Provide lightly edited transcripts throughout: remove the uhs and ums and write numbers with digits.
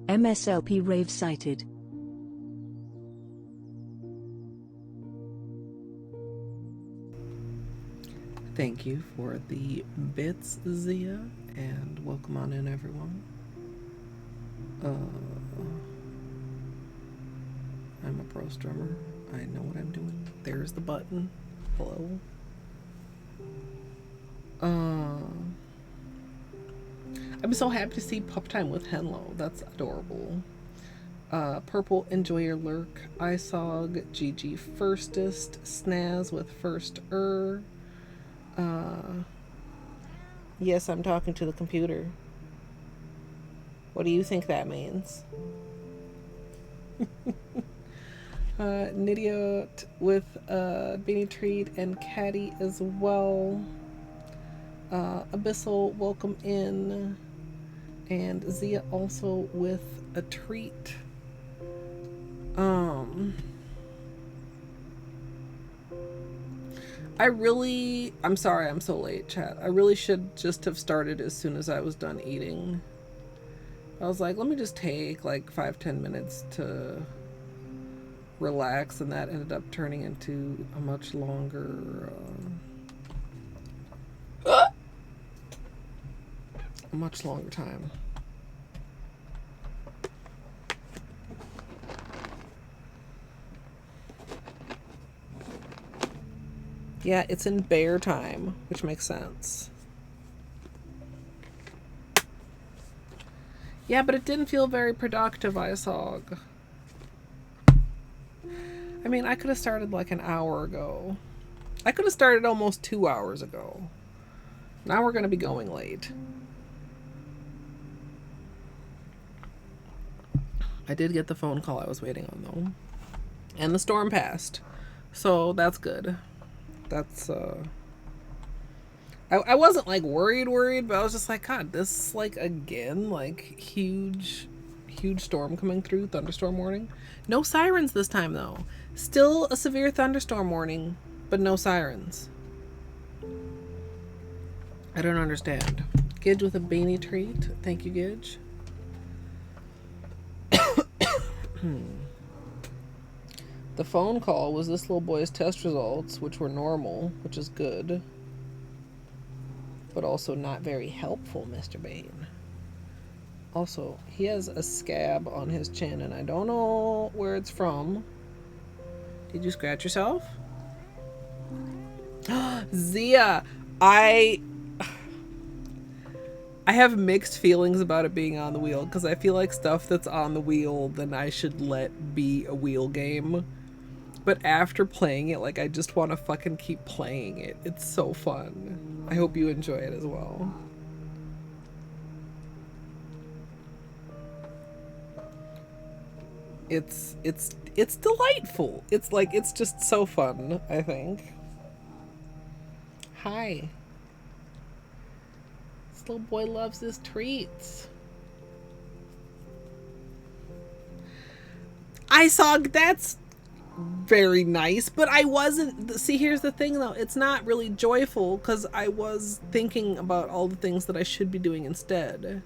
MSLP rave cited. Thank you for the bits, Zia, and welcome on in, everyone. I'm a pro strummer. I know what I'm doing. There's the button. Hello. I'm so happy to see Pup Time with Henlo. That's adorable. Purple, enjoy your lurk. Isog, GG firstest. Snaz with first yes, I'm talking to the computer. What do you think that means? Nidiot with Beanie Treat and Caddy as well. Abyssal, welcome in. And Zia also with a treat. I'm sorry I'm so late, chat. I really should just have started as soon as I was done eating. I was like, let me just take like 5-10 minutes to relax, and that ended up turning into a much longer time. Yeah, it's in bear time, which makes sense. Yeah, but it didn't feel very productive, Isog. I mean, I could have started like an hour ago. I could have started almost 2 hours ago. Now we're going to be going late. I did get the phone call I was waiting on, though. And the storm passed. So that's good. That's, I wasn't like worried, but I was just like, God, this like again, like huge storm coming through, thunderstorm warning. No sirens this time though. Still a severe thunderstorm warning, but no sirens. I don't understand. Gidge with a beanie treat. Thank you, Gidge. The phone call was this little boy's test results, which were normal, which is good. But also not very helpful, Mr. Bane. Also, he has a scab on his chin, and I don't know where it's from. Did you scratch yourself? Zia, I have mixed feelings about it being on the wheel, because I feel like stuff that's on the wheel, then I should let be a wheel game. But after playing it, like, I just want to fucking keep playing it. It's so fun. I hope you enjoy it as well. It's delightful. It's like, it's just so fun, I think. Hi. This little boy loves his treats. I saw that's very nice, but I wasn't. See, here's the thing though, it's not really joyful because I was thinking about all the things that I should be doing instead.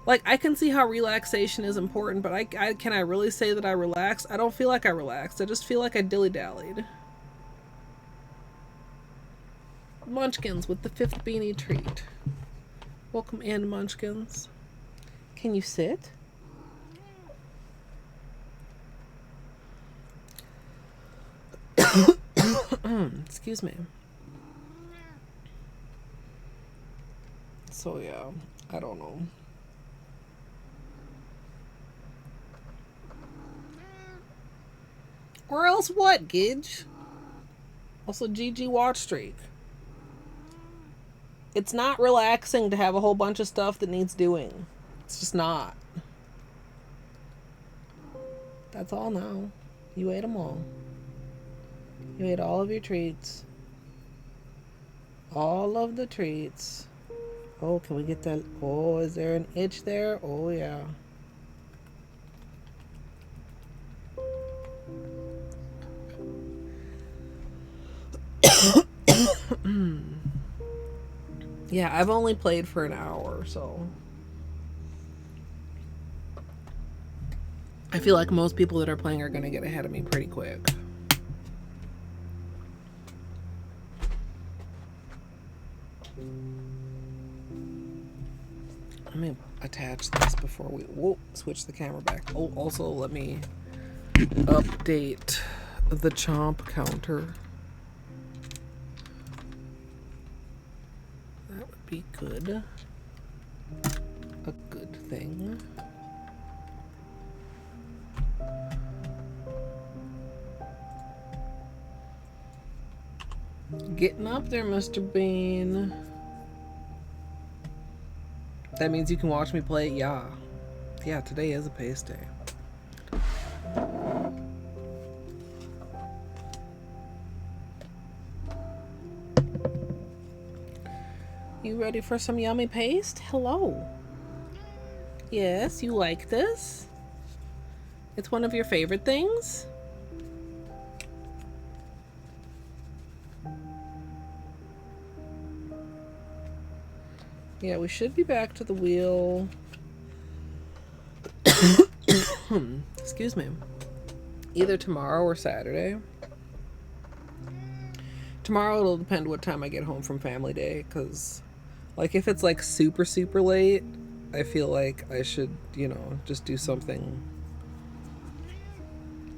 Like, I can see how relaxation is important, but can I really say that I relaxed? I don't feel like I relaxed. I just feel like I dilly-dallied. Munchkins with the 5th beanie treat. Welcome in, Munchkins. Can you sit? Excuse me. So yeah, I don't know. Or else what, Gidge? Also, GG watch streak. It's not relaxing to have a whole bunch of stuff that needs doing. It's just not. That's all now. You ate them all. You ate all of your treats. All of the treats. Oh, can we get that? Oh, is there an itch there? Oh, yeah. Yeah, I've only played for an hour, so. I feel like most people that are playing are going to get ahead of me pretty quick. Let me attach this before we switch the camera back. Oh, also let me update the chomp counter. That would be good. A good thing. Getting up there, Mr. Bean. That means you can watch me play? Yeah. Yeah, today is a pace day. You ready for some yummy paste? Hello. Yes, you like this? It's one of your favorite things? Yeah, we should be back to the wheel. Excuse me. Either tomorrow or Saturday. Tomorrow it'll depend what time I get home from family day, because like if it's like super late, I feel like I should, you know, just do something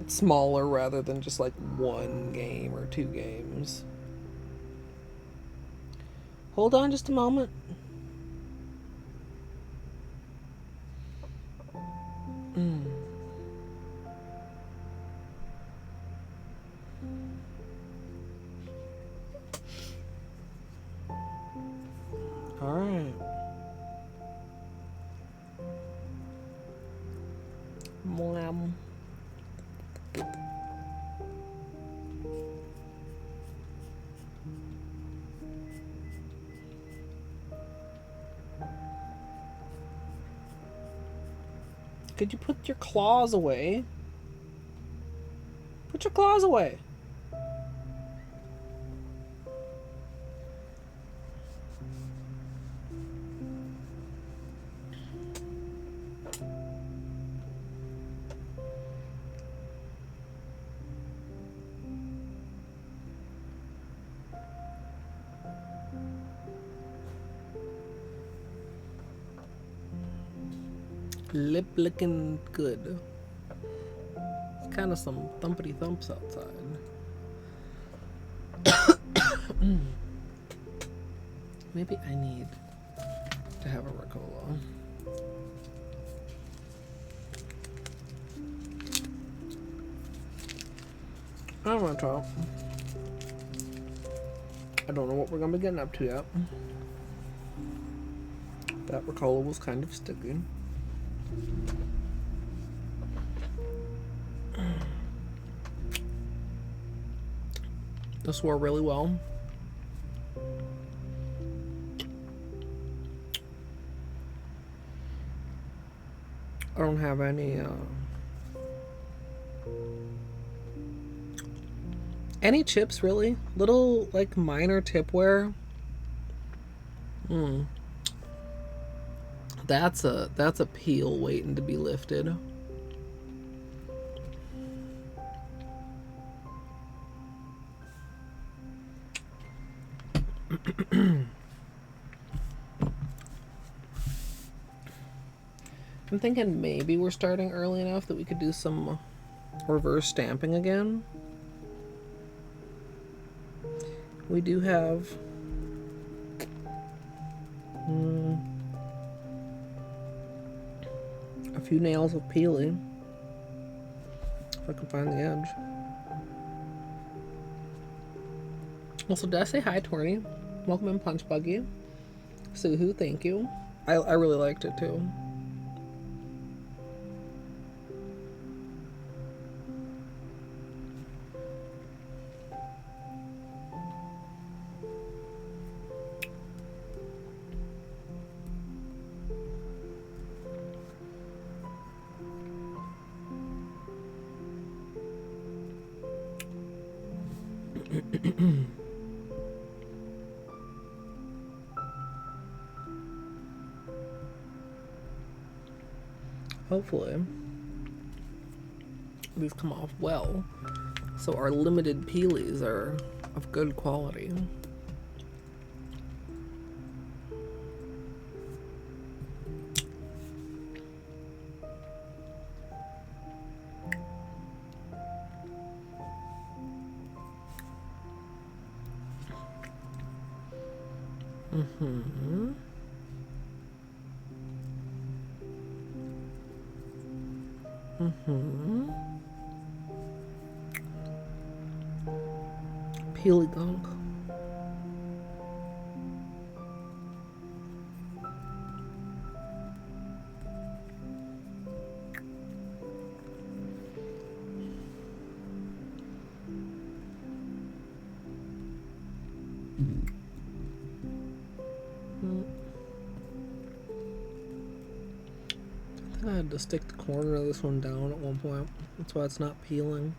smaller rather than just like one game or two games. Hold on just a moment. All right. Mlam. Could you put your claws away? Put your claws away. Lip looking good. It's kind of some thumpity thumps outside. Maybe I need to have a Ricola. I don't want to talk. I don't know what we're going to be getting up to yet. That Ricola was kind of sticky. This wore really well. I don't have any chips really. Little like minor tipware. That's a peel waiting to be lifted. I'm thinking maybe we're starting early enough that we could do some reverse stamping again. We do have a few nails of peeling. If I can find the edge. Also, did I say hi, Torny? Welcome in, Punch Buggy. Suhu, thank you. I really liked it too. Hopefully. These come off well. So our limited peelies are of good quality. Mm-hmm. Mm-hmm. Peely gunk. I think I had to stick the corner of this one down at one point. That's why it's not peeling.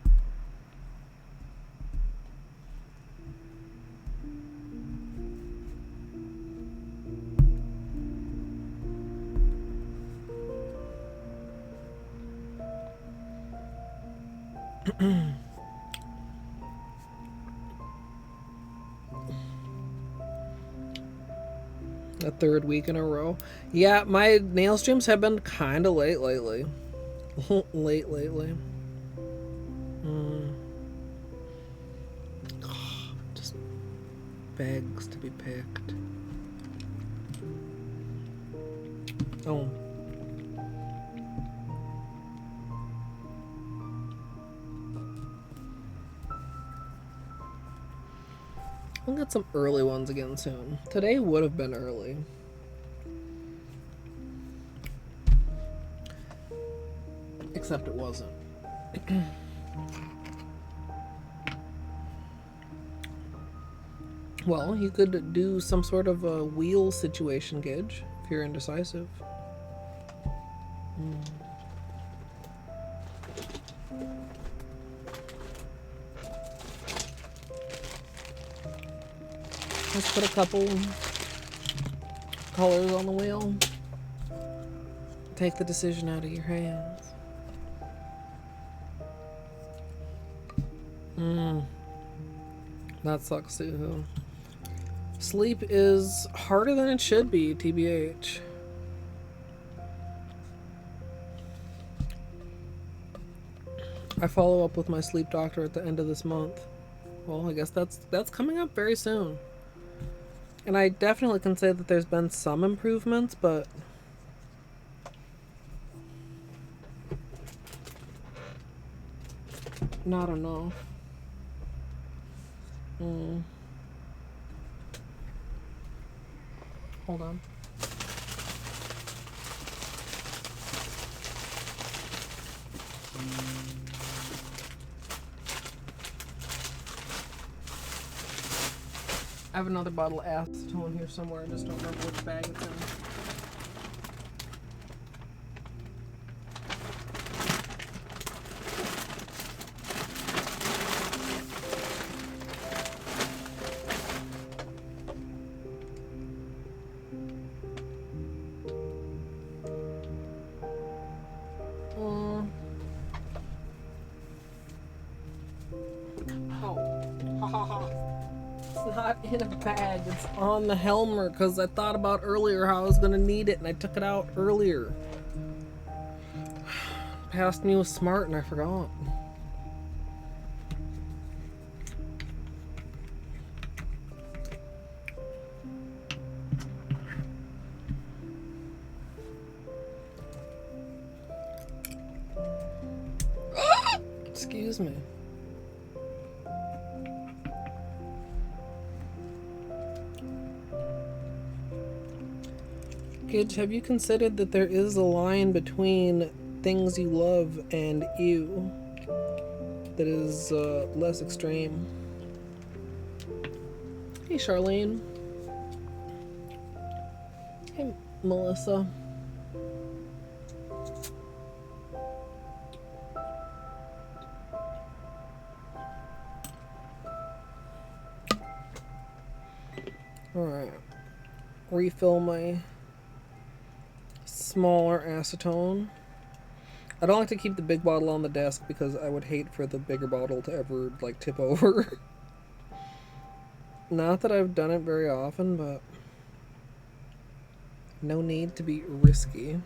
A third week in a row. Yeah, my nail streams have been kind of late lately. Late lately. Just begs to be picked. Oh. I'll get some early ones again soon. Today would have been early. Except it wasn't. Well, you could do some sort of a wheel situation, Gidge, if you're indecisive. Let's put a couple colors on the wheel. Take the decision out of your hands. That sucks too. Sleep is harder than it should be, TBH. I follow up with my sleep doctor at the end of this month. Well, I guess that's coming up very soon. And I definitely can say that there's been some improvements, but not enough. Hold on. I have another bottle of acetone here somewhere. I just don't remember which bag it's in. In a bag. It's on the Helmer because I thought about earlier how I was going to need it and I took it out earlier. Past me was smart and I forgot. Excuse me. Gidge, have you considered that there is a line between things you love and you that is less extreme? Hey, Charlene. Hey, Melissa. Alright. Refill my smaller acetone. I don't like to keep the big bottle on the desk because I would hate for the bigger bottle to ever, like, tip over. Not that I've done it very often, but no need to be risky.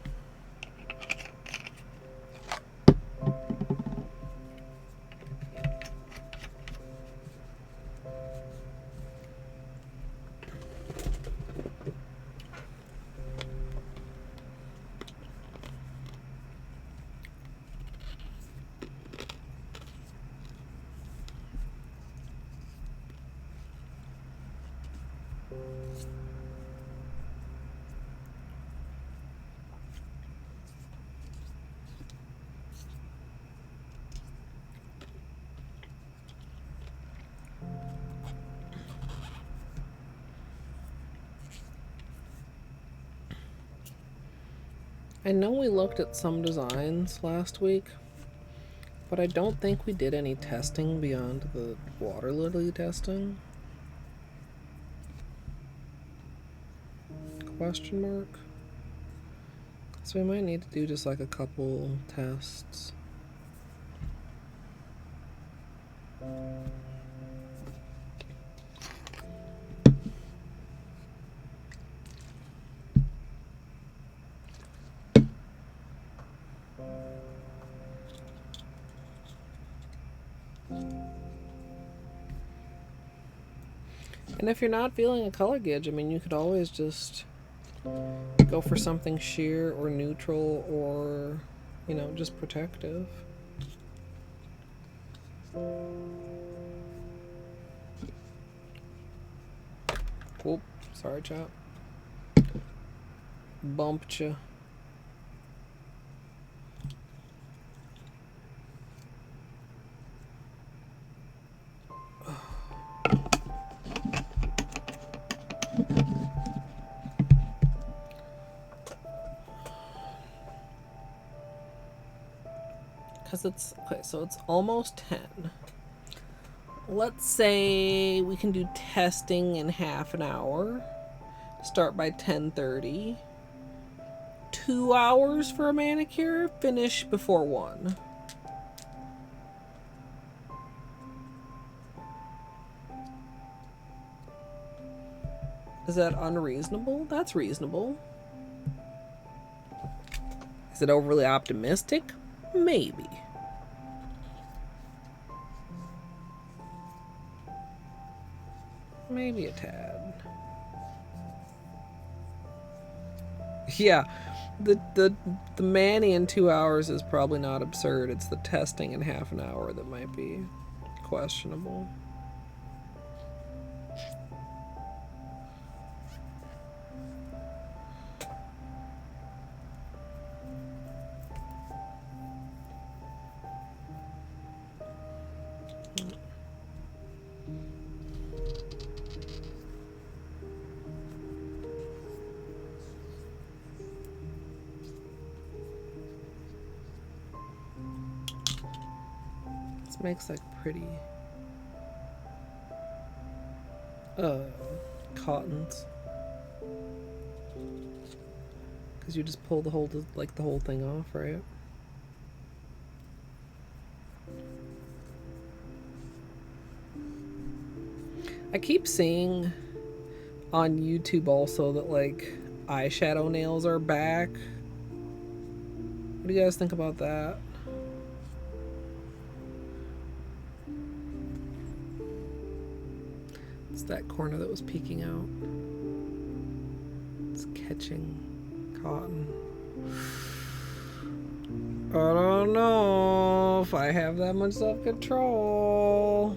I know we looked at some designs last week, but I don't think we did any testing beyond the water lily testing. Question mark? So we might need to do just like a couple tests. And if you're not feeling a color gauge, I mean, you could always just go for something sheer or neutral or, you know, just protective. Whoop, sorry, chap. Bumped you. It's okay, so it's almost 10. Let's say we can do testing in half an hour. Start by 10:30. 2 hours for a manicure, finish before 1. Is that unreasonable? That's reasonable. Is it overly optimistic? Maybe. Maybe a tad. Yeah, the mani in 2 hours is probably not absurd. It's the testing in half an hour that might be questionable. Makes like pretty cottons, because you just pull the whole thing off, right? I keep seeing on YouTube also that like eyeshadow nails are back. What do you guys think about that? That corner that was peeking out. It's catching cotton. I don't know if I have that much self-control.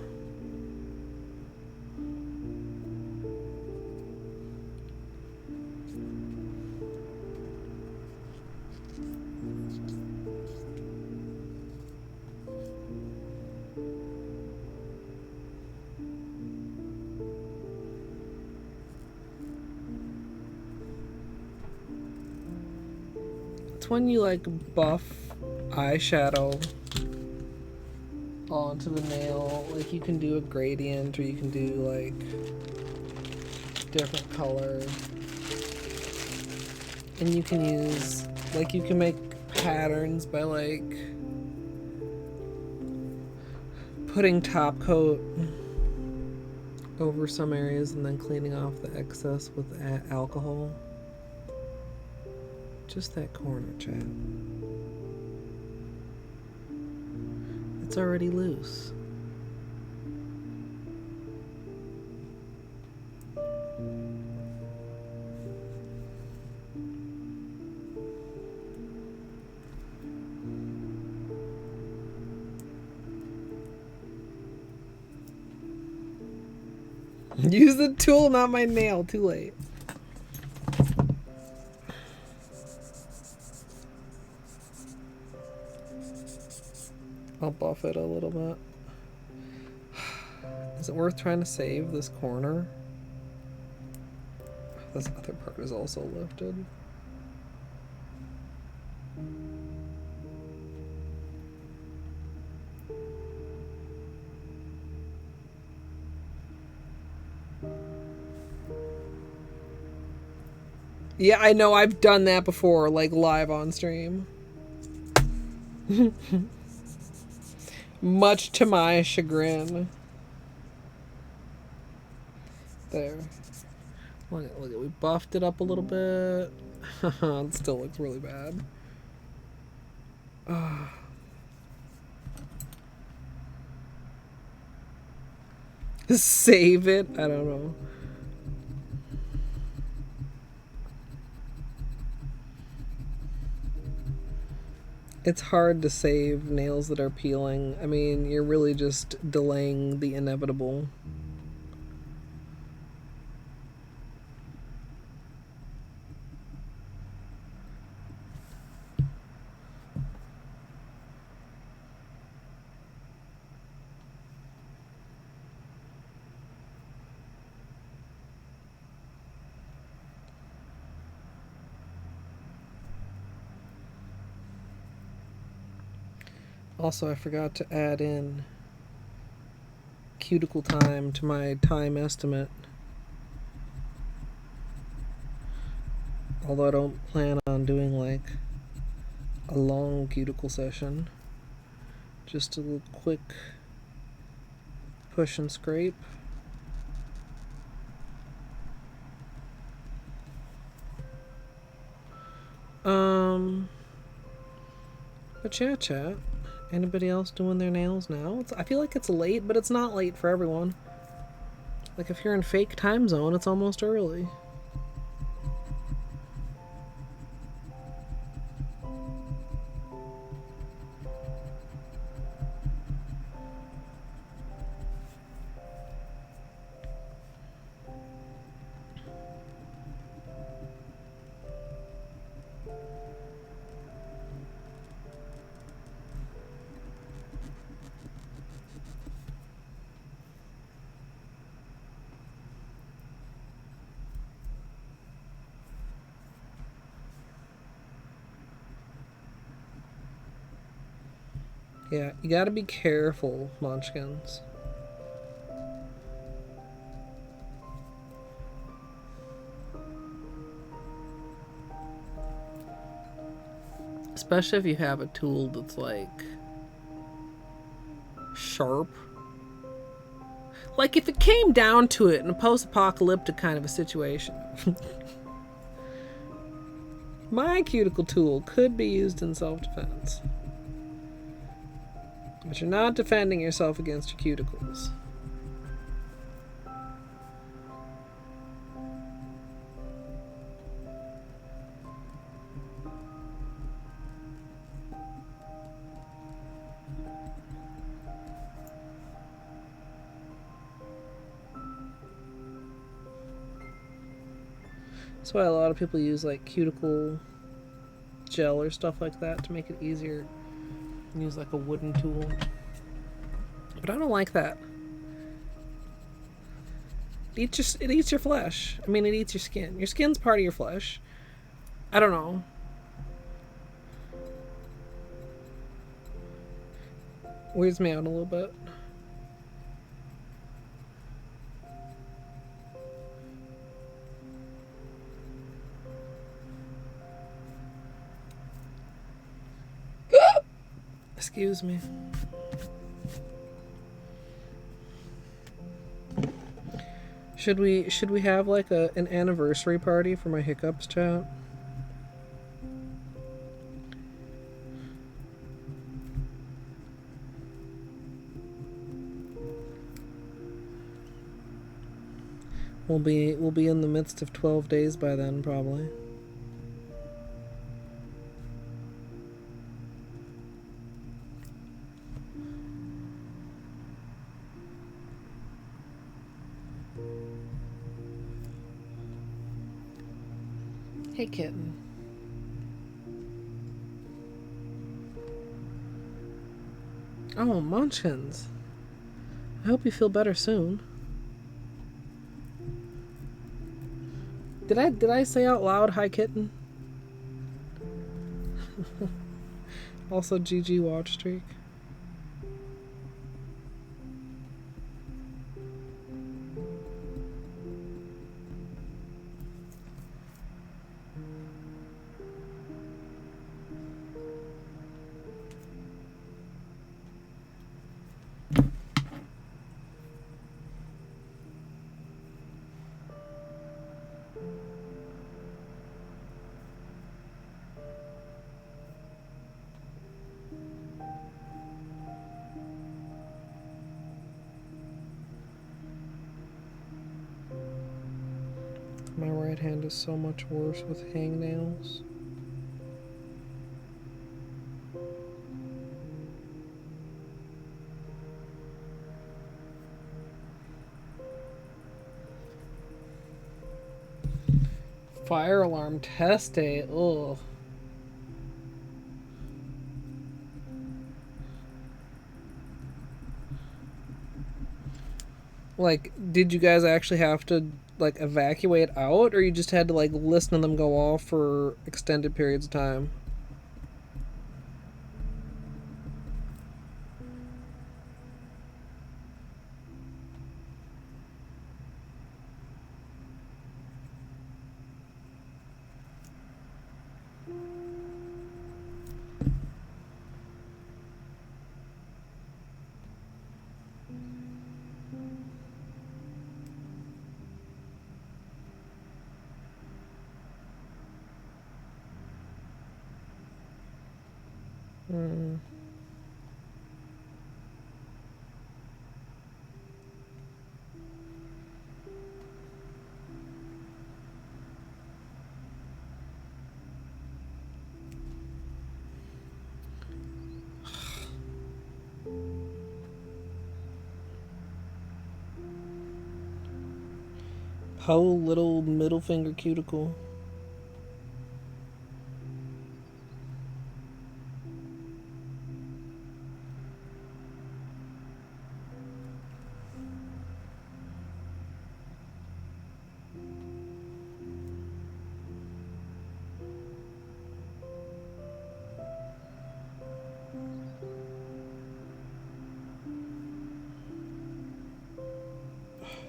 When you like buff eyeshadow onto the nail, like you can do a gradient or you can do like different color, and you can use like you can make patterns by like putting top coat over some areas and then cleaning off the excess with alcohol. Just that corner, chat. It's already loose. Use the tool, not my nail. Too late. I'll buff it a little bit. Is it worth trying to save this corner? This other part is also lifted. Yeah, I know, I've done that before, like live on stream. Much to my chagrin. There. Look at, we buffed it up a little bit. It still looks really bad. Save it? I don't know. It's hard to save nails that are peeling. I mean, you're really just delaying the inevitable. Also, I forgot to add in cuticle time to my time estimate. Although I don't plan on doing like a long cuticle session. Just a little quick push and scrape. But yeah, chat. Anybody else doing their nails now? I feel like it's late, but it's not late for everyone. Like if you're in fake time zone, it's almost early. Yeah, you gotta be careful, munchkins. Especially if you have a tool that's like sharp. Like if it came down to it in a post-apocalyptic kind of a situation. My cuticle tool could be used in self-defense. But you're not defending yourself against your cuticles. That's why a lot of people use like cuticle gel or stuff like that to make it easier. Use like a wooden tool. But I don't like that. It eats your flesh. I mean, it eats your skin. Your skin's part of your flesh. I don't know. Weirds me out a little bit. Excuse me. Should we have like an anniversary party for my hiccups, chat? We'll be in the midst of 12 days by then, probably. Hey, kitten. Oh, Munchkins. I hope you feel better soon. Did I say out loud, hi, kitten? Also, GG watch streak. My right hand is so much worse with hangnails. Fire alarm test day. Ugh. Like, did you guys actually have to like evacuate out, or you just had to like listen to them go off for extended periods of time? Whole little middle finger cuticle.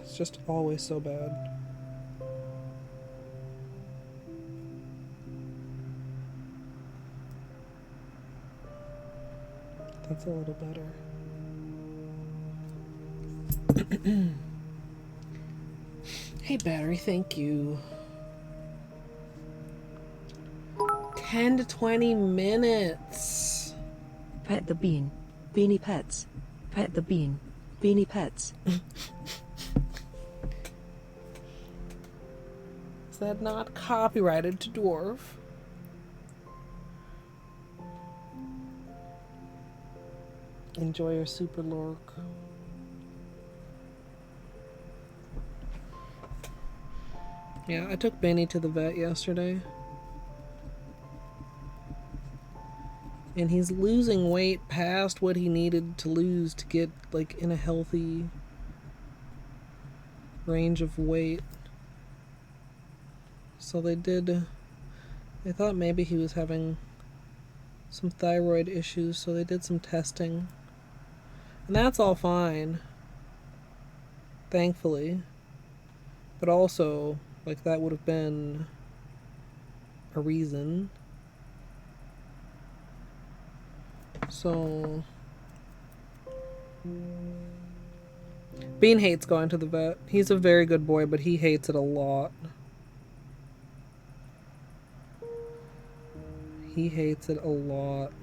It's just always so bad. That's a little better. Hey, battery, thank you. 10 to 20 minutes. Pet the bean. Beanie pets. Pet the bean. Beanie pets. Is that not copyrighted to Dwarf? Enjoy your super lurk. Yeah, I took Benny to the vet yesterday. And he's losing weight past what he needed to lose to get like in a healthy range of weight. So they thought maybe he was having some thyroid issues, so they did some testing. And that's all fine, thankfully. But also, like, that would have been a reason. So Bean hates going to the vet. He's a very good boy, but he hates it a lot. He hates it a lot.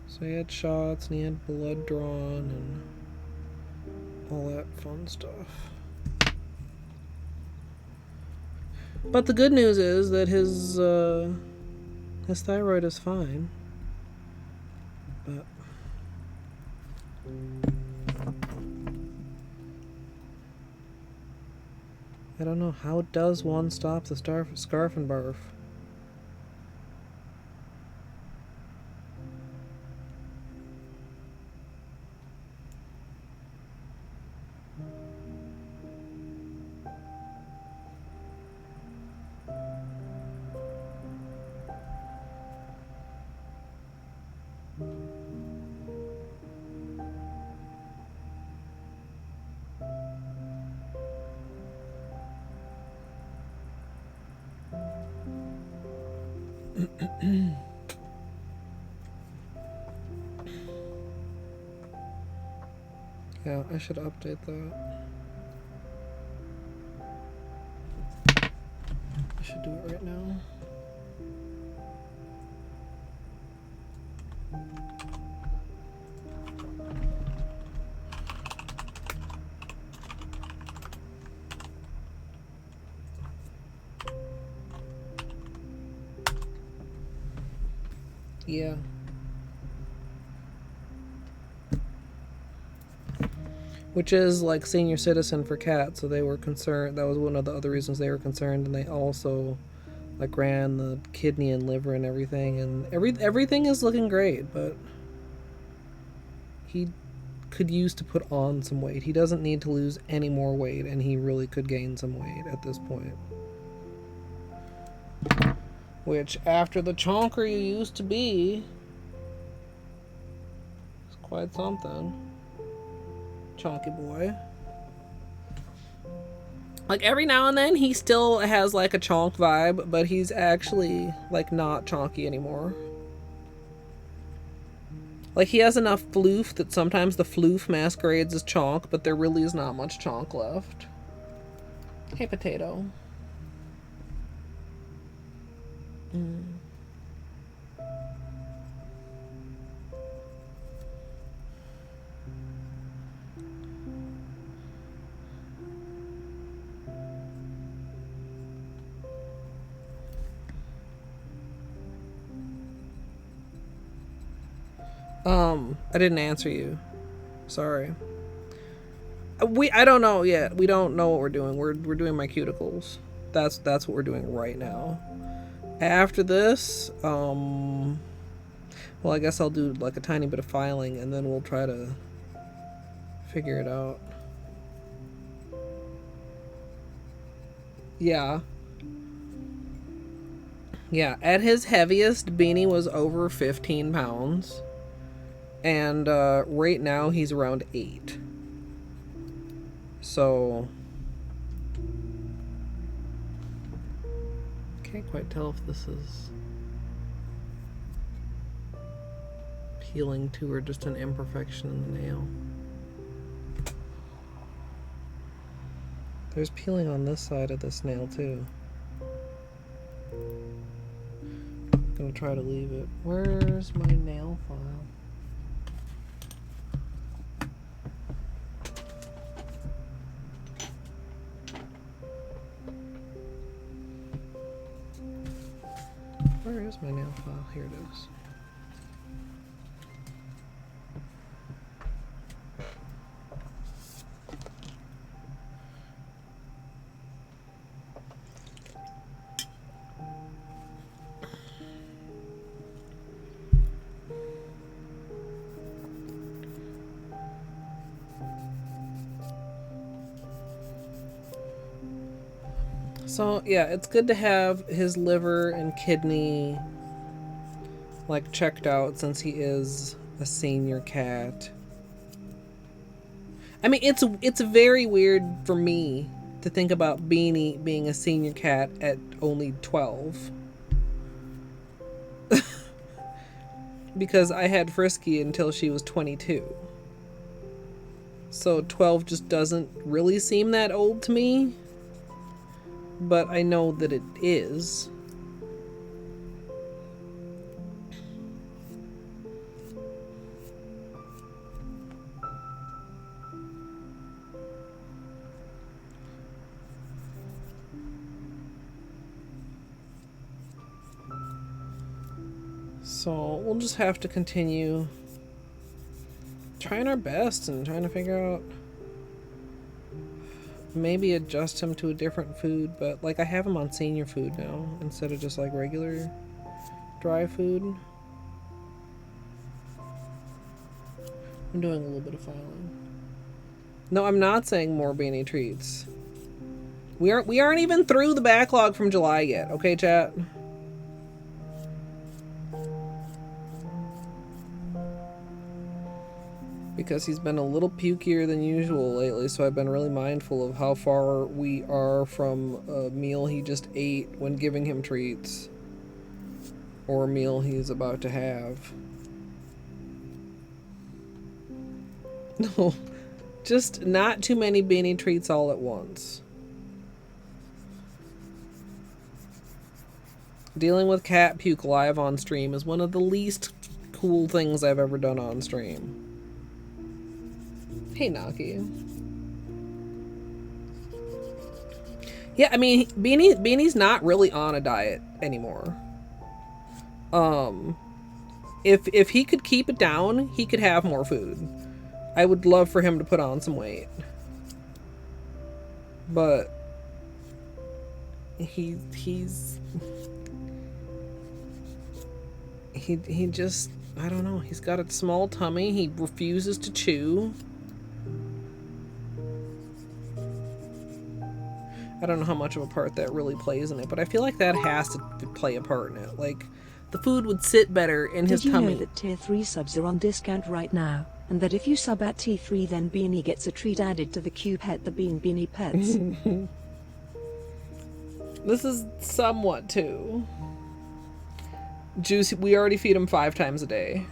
So he had shots and he had blood drawn and all that fun stuff. But the good news is that his thyroid is fine. But I don't know, how does one stop the scarf and barf? Yeah, I should update that. I should do it right now. Yeah. Which is like senior citizen for cats, so they were concerned. That was one of the other reasons they were concerned, and they also like ran the kidney and liver and everything, and everything is looking great, but he could use to put on some weight. He doesn't need to lose any more weight, and he really could gain some weight at this point. Which, after the chonker you used to be, is quite something. Chonky boy. Like, every now and then he still has like a chonk vibe, but he's actually like not chonky anymore. Like, he has enough floof that sometimes the floof masquerades as chonk, but there really is not much chonk left. Hey, potato. I didn't answer you. Sorry. I don't know yet. We don't know what we're doing. We're doing my cuticles. That's what we're doing right now. After this, well, I guess I'll do like a tiny bit of filing, and then we'll try to figure it out. Yeah. Yeah, at his heaviest, Beanie was over 15 pounds. And right now he's around 8. So can't quite tell if this is peeling too or just an imperfection in the nail. There's peeling on this side of this nail too. I'm gonna try to leave it. Where's my nail file? Where is my nail file? Here it is. So yeah, it's good to have his liver and kidney like checked out since he is a senior cat. I mean, it's very weird for me to think about Beanie being a senior cat at only 12. Because I had Frisky until she was 22. So 12 just doesn't really seem that old to me. But I know that it is. So we'll just have to continue trying our best and trying to figure out, maybe adjust him to a different food, but like I have him on senior food now instead of just like regular dry food. I'm doing a little bit of filing. No, I'm not saying more Beanie treats. We aren't even through the backlog from July yet, okay, chat? Because he's been a little pukier than usual lately, so I've been really mindful of how far we are from a meal he just ate when giving him treats, or a meal he's about to have. No, just not too many Beanie treats all at once. Dealing with cat puke live on stream is one of the least cool things I've ever done on stream. Hey, Naki. Yeah, I mean, Beanie's not really on a diet anymore. If he could keep it down, he could have more food. I would love for him to put on some weight. But he just, I don't know, he's got a small tummy. He refuses to chew. I don't know how much of a part that really plays in it, but I feel like that has to play a part in it. Like, the food would sit better in his tummy. Did you know that tier 3 subs are on discount right now, and that if you sub at tier 3 then Beanie gets a treat added to the queue? Pet the Bean Beanie Pets. This is somewhat too. Juicy, we already feed him 5 times a day.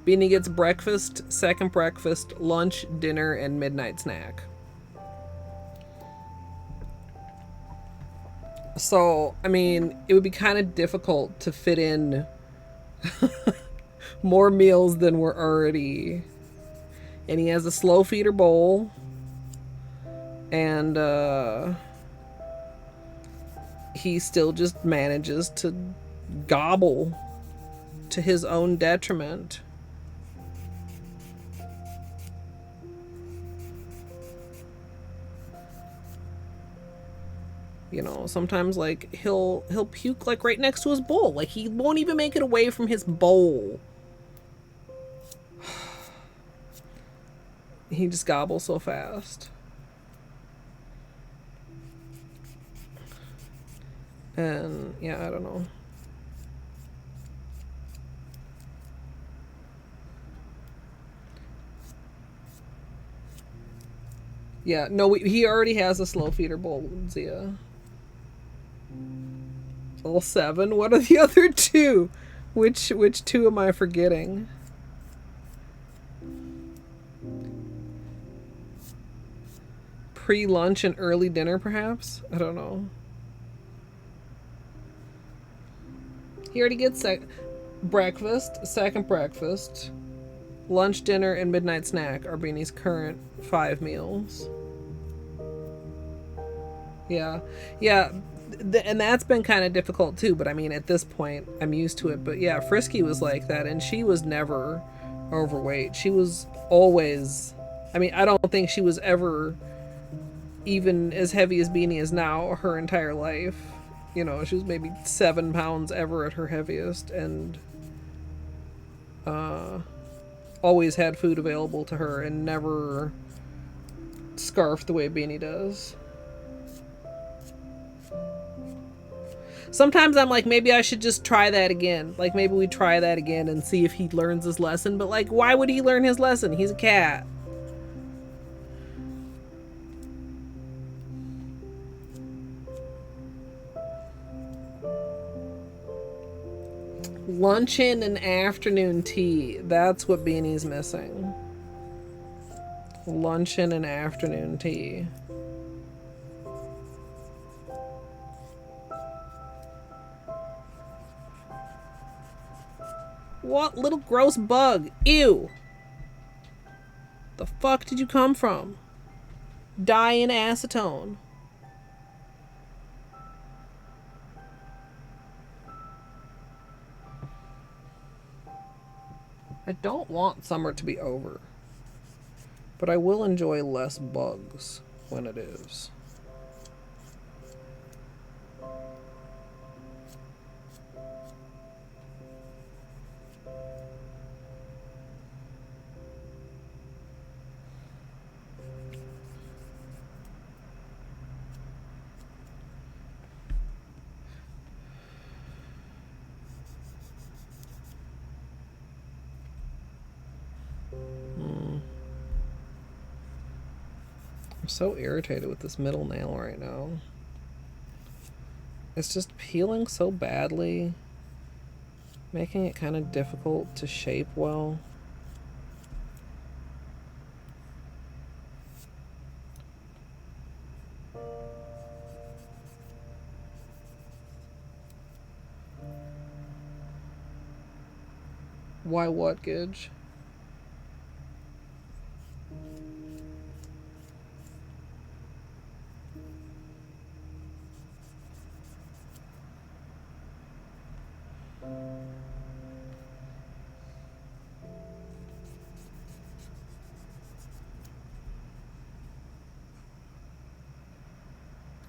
Beanie gets breakfast, second breakfast, lunch, dinner, and midnight snack. So, I mean, it would be kind of difficult to fit in more meals than we're already. And he has a slow feeder bowl. And he still just manages to gobble to his own detriment. You know, sometimes like he'll puke like right next to his bowl. Like he won't even make it away from his bowl. He just gobbles so fast. And yeah, I don't know. Yeah, no, he already has a slow feeder bowl, Zia. All 7. What are the other 2? Which 2 am I forgetting? Pre-lunch and early dinner, perhaps? I don't know. He already gets breakfast, second breakfast, lunch, dinner, and midnight snack are Beanie's current 5 meals. Yeah. Yeah. And that's been kind of difficult too, but I mean, at this point, I'm used to it. But yeah, Frisky was like that, and she was never overweight. She was always, I mean, I don't think she was ever even as heavy as Beanie is now her entire life. You know, she was maybe 7 pounds ever at her heaviest, and always had food available to her and never scarfed the way Beanie does. Sometimes I'm like, maybe I should just try that again. Like, maybe we try that again and see if he learns his lesson. But, like, why would he learn his lesson? He's a cat. Luncheon and afternoon tea. That's what Beanie's missing. Luncheon and afternoon tea. What little gross bug? Ew. The fuck did you come from? Die in acetone. I don't want summer to be over, but I will enjoy less bugs when it is. I'm so irritated with this middle nail right now. It's just peeling so badly, making it kind of difficult to shape well. Why what, Gidge?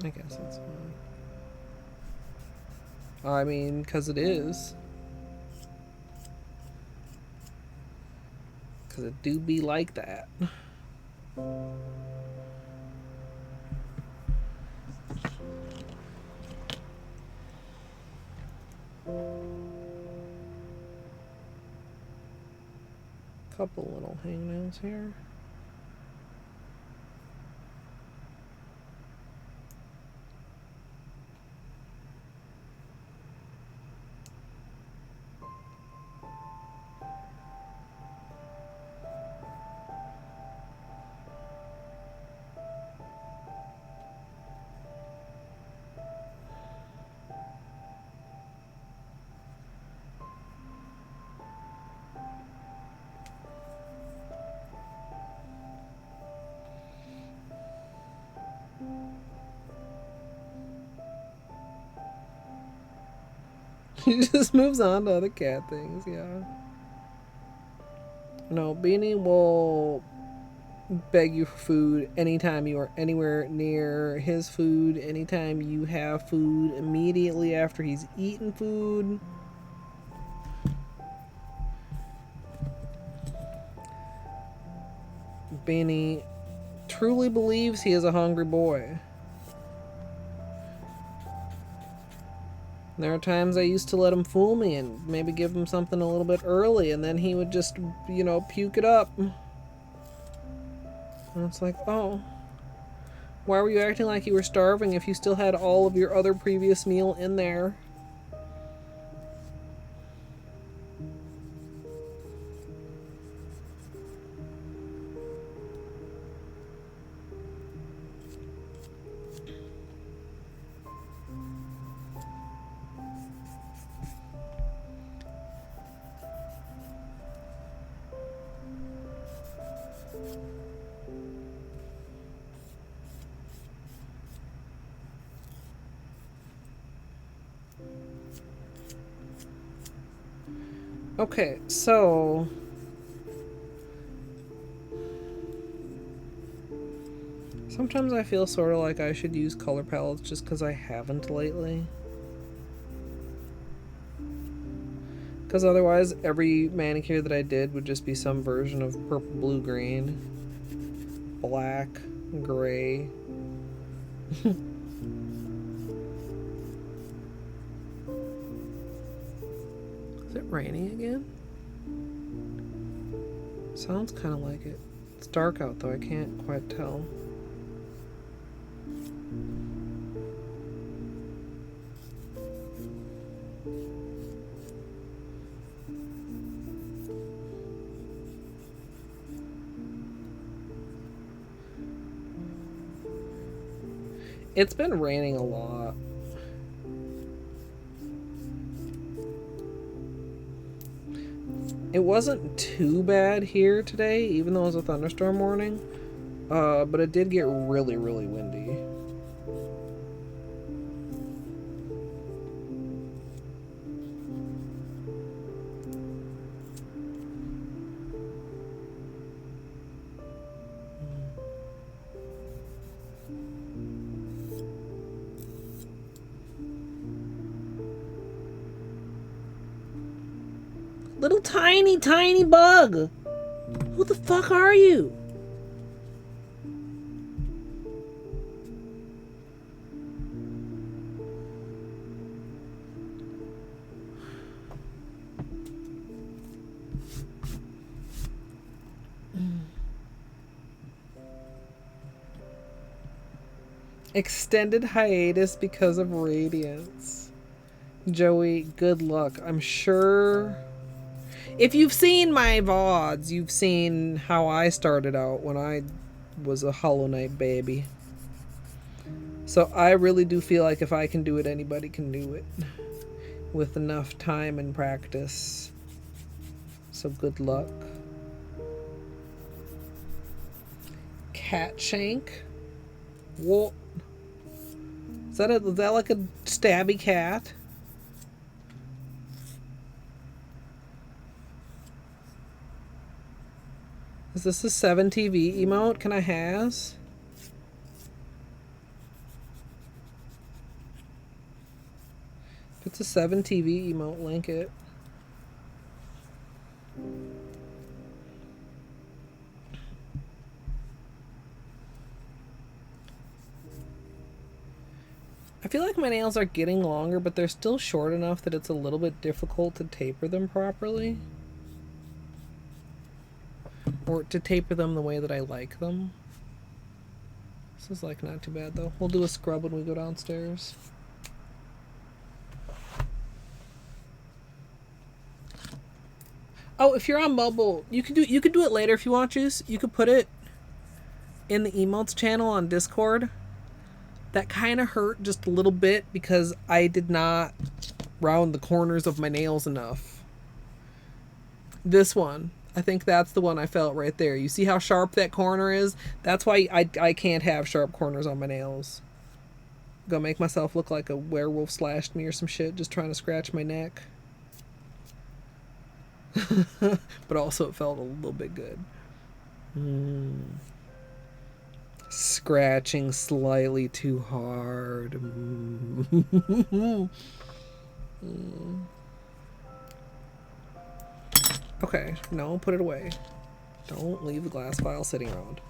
I guess that's fine. I mean, because it is. Because it do be like that. Couple little hangnails here. He just moves on to other cat things, yeah. No, Beanie will beg you for food anytime you are anywhere near his food, anytime you have food, immediately after he's eaten food. Beanie truly believes he is a hungry boy. There are times I used to let him fool me and maybe give him something a little bit early, and then he would just, you know, puke it up. And it's like, oh, why were you acting like you were starving if you still had all of your other previous meal in there? Okay, so sometimes I feel sort of like I should use color palettes just because I haven't lately. Because otherwise, every manicure that I did would just be some version of purple, blue, green, black, gray. Is it raining again? Sounds kind of like it. It's dark out though, I can't quite tell. It's been raining a lot. It wasn't too bad here today, even though it was a thunderstorm warning. But it did get really, really windy. Little tiny, tiny bug. Who the fuck are you? Extended hiatus because of radiance. Joey, good luck. I'm sure if you've seen my VODs, you've seen how I started out when I was a Hollow Knight baby. So I really do feel like if I can do it, anybody can do it. With enough time and practice. So good luck. Cat shank? What? Is that like a stabby cat? Is this a 7TV emote? Can I has? If it's a 7TV emote, link it. I feel like my nails are getting longer, but they're still short enough that it's a little bit difficult to taper them properly. Or to taper them the way that I like them. This is like not too bad though. We'll do a scrub when we go downstairs. Oh, if you're on mobile, you could do it later if you want, Juice. You could put it in the emotes channel on Discord. That kind of hurt just a little bit because I did not round the corners of my nails enough. This one, I think that's the one I felt right there. You see how sharp that corner is? That's why I can't have sharp corners on my nails. Gonna make myself look like a werewolf slashed me or some shit just trying to scratch my neck. But also it felt a little bit good. Scratching slightly too hard. Okay, no, put it away. Don't leave the glass vial sitting around.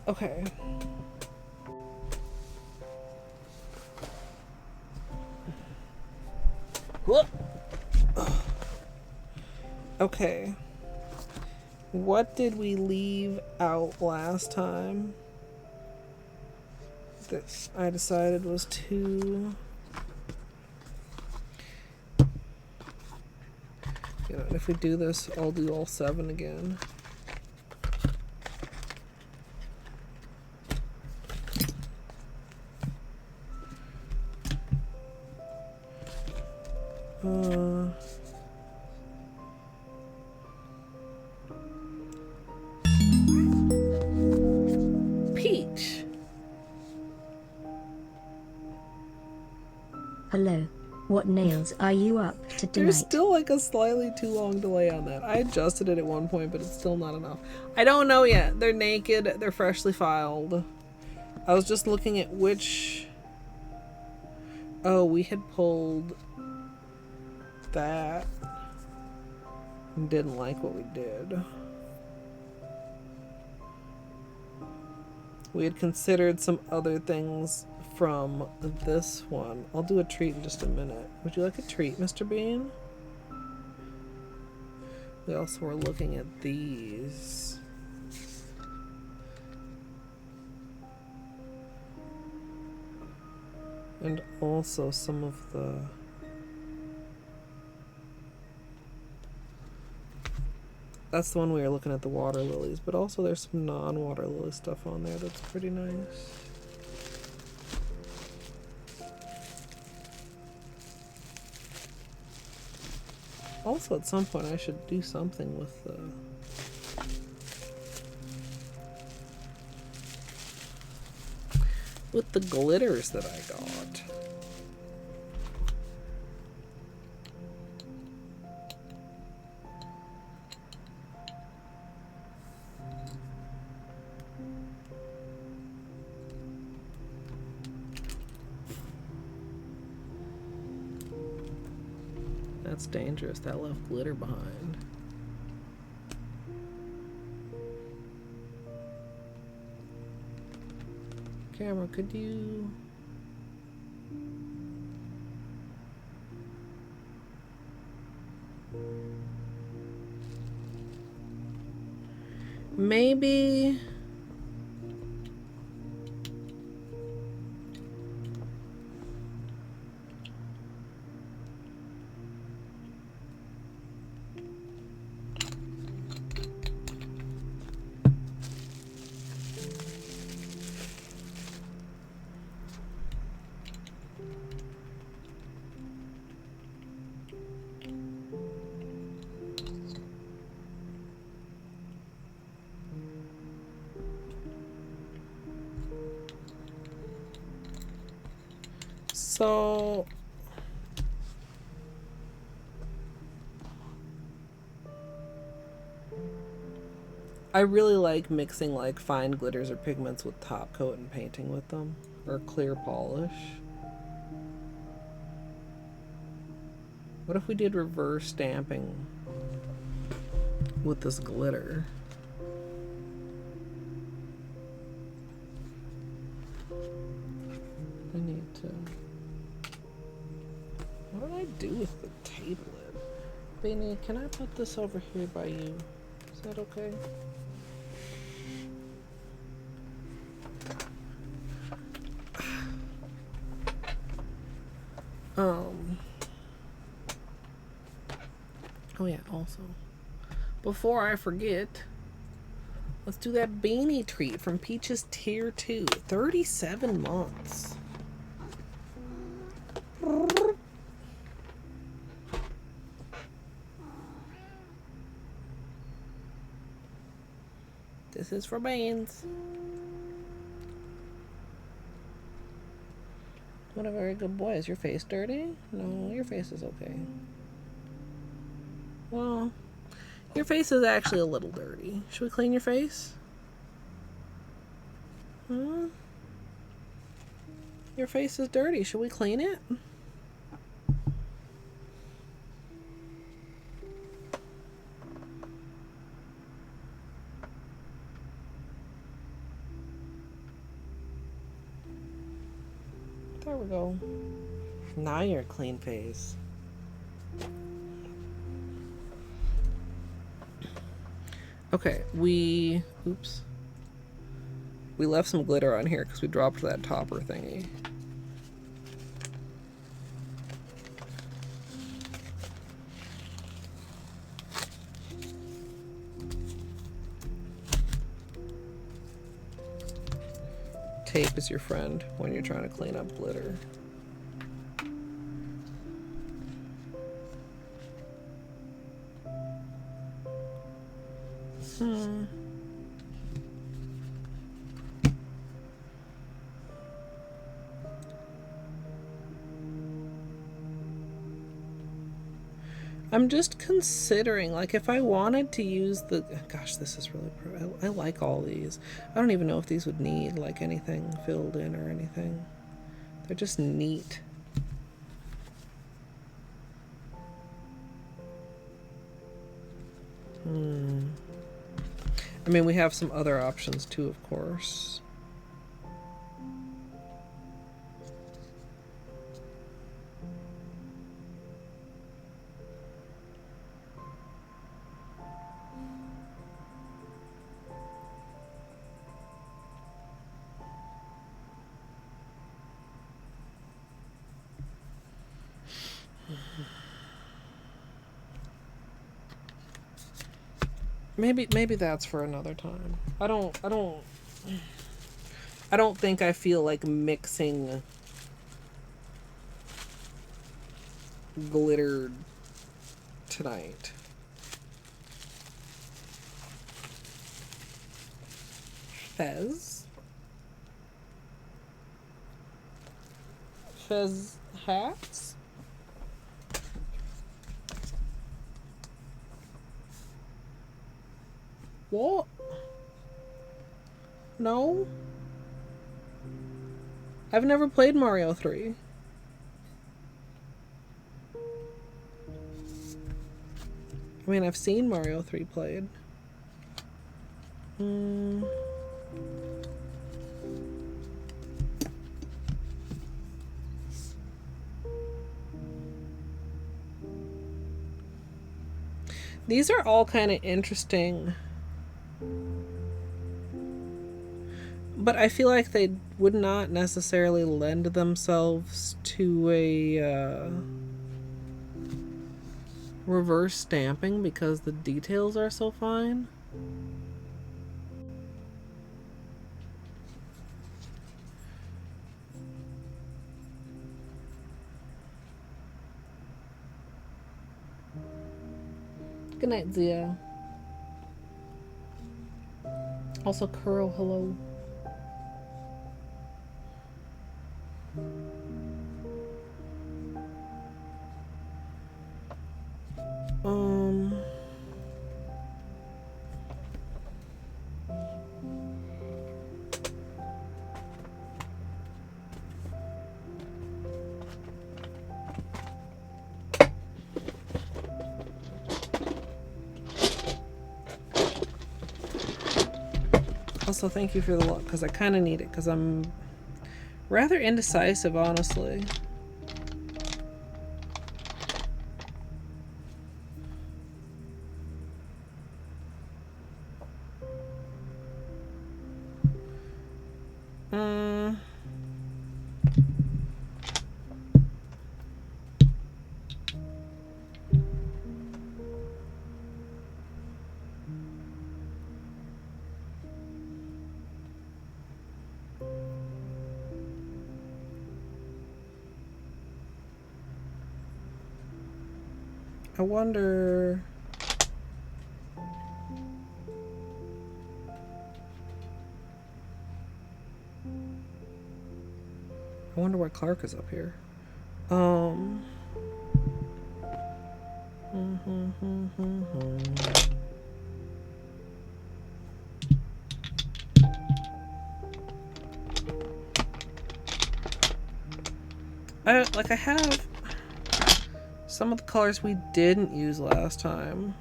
Okay. Okay. What did we leave out last time that I decided was too... You know, if we do this, I'll do all 7 again. Peach. Hello. What nails are you up to tonight? There's still like a slightly too long delay on that. I adjusted it at one point, but it's still not enough. I don't know yet. They're naked. They're freshly filed. I was just looking at which... Oh, we had pulled that. And didn't like what we did. We had considered some other things from this one. I'll do a treat in just a minute. Would you like a treat, Mr. Bean? We also were looking at these. And also some of the... That's the one we were looking at, the water lilies, but also there's some non-water lily stuff on there that's pretty nice. Also, at some point, I should do something with the glitters that I got. That's dangerous. That left glitter behind. Camera, could you... Maybe... So... I really like mixing like fine glitters or pigments with top coat and painting with them, or clear polish. What if we did reverse stamping with this glitter? I need to... What did I do with the table lid? Beanie, can I put this over here by you? Is that okay? Oh yeah, also, before I forget, let's do that beanie treat from Peach's Tier 2. 37 months. This is for Baines. What a very good boy. Is your face dirty? No, your face is okay. Well, your face is actually a little dirty. Should we clean your face? Huh? Your face is dirty. Should we clean it? There we go. Now you're a clean face. Okay, oops. We left some glitter on here because we dropped that topper thingy. Tape is your friend when you're trying to clean up glitter. I'm just considering, like, if I wanted to use the... Gosh, this is really... I like all these. I don't even know if these would need, like, anything filled in or anything. They're just neat. I mean, we have some other options, too, of course. Maybe that's for another time. I don't think I feel like mixing glitter tonight. Fez hats? What? No? I've never played Mario 3. I mean, I've seen Mario 3 played. These are all kind of interesting. But I feel like they would not necessarily lend themselves to a reverse stamping because the details are so fine. Good night, Zia. Also, Kuro, hello. Also, thank you for the luck, because I kind of need it, because I'm rather indecisive, honestly. I wonder... I wonder why Clark is up here. I have some of the colors we didn't use last time.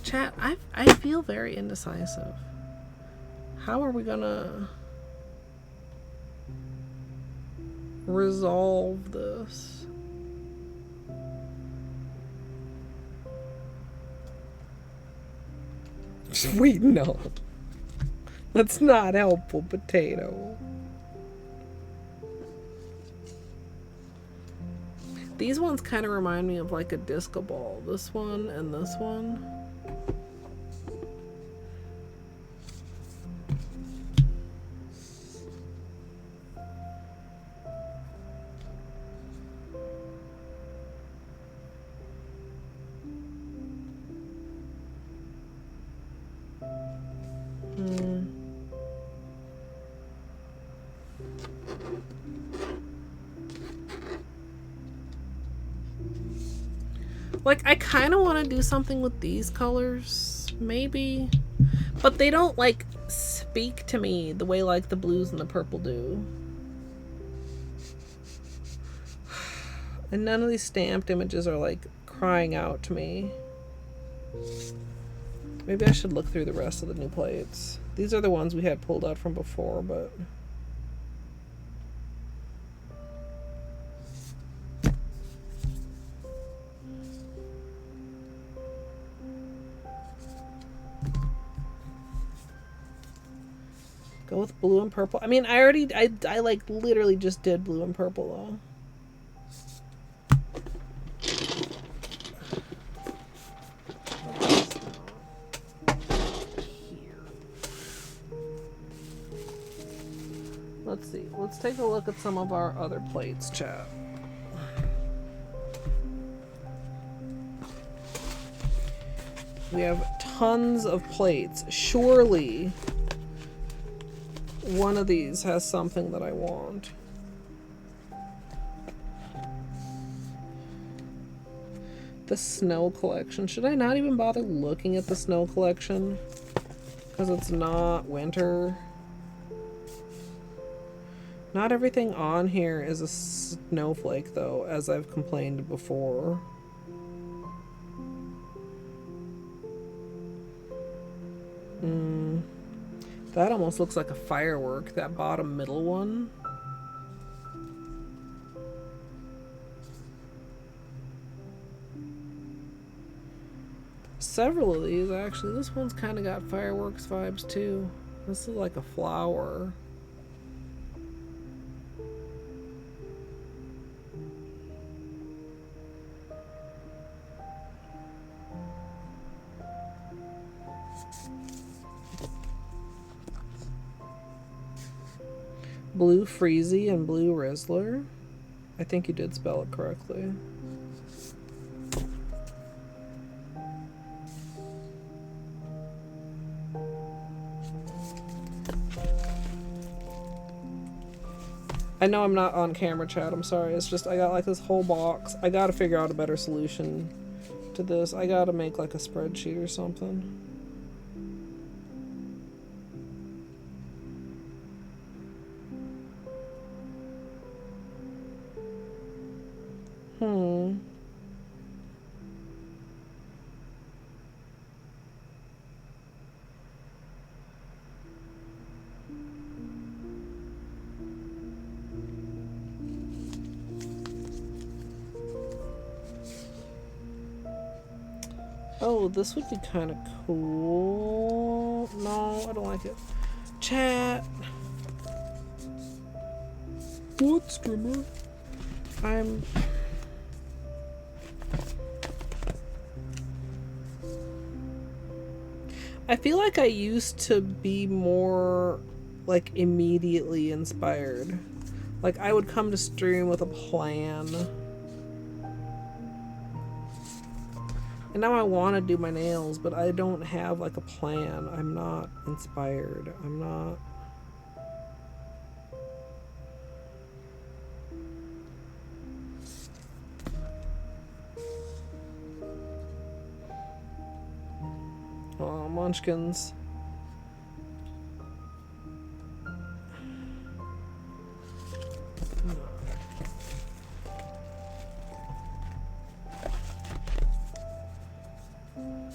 Chat, I feel very indecisive. How are we gonna resolve this? Sweet no. That's not helpful, potato. These ones kind of remind me of like a disco ball. This one and this one. Like, I kind of want to do something with these colors, maybe. But they don't, like, speak to me the way, like, the blues and the purple do. And none of these stamped images are, like, crying out to me. Maybe I should look through the rest of the new plates. These are the ones we had pulled out from before, but... Go with blue and purple. I mean, I like literally just did blue and purple though. Let's see. Let's take a look at some of our other plates, chat. We have tons of plates. Surely one of these has something that I want. The snow collection. Should I not even bother looking at the snow collection? Because it's not winter. Not everything on here is a snowflake, though, as I've complained before. That almost looks like a firework, that bottom middle one. Several of these, actually. This one's kind of got fireworks vibes, too. This is like a flower. Blue Freezy and Blue Rizzler. I think you did spell it correctly. I know I'm not on camera, chat. I'm sorry. It's just I got like this whole box. I gotta figure out a better solution to this. I gotta make like a spreadsheet or something. Oh, this would be kind of cool. No, I don't like it. Chat. What, streamer? I feel like I used to be more, like, immediately inspired. Like, I would come to stream with a plan. And now I want to do my nails, but I don't have, like, a plan. I'm not inspired. I'm not... Oh, munchkins.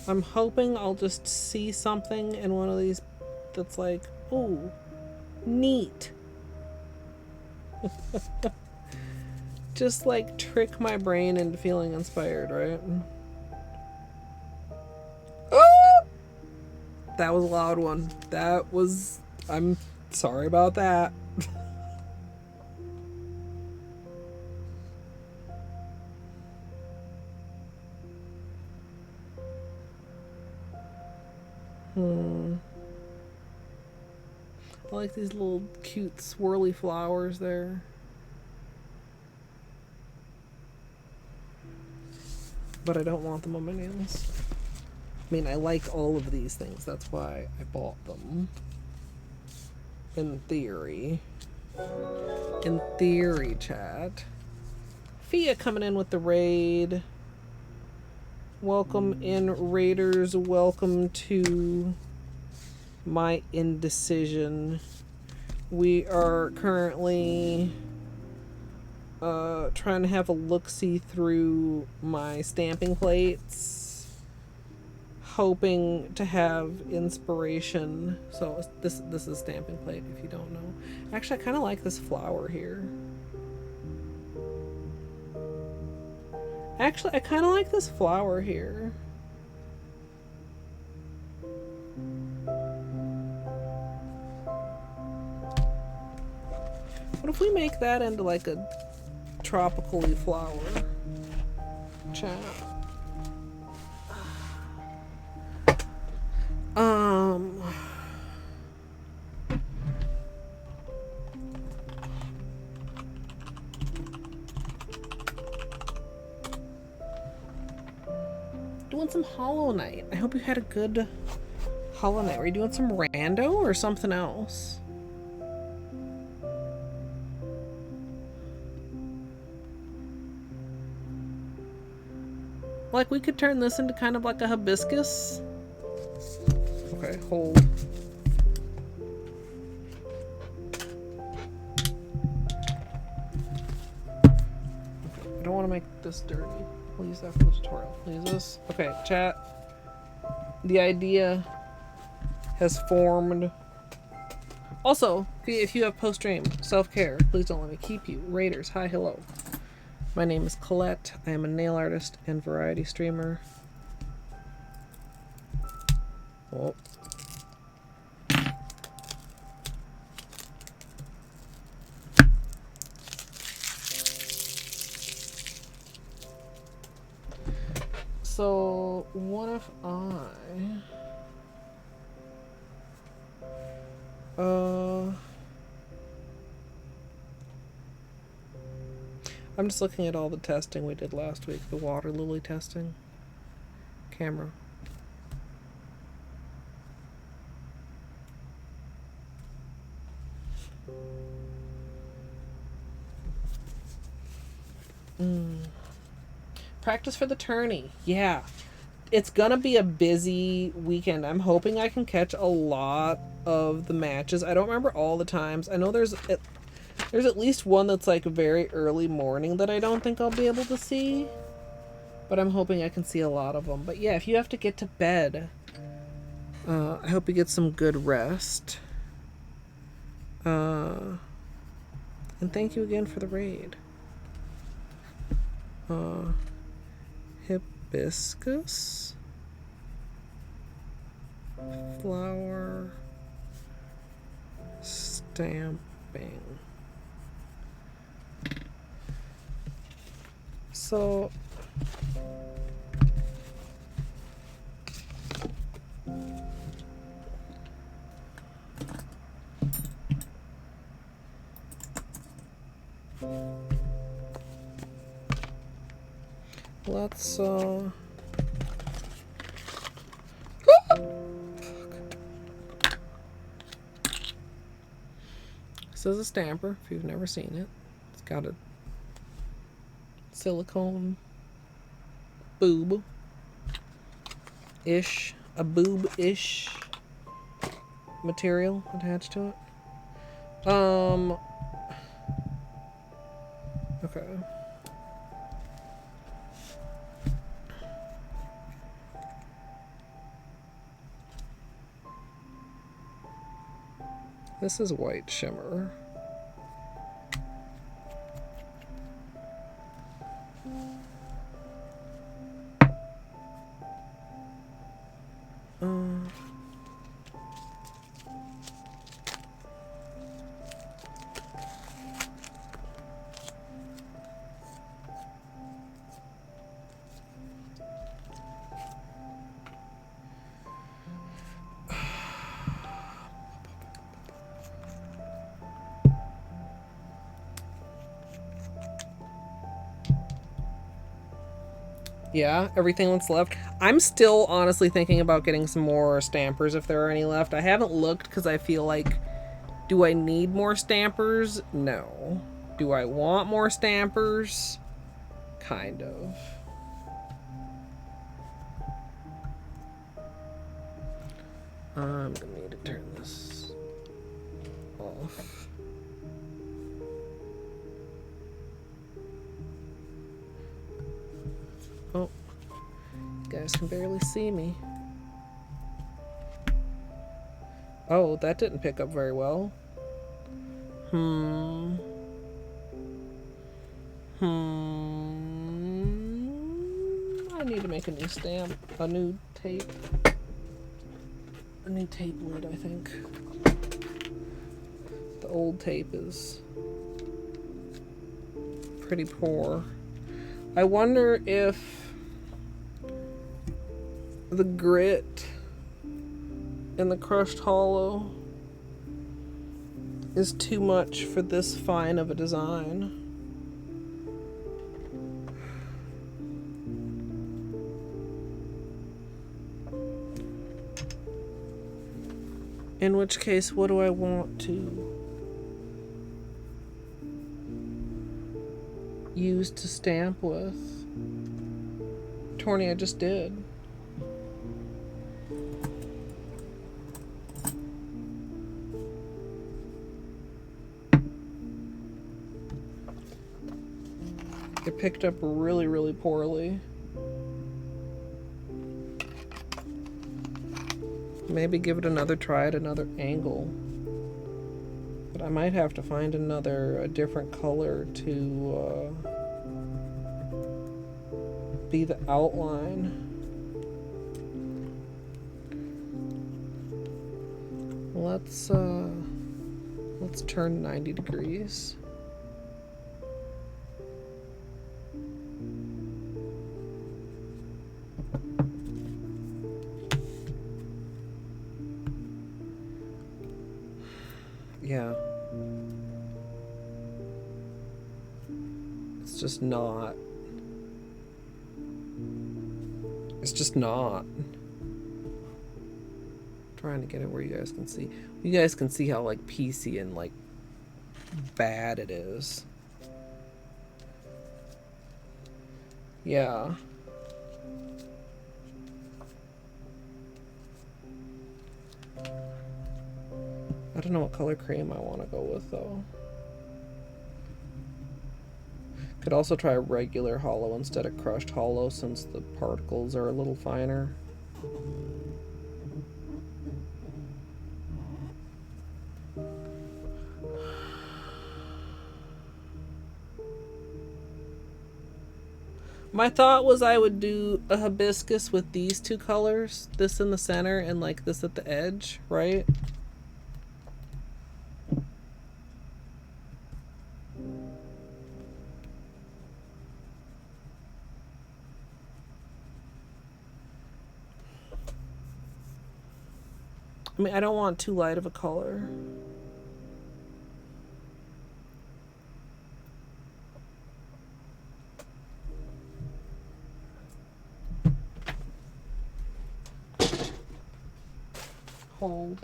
I'm hoping I'll just see something in one of these that's like, ooh, neat. Just like trick my brain into feeling inspired, right? That was a loud one. That was... I'm sorry about that. I like these little cute swirly flowers there. But I don't want them on my nails. I mean, I like all of these things. That's why I bought them. In theory. In theory, chat. Fia coming in with the raid. Welcome in, raiders. Welcome to my indecision. We are currently trying to have a look-see through my stamping plates. Hoping to have inspiration. So this is a stamping plate, if you don't know. Actually, I kind of like this flower here. Actually, I kind of like this flower here. What if we make that into like a tropically flower? Chat. doing some Hollow Knight. I hope you had a good Hollow Knight. Were you doing some rando or something else? Like, we could turn this into kind of like a hibiscus. Okay, hold. I don't want to make this dirty. We'll use that for the tutorial. We'll use this. Okay, chat. The idea has formed. Also, if you have post-stream self-care, please don't let me keep you. Raiders, hi, hello. My name is Colette. I am a nail artist and variety streamer. Oh. So, what if I'm just looking at all the testing we did last week, the water lily testing. Camera. Practice for the tourney. Yeah. It's gonna be a busy weekend. I'm hoping I can catch a lot of the matches. I don't remember all the times. I know there's at least one that's like very early morning that I don't think I'll be able to see. But I'm hoping I can see a lot of them. But yeah, if you have to get to bed, I hope you get some good rest. And thank you again for the raid. Hibiscus? Flower stamping. So let's this is a stamper if you've never seen it. It's got a silicone boob ish, a boob ish material attached to it. Okay. This is white shimmer. Yeah, everything that's left. I'm still honestly thinking about getting some more stampers if there are any left. I haven't looked because I feel like, do I need more stampers? No. Do I want more stampers? Kind of. I'm gonna need to turn this off. Oh, you guys can barely see me. Oh, that didn't pick up very well. I need to make a new stamp, a new tape lid, I think. The old tape is pretty poor. I wonder if the grit in the crushed hollow is too much for this fine of a design. In which case, what do I want to use to stamp with? Torny, I just did. It picked up really, really poorly. Maybe give it another try at another angle. But I might have to find a different color to be the outline. Let's turn 90 degrees. Yeah. It's just not. It's just not. Trying to get it where you guys can see. You guys can see how like PC and like bad it is. Yeah. I don't know what color cream I want to go with though. Could also try regular Holo instead of crushed Holo since the particles are a little finer. My thought was I would do a hibiscus with these two colors, this in the center and like this at the edge, right? I mean, I don't want too light of a color. Hold.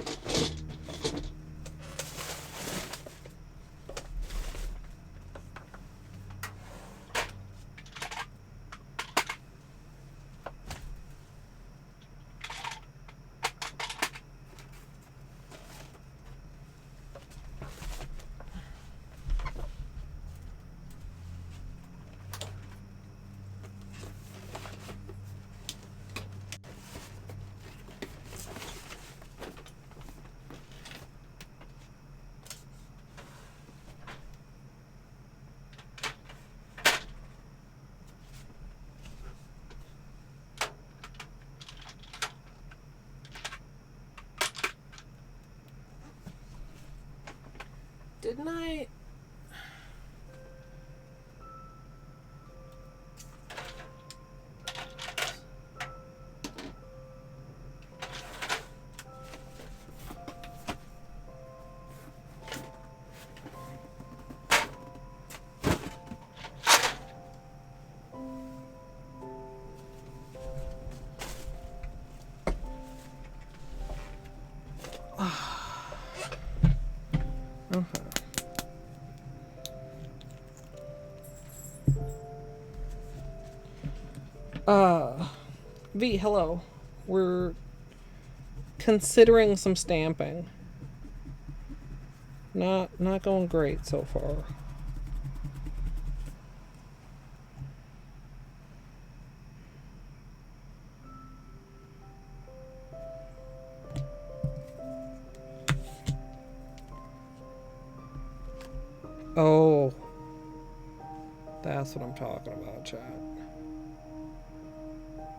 Didn't I? Okay. V, hello. We're considering some stamping. Not going great so far. Oh. That's what I'm talking about, chat.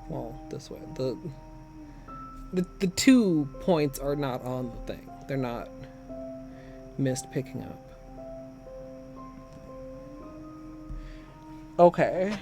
Well, this way. The 2 points are not on the thing. They're not missed picking up. Okay.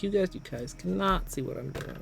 Like, you guys cannot see what I'm doing.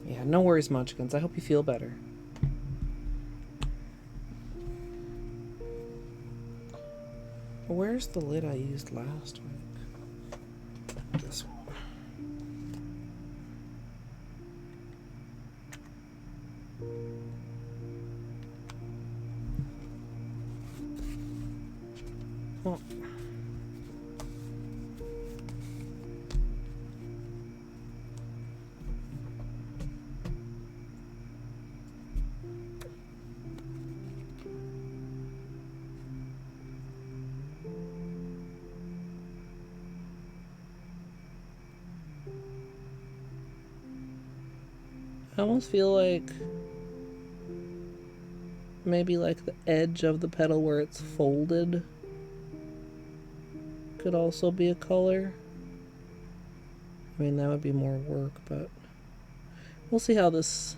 Yeah, no worries, Munchkins. I hope you feel better. Where's the lid I used last week? This one. Well, I almost feel like maybe like the edge of the petal where it's folded could also be a color. I mean, that would be more work, but we'll see how this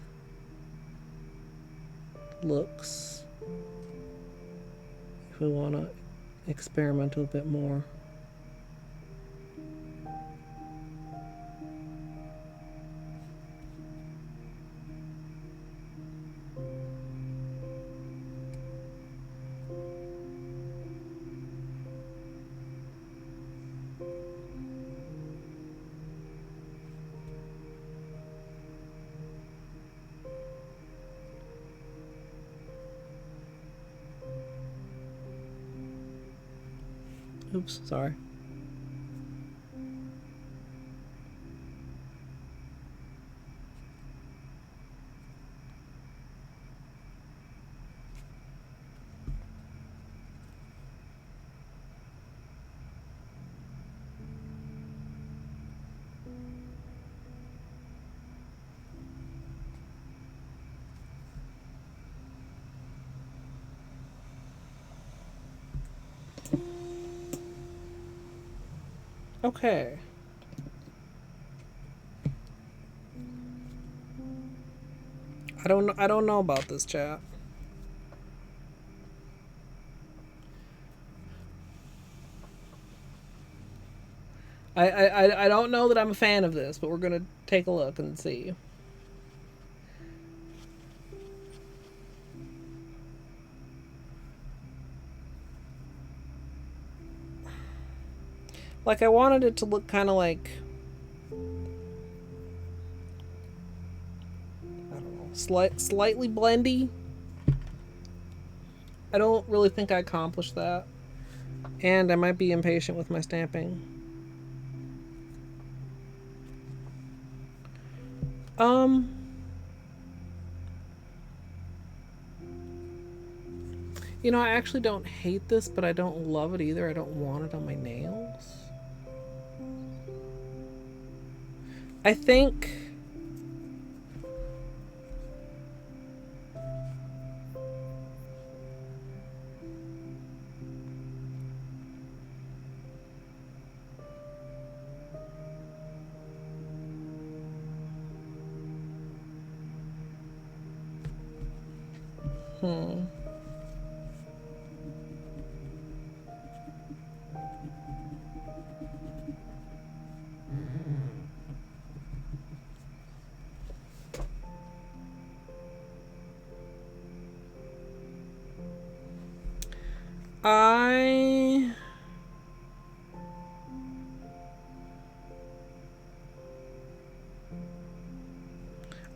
looks if we want to experiment a bit more. Oops, sorry. Okay. I don't know about this, chat. I don't know that I'm a fan of this, but we're gonna take a look and see. Like, I wanted it to look kind of like, I don't know, slightly blendy. I don't really think I accomplished that. And I might be impatient with my stamping. You know, I actually don't hate this, but I don't love it either. I don't want it on my nails. I think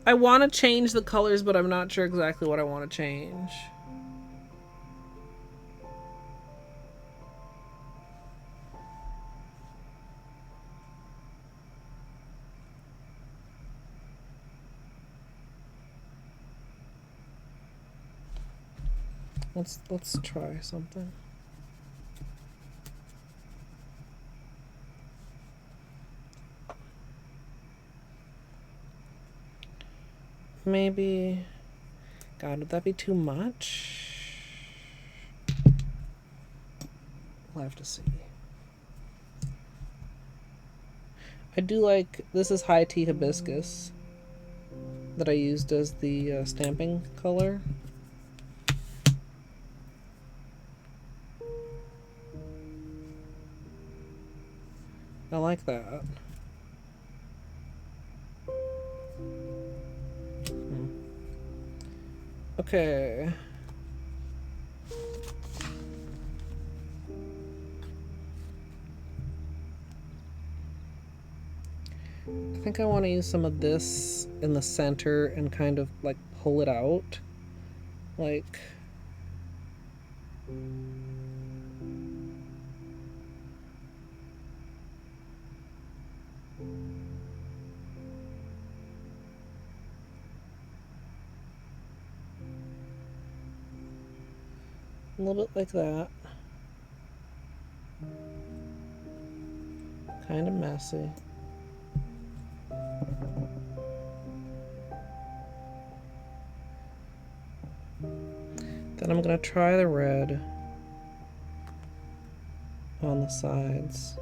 I want to change the colors, but I'm not sure exactly what I want to change. Let's try something. Maybe, God, would that be too much? We'll have to see. I do like, this is high tea hibiscus that I used as the stamping color. I like that. Okay. I think I want to use some of this in the center and kind of like pull it out. Like, a little bit like that. Kind of messy. Then I'm going to try the red on the sides.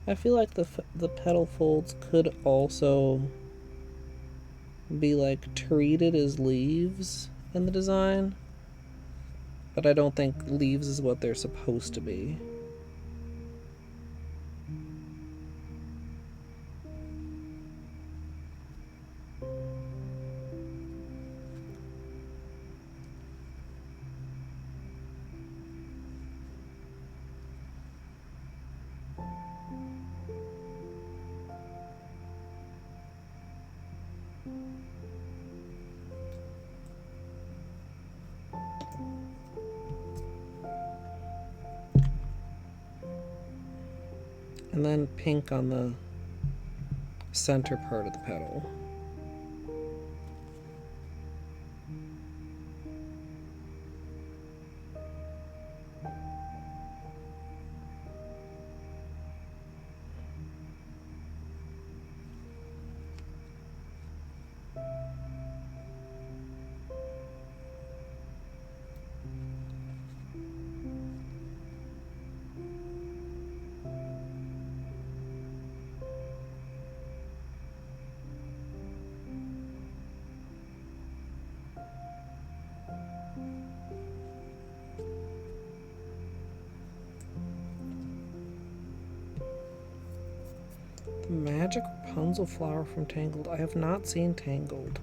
I feel like the petal folds could also be like treated as leaves in the design, but I don't think leaves is what they're supposed to be. And then pink on the center part of the petal. The magic Rapunzel flower from Tangled. I have not seen Tangled.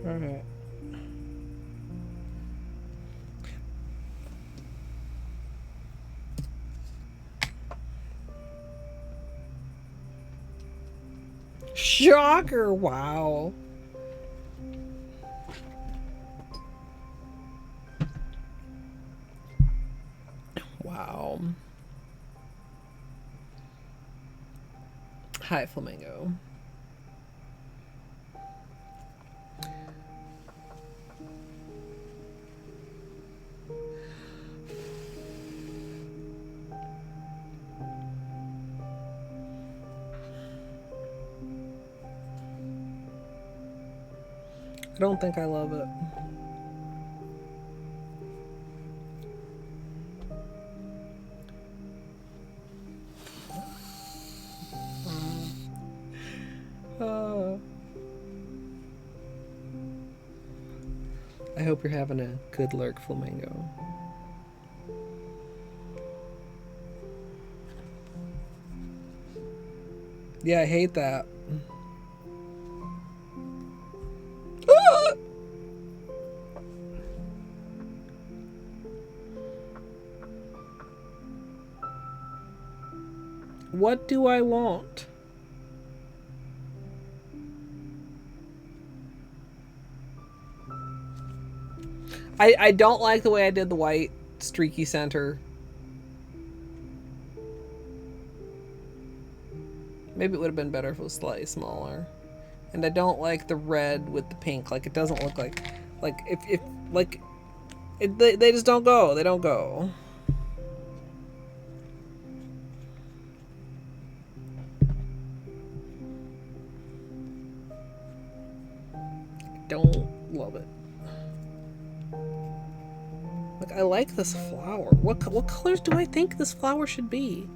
Alright. Shocker! Wow. Wow. Hi, Flamingo. I don't think I love it. I hope you're having a good lurk, Flamingo. Yeah, I hate that. What do I want? I don't like the way I did the white streaky center. Maybe it would have been better if it was slightly smaller. And I don't like the red with the pink. Like, it doesn't look like if like they just don't go. They don't go. Don't love it. Like, I like this flower. What colors do I think this flower should be?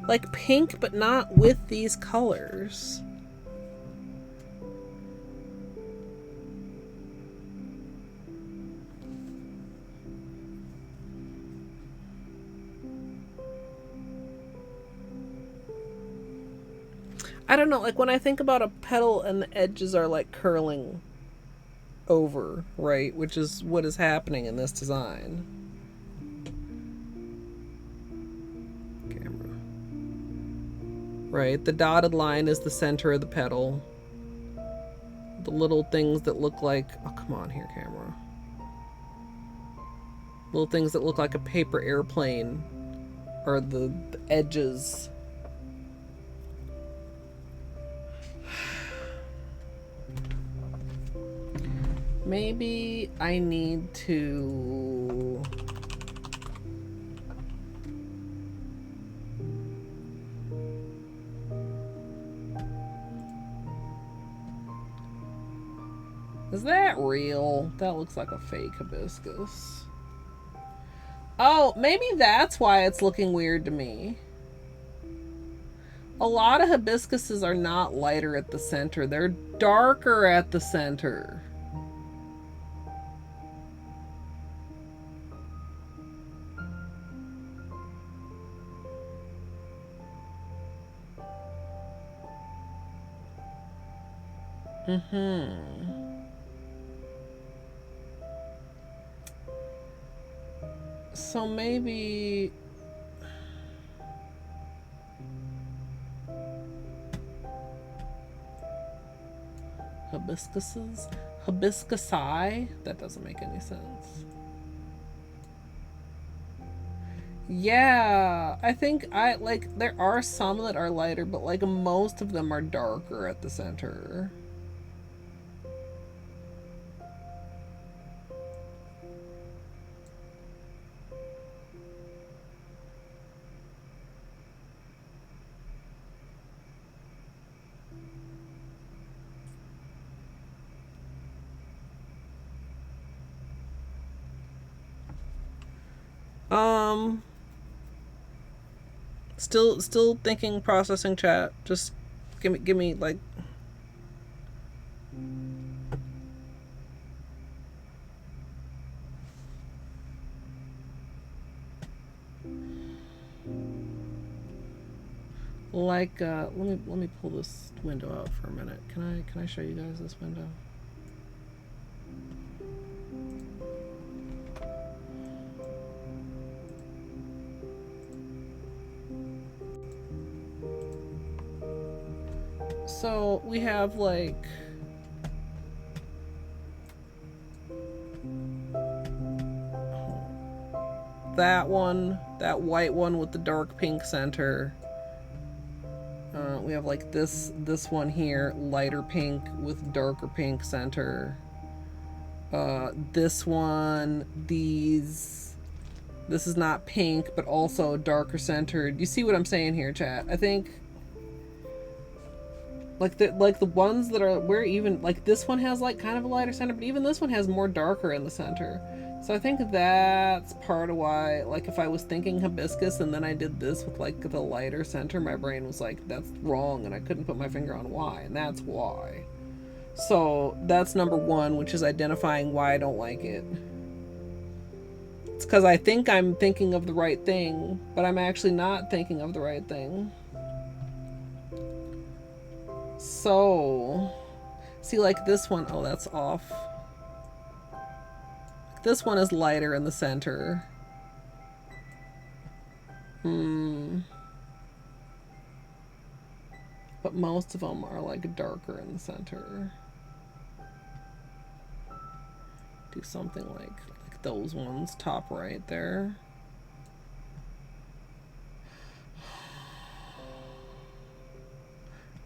Like pink, but not with these colors. I don't know, like when I think about a petal and the edges are like curling over, right? Which is what is happening in this design. Camera. Right, the dotted line is the center of the petal. The little things that look like, oh come on here, camera. Little things that look like a paper airplane are the edges. Maybe I need to... Is that real? That looks like a fake hibiscus. Oh, maybe that's why it's looking weird to me. A lot of hibiscuses are not lighter at the center. They're darker at the center. So maybe... hibiscuses? Hibiscusi? That doesn't make any sense. Yeah, I think there are some that are lighter, but like most of them are darker at the center. Still thinking, processing, chat. Just give me like... let me pull this window out for a minute. Can I show you guys this window? So we have like that one, that white one with the dark pink center. We have like this one here, lighter pink with darker pink center. This one, this is not pink, but also darker centered. You see what I'm saying here, chat? I think Like the ones that are where even like this one has like kind of a lighter center, but even this one has more darker in the center. So I think that's part of why, like if I was thinking hibiscus and then I did this with like the lighter center, my brain was like, that's wrong, and I couldn't put my finger on why, and that's why. So that's number one, which is identifying why I don't like it. It's because I think I'm thinking of the right thing, but I'm actually not thinking of the right thing. So, see, like this one, oh, that's off. This one is lighter in the center. But most of them are like darker in the center. Do something like those ones, top right there.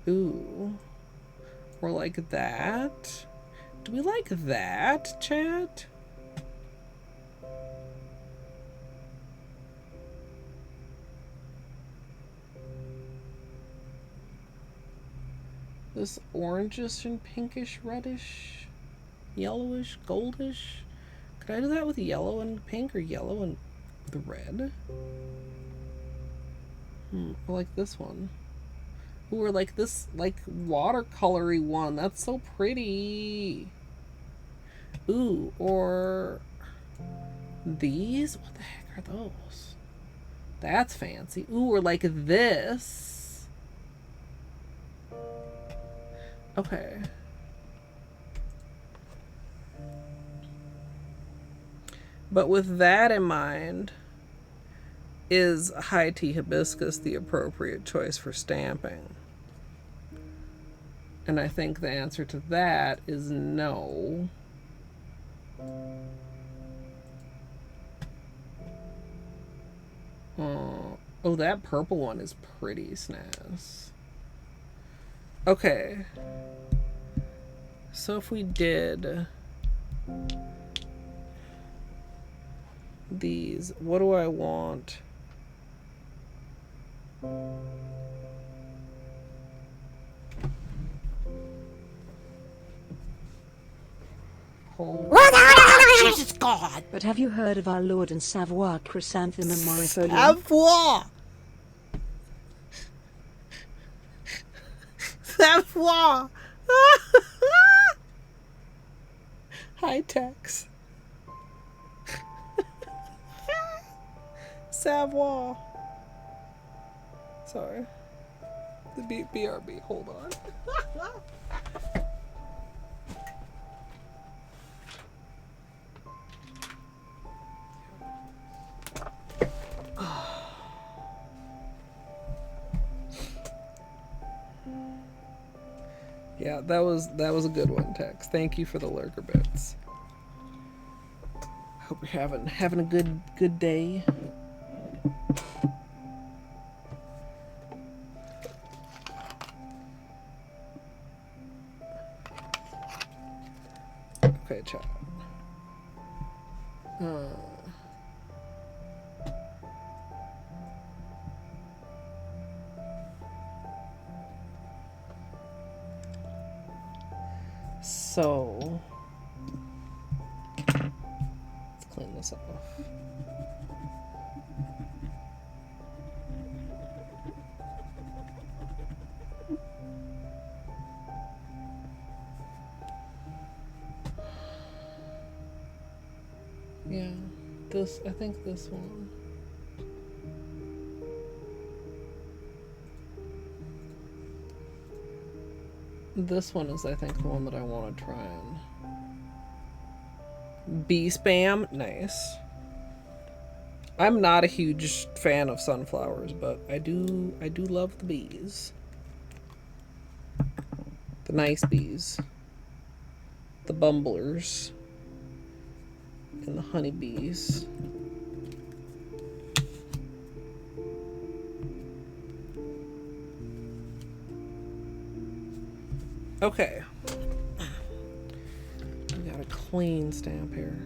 Ooh. Or like that. Do we like that, chat? This orangish and pinkish, reddish, yellowish, goldish. Could I do that with yellow and pink, or yellow and the red? Or like this one. Ooh, or like this, like watercolory one. That's so pretty. Ooh, or these? What the heck are those? That's fancy. Ooh, or like this. Okay. But with that in mind, is high tea hibiscus the appropriate choice for stamping? And I think the answer to that is no. Oh, that purple one is pretty snaz. Okay. So if we did these, what do I want? Jesus God! But have you heard of our Lord and Savoir chrysanthemum morifolium? Savoir! Savoir! High techs. Savoir. Sorry. The BRB, hold on. Yeah, that was a good one, Tex. Thank you for the lurker bits. Hope you're having a good day. Okay, chat. So let's clean this off. Yeah, I think this one. This one is, I think, the one that I want to try and bee spam. Nice. I'm not a huge fan of sunflowers, but I do love the bees. The nice bees. The bumblers. And the honeybees. Okay. We got a clean stamp here.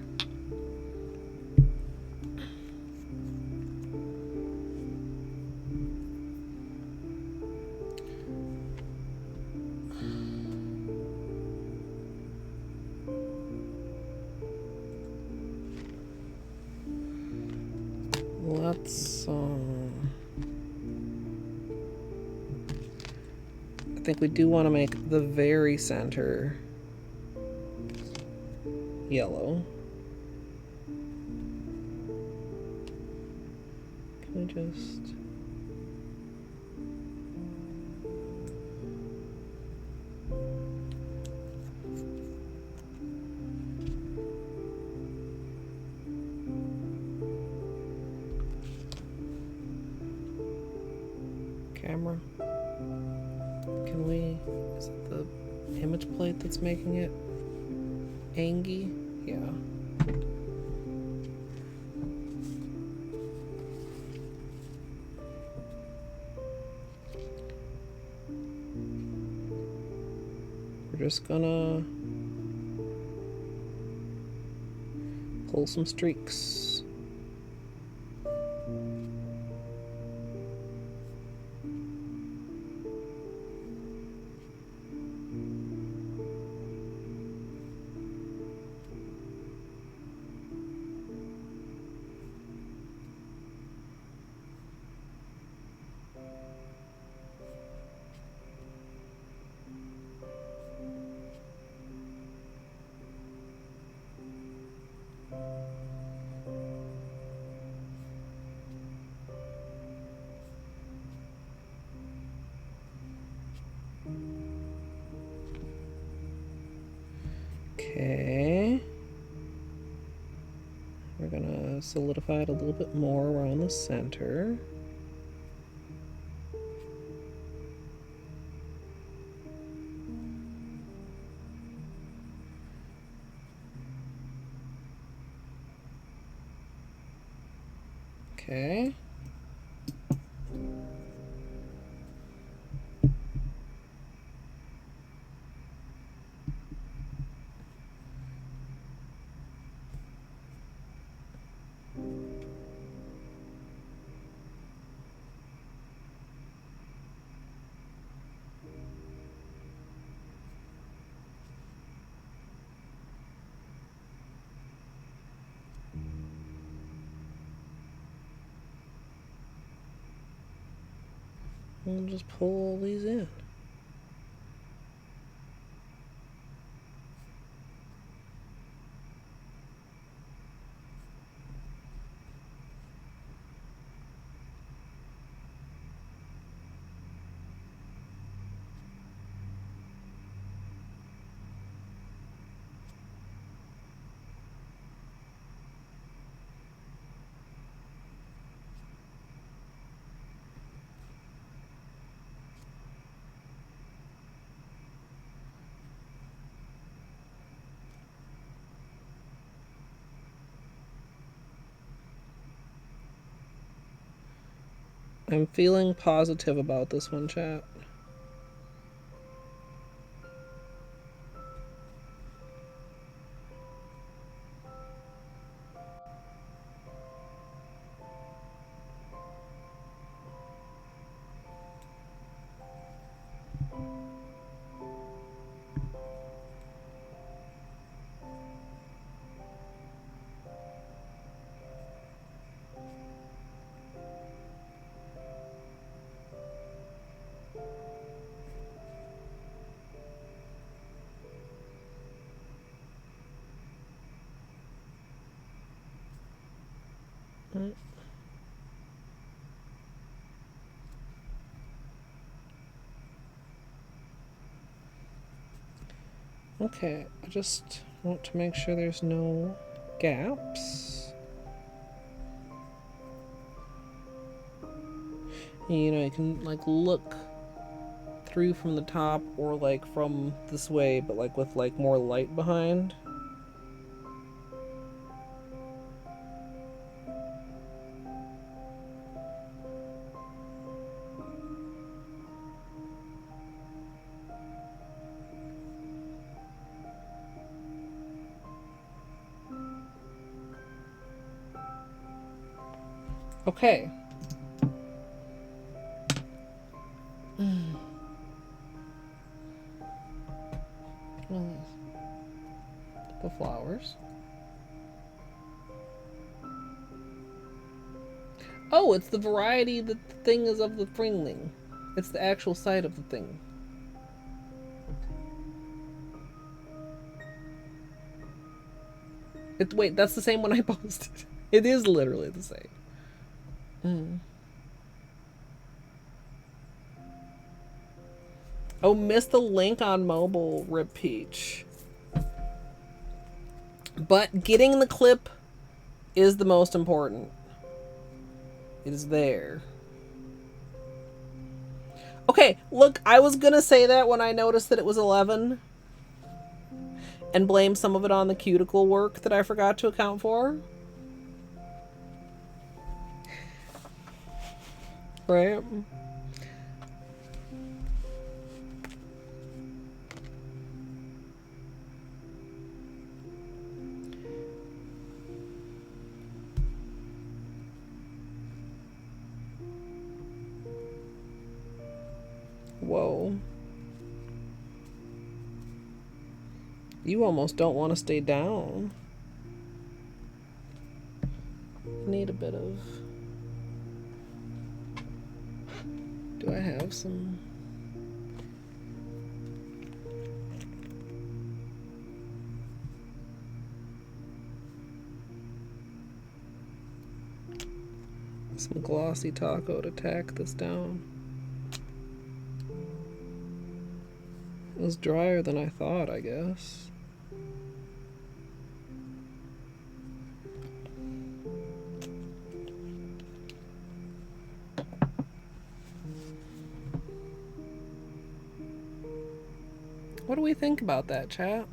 Let's, I think we do want to make the very center yellow. Can we just... Camera. Can we... Is it the image plate that's making it angy? Yeah. We're just gonna pull some streaks. Okay. We're gonna solidify it a little bit more around the center. Okay. We'll just pull all these in. I'm feeling positive about this one, chat. Okay, I just want to make sure there's no gaps. You know, you can like look through from the top or like from this way, but like with like more light behind. Okay. What is this? The flowers. Oh, it's the variety that the thing is of the thing. It's the actual site of the thing. Wait, that's the same one I posted. It is literally the same. Oh, missed the link on mobile, Rip Peach. But getting the clip is the most important. It is there. Okay, look, I was gonna say that when I noticed that it was 11. And blame some of it on the cuticle work that I forgot to account for. Right? Whoa. You almost don't want to stay down. Need a bit of... Do I have some... some glossy taco to tack this down? It was drier than I thought, I guess. What do we think about that, chat?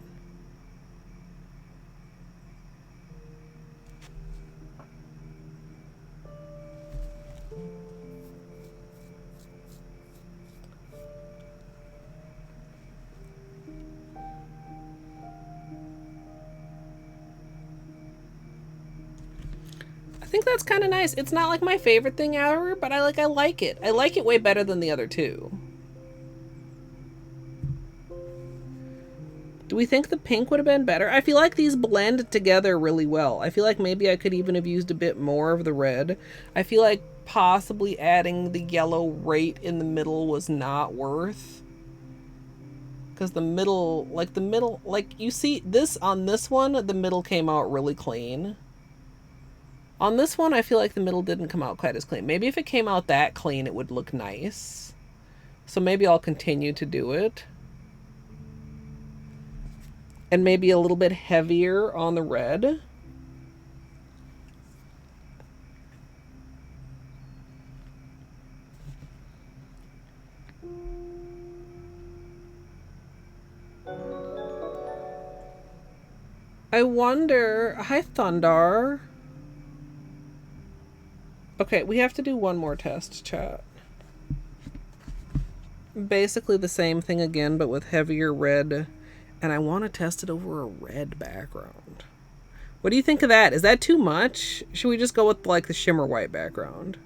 I think that's kind of nice. It's not like my favorite thing ever, but I like it. I like it way better than the other two. Do we think the pink would have been better? I feel like these blend together really well. I feel like maybe I could even have used a bit more of the red. I feel like possibly adding the yellow right in the middle was not worth. Because the middle, like you see this on this one, the middle came out really clean. On this one, I feel like the middle didn't come out quite as clean. Maybe if it came out that clean, it would look nice. So maybe I'll continue to do it. And maybe a little bit heavier on the red. I wonder... Hi, Thundar. Okay, we have to do one more test, chat. Basically the same thing again, but with heavier red. And I want to test it over a red background. What do you think of that? Is that too much? Should we just go with like the shimmer white background?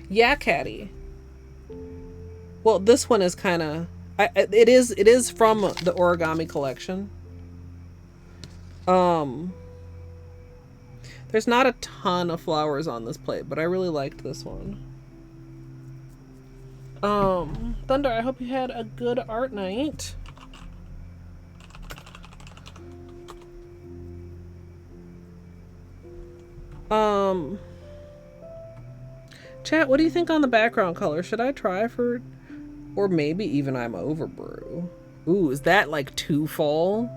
Yeah, Caddy. Well, this one is kind of... It is from the origami collection. There's not a ton of flowers on this plate, but I really liked this one. Thunder, I hope you had a good art night. Chat, what do you think on the background color? Should I try for, or maybe even I'm over Brew? Ooh, is that like too full?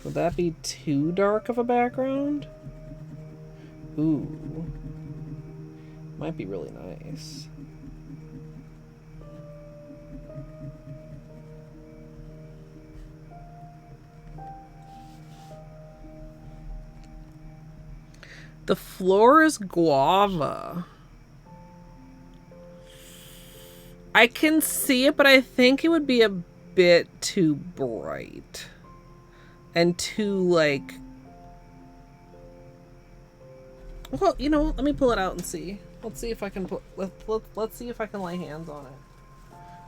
Would that be too dark of a background? Ooh. Might be really nice. The floor is guava. I can see it, but I think it would be a bit too bright. And too, like... Well, you know, let me pull it out and see. Let's see if I can put... Let's see if I can lay hands on it.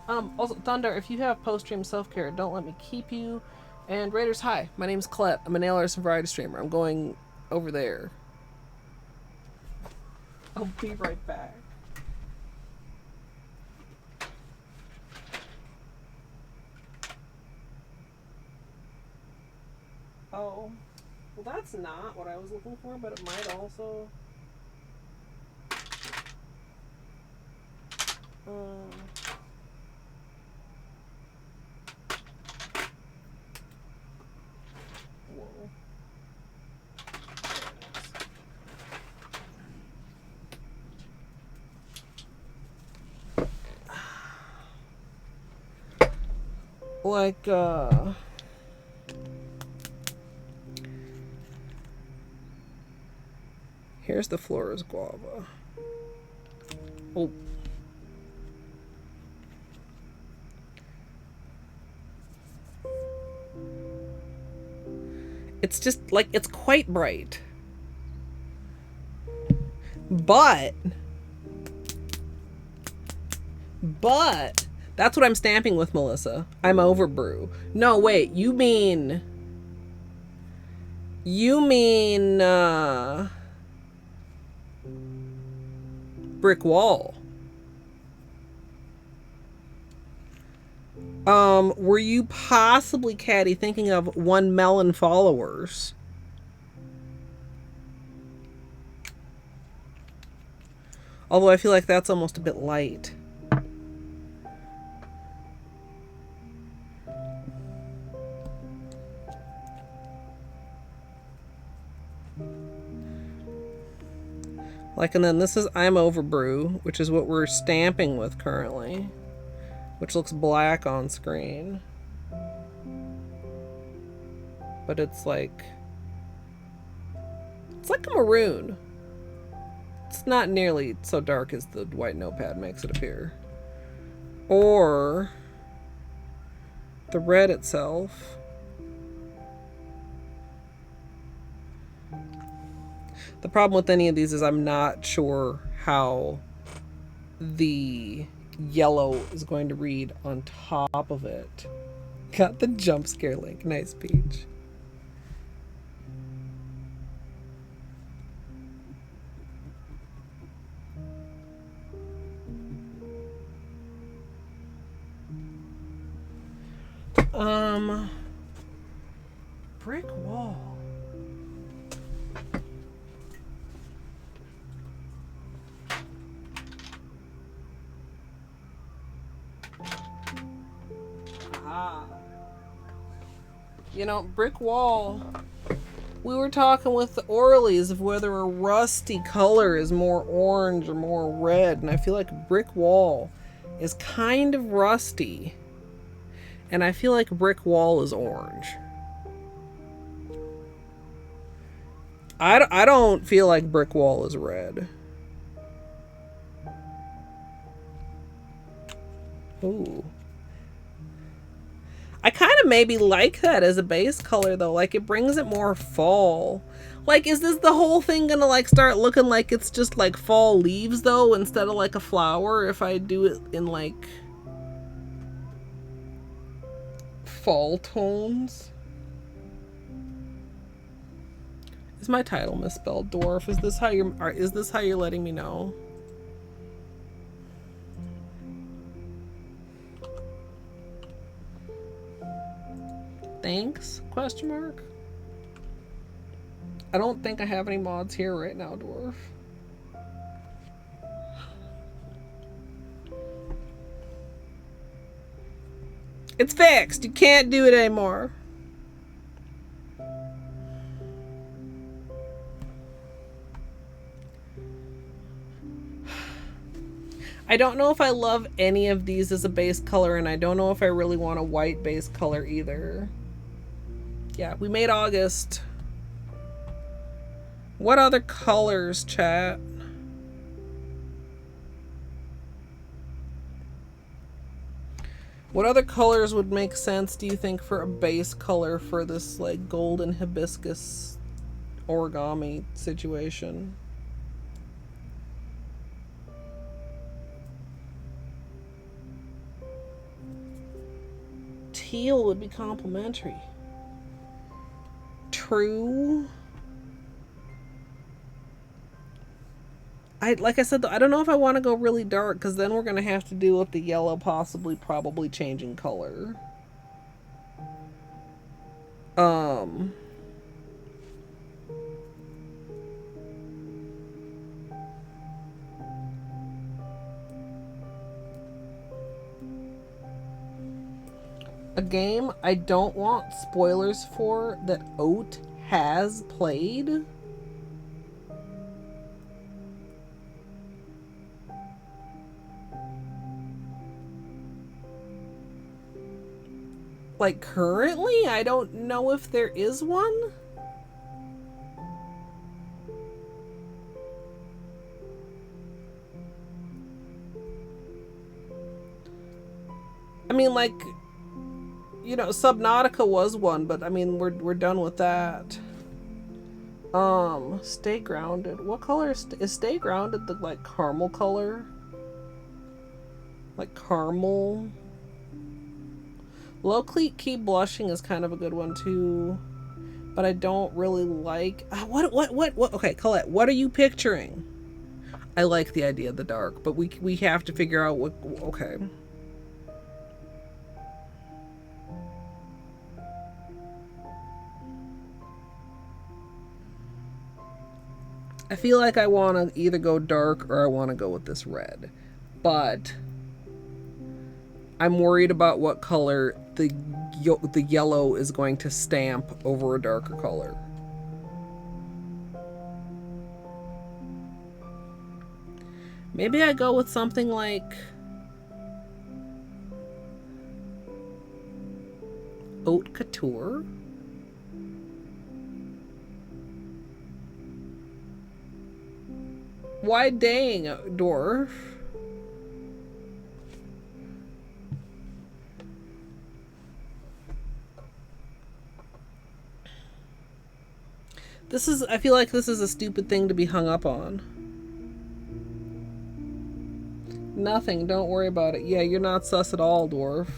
Also, Thunder, if you have post-stream self-care, don't let me keep you. And Raiders, hi. My name's Colette. I'm a nail artist and variety streamer. I'm going over there. I'll be right back. Oh. Well, that's not what I was looking for, but it might also... Whoa. Like, here's the Flores guava. Oh. It's just, like, it's quite bright. But, that's what I'm stamping with, Melissa. I'm over Brew. No, wait, you mean, Brick Wall. Were you possibly, Caddy, thinking of one Melon followers? Although I feel like that's almost a bit light. Like, and then this is I'm Over Brew, which is what we're stamping with currently, which looks black on screen. But it's like a maroon. It's not nearly so dark as the white notepad makes it appear. Or the red itself. The problem with any of these is I'm not sure how the yellow is going to read on top of it. Got the jump scare link. Nice, Peach. Brick wall. Ah. You know, brick wall. We were talking with the Orleys of whether a rusty color is more orange or more red, and I feel like brick wall is kind of rusty. And I feel like brick wall is orange. I don't feel like brick wall is red. Ooh. I kind of maybe like that as a base color though. Like it brings it more fall. Like is this the whole thing gonna like start looking like it's just like fall leaves though instead of like a flower if I do it in like fall tones? Is my title misspelled, Dwarf? Is this how you're letting me know? Thanks? Question mark? I don't think I have any mods here right now, Dwarf. It's fixed. You can't do it anymore. I don't know if I love any of these as a base color, and I don't know if I really want a white base color either. Yeah, we made August. What other colors, chat? What other colors would make sense, do you think, for a base color for this, like, golden hibiscus origami situation? teal would be complimentary. True. Like I said, though, I don't know if I want to go really dark, because then we're going to have to deal with the yellow probably changing color. A game I don't want spoilers for that Oat has played. Like currently, I don't know if there is one. I mean, like, you know, Subnautica was one, but I mean, we're done with that. Stay Grounded. What color is Stay Grounded? The like caramel color, like caramel. Low key blushing is kind of a good one too, but I don't really like. What? Okay, Colette, what are you picturing? I like the idea of the dark, but we have to figure out what. Okay. I feel like I want to either go dark or I want to go with this red, but I'm worried about what color the yellow is going to stamp over a darker color. Maybe I go with something like Haute Couture. Why dang, dwarf? I feel like this is a stupid thing to be hung up on. Nothing, don't worry about it. Yeah, you're not sus at all, dwarf.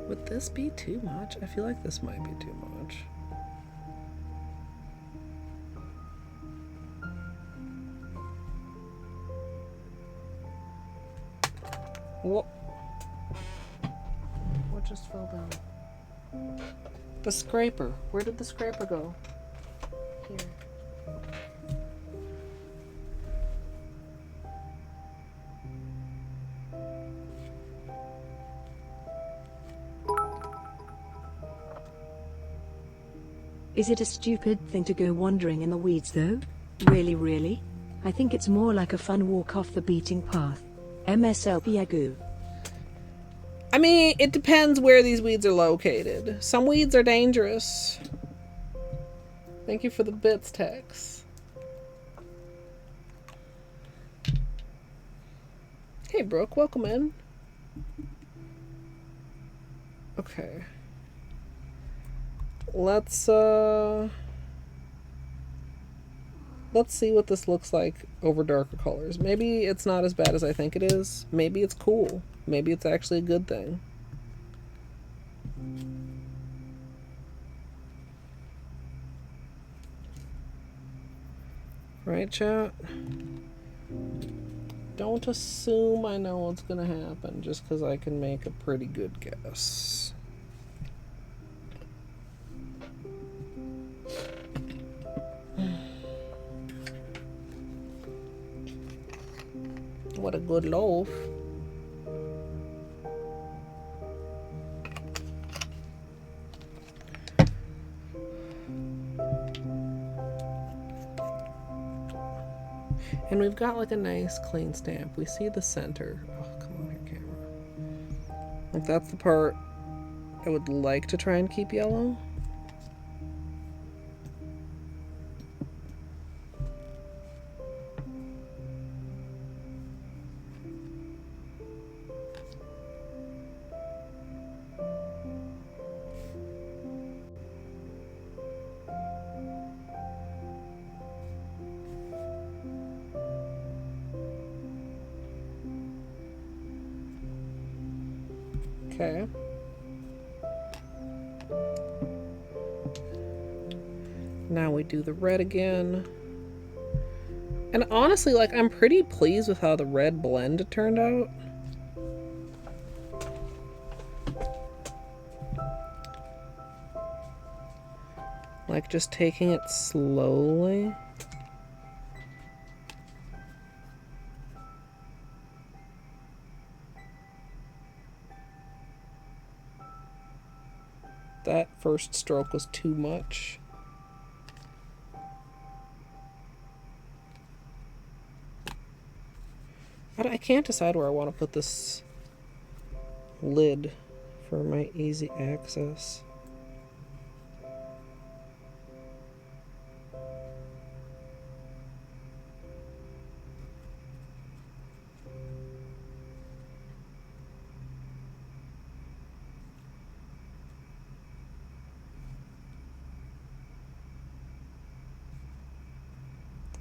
Would this be too much? I feel like this might be too much. What? What just fell down? The scraper. Where did the scraper go? Here. Is it a stupid thing to go wandering in the weeds though? Really? I think it's more like a fun walk off the beaten path. MSLP agoo. I mean, it depends where these weeds are located. Some weeds are dangerous. Thank you for the bits, Tex. Hey, Brooke, welcome in. Okay. Let's see what this looks like over darker colors. Maybe it's not as bad as I think it is. Maybe it's cool. Maybe it's actually a good thing. Right, chat? Don't assume I know what's gonna happen just because I can make a pretty good guess. What a good loaf. And we've got like a nice clean stamp. We see the center. Oh, come on here, camera. Like that's the part I would like to try and keep yellow. Okay. Now we do the red again. And honestly, like, I'm pretty pleased with how the red blend turned out. Like, just taking it slowly. That first stroke was too much. I can't decide where I want to put this lid for my easy access.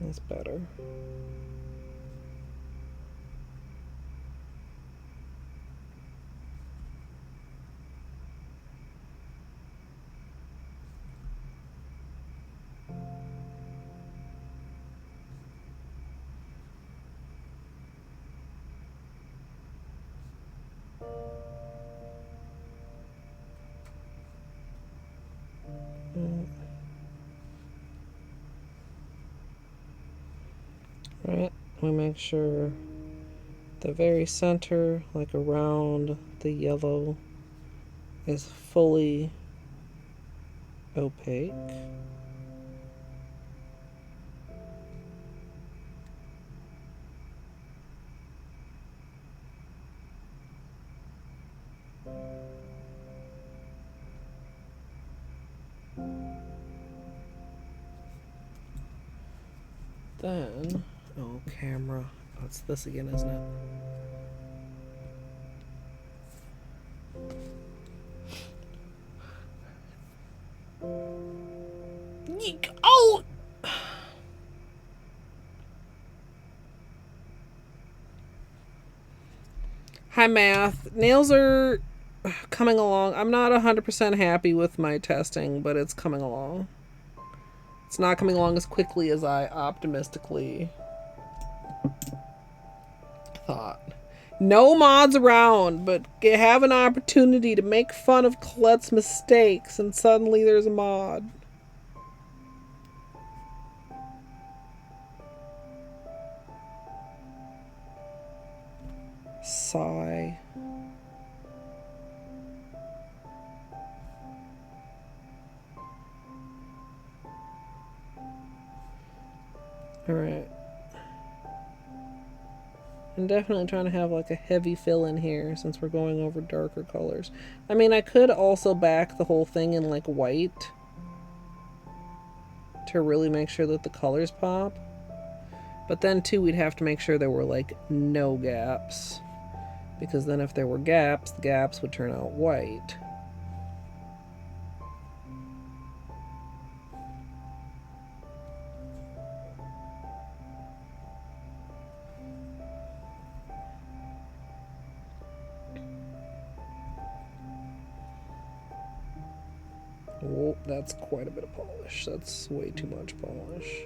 That's better. Right, we make sure the very center, like around the yellow, is fully opaque. Then, oh, camera. Oh, it's this again, isn't it? Yeek. Oh! Hi, math. Nails are coming along. I'm not 100% happy with my testing, but it's coming along. It's not coming along as quickly as I optimistically thought. No mods around, but have an opportunity to make fun of Colette's mistakes, and suddenly there's a mod. Sigh. Alright. I'm definitely trying to have like a heavy fill in here since we're going over darker colors. I mean, I could also back the whole thing in like white to really make sure that the colors pop. But then too, we'd have to make sure there were like no gaps. Because then if there were gaps, the gaps would turn out white. Oh, that's quite a bit of polish. That's way too much polish.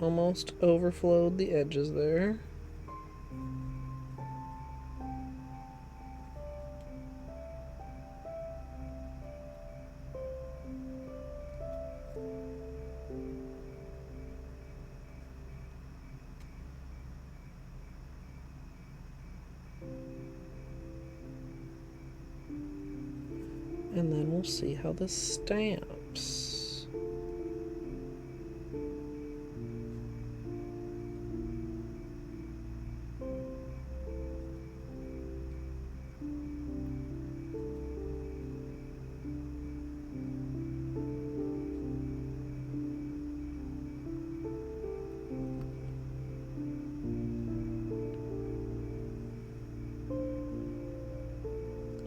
Almost overflowed the edges there. And then we'll see how this stamps.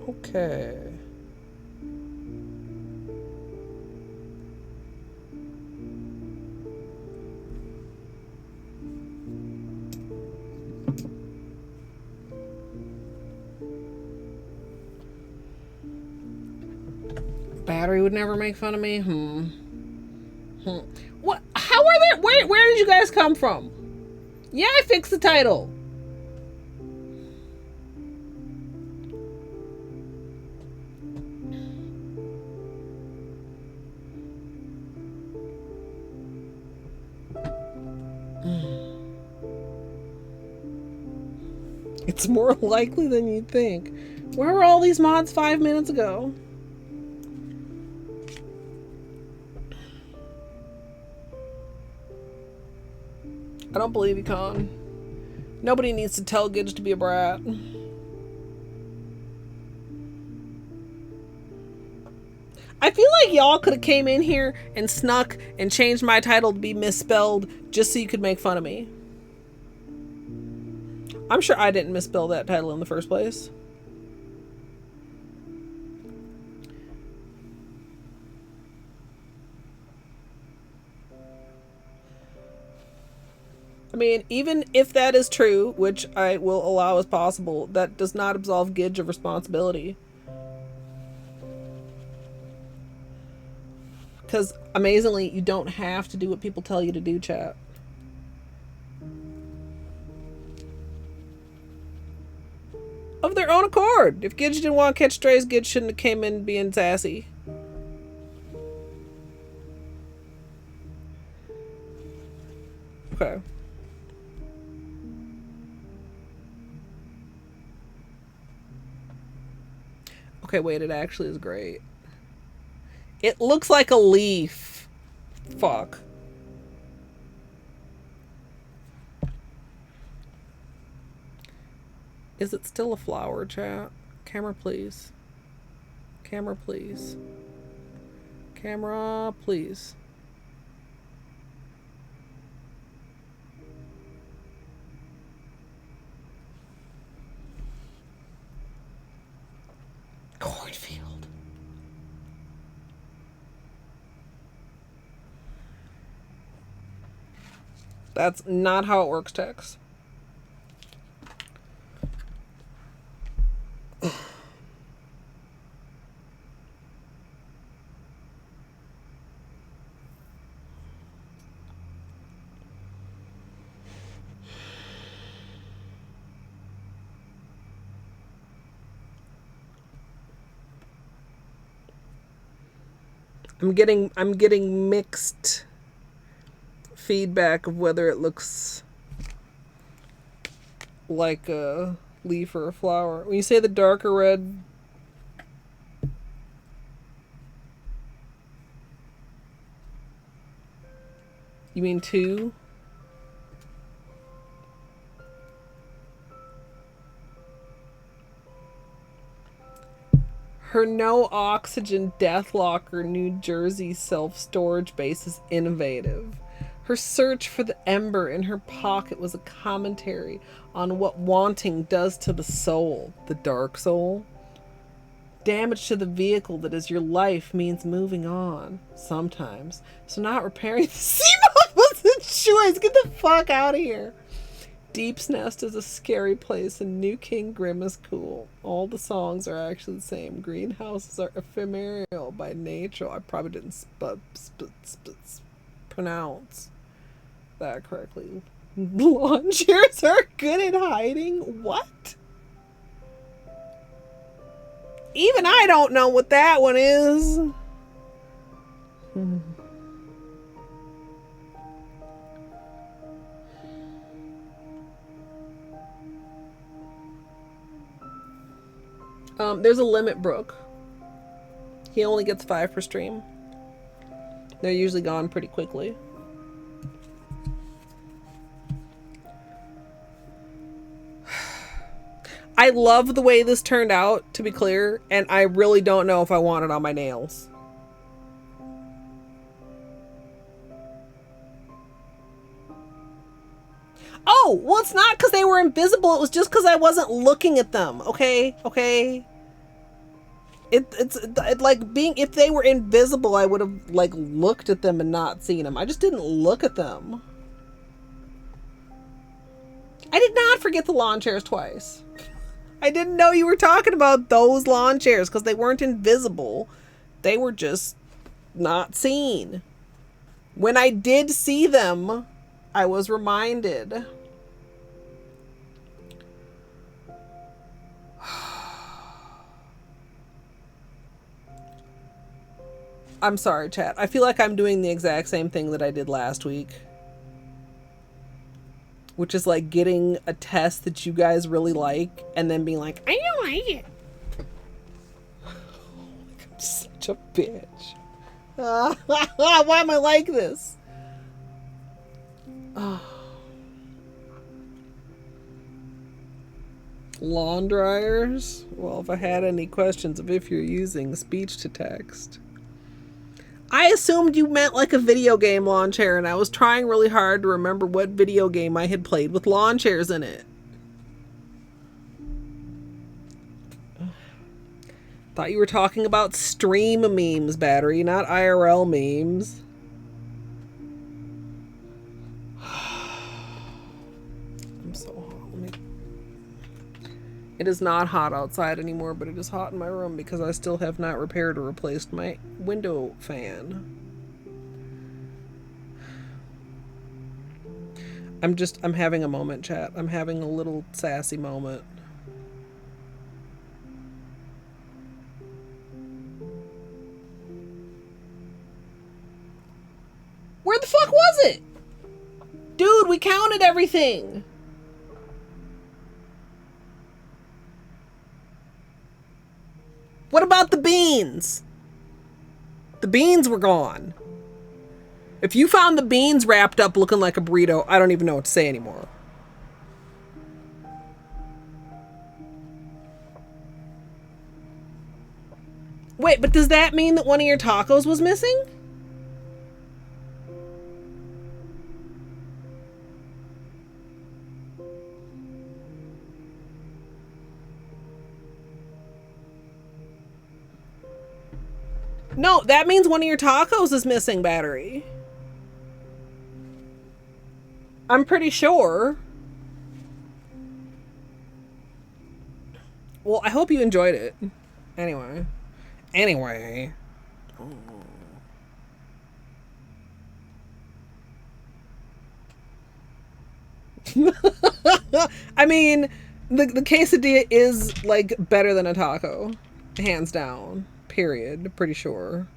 Okay. Battery would never make fun of me. What? How are there? Where did you guys come from? Yeah, I fixed the title. It's more likely than you'd think. Where were all these mods 5 minutes ago? I don't believe you, Con. Nobody needs to tell Gidge to be a brat. I feel like y'all could have came in here and snuck and changed my title to be misspelled just so you could make fun of me. I'm sure I didn't misspell that title in the first place. I mean, even if that is true, which I will allow as possible, that does not absolve Gidge of responsibility. Because, amazingly, you don't have to do what people tell you to do, chat. Of their own accord. If Gidge didn't want to catch strays, Gidge shouldn't have came in being sassy. Okay. Okay, wait, it actually is great. It looks like a leaf. Fuck. Is it still a flower, chat? Camera, please. Camera, please. Camera, please. Cornfield. That's not how it works, Tex. I'm getting mixed feedback of whether it looks like a leaf or a flower. When you say the darker red, you mean 2? Her no oxygen Deathlocker New Jersey self-storage base is innovative. Her search for the ember in her pocket was a commentary on what wanting does to the soul, the dark soul. Damage to the vehicle that is your life means moving on, sometimes. So not repairing the Seamoth was a choice. Get the fuck out of here. Deep's Nest is a scary place and New King Grim is cool. All the songs are actually the same. Greenhouses are ephemeral by nature. I probably didn't pronounce that correctly. Lawn chairs are good at hiding. What? Even I don't know what that one is. There's a limit, Brooke. He only gets 5 per stream. They're usually gone pretty quickly. I love the way this turned out, to be clear, and I really don't know if I want it on my nails. Oh, well, it's not because they were invisible. It was just because I wasn't looking at them. Okay? Okay? It's like being, if they were invisible, I would have like looked at them and not seen them. I just didn't look at them. I did not forget the lawn chairs twice. I didn't know you were talking about those lawn chairs because they weren't invisible. They were just not seen. When I did see them, I was reminded. I'm sorry, chat. I feel like I'm doing the exact same thing that I did last week. Which is like getting a test that you guys really like and then being like, I don't like it. I'm such a bitch. Why am I like this? Lawn dryers? Well, if I had any questions of if you're using speech to text. I assumed you meant like a video game lawn chair, and I was trying really hard to remember what video game I had played with lawn chairs in it. Thought you were talking about stream memes, Battery, not IRL memes. I'm so hot. It is not hot outside anymore, but it is hot in my room because I still have not repaired or replaced my window fan. I'm having a moment, chat. I'm having a little sassy moment. Where the fuck was it? Dude, we counted everything. What about the beans? The beans were gone. If you found the beans wrapped up looking like a burrito, I don't even know what to say anymore. Wait, but does that mean that one of your tacos was missing? No, that means one of your tacos is missing, Battery. I'm pretty sure. Well, I hope you enjoyed it. Anyway. I mean, the quesadilla is like better than a taco. Hands down. Period. Pretty sure.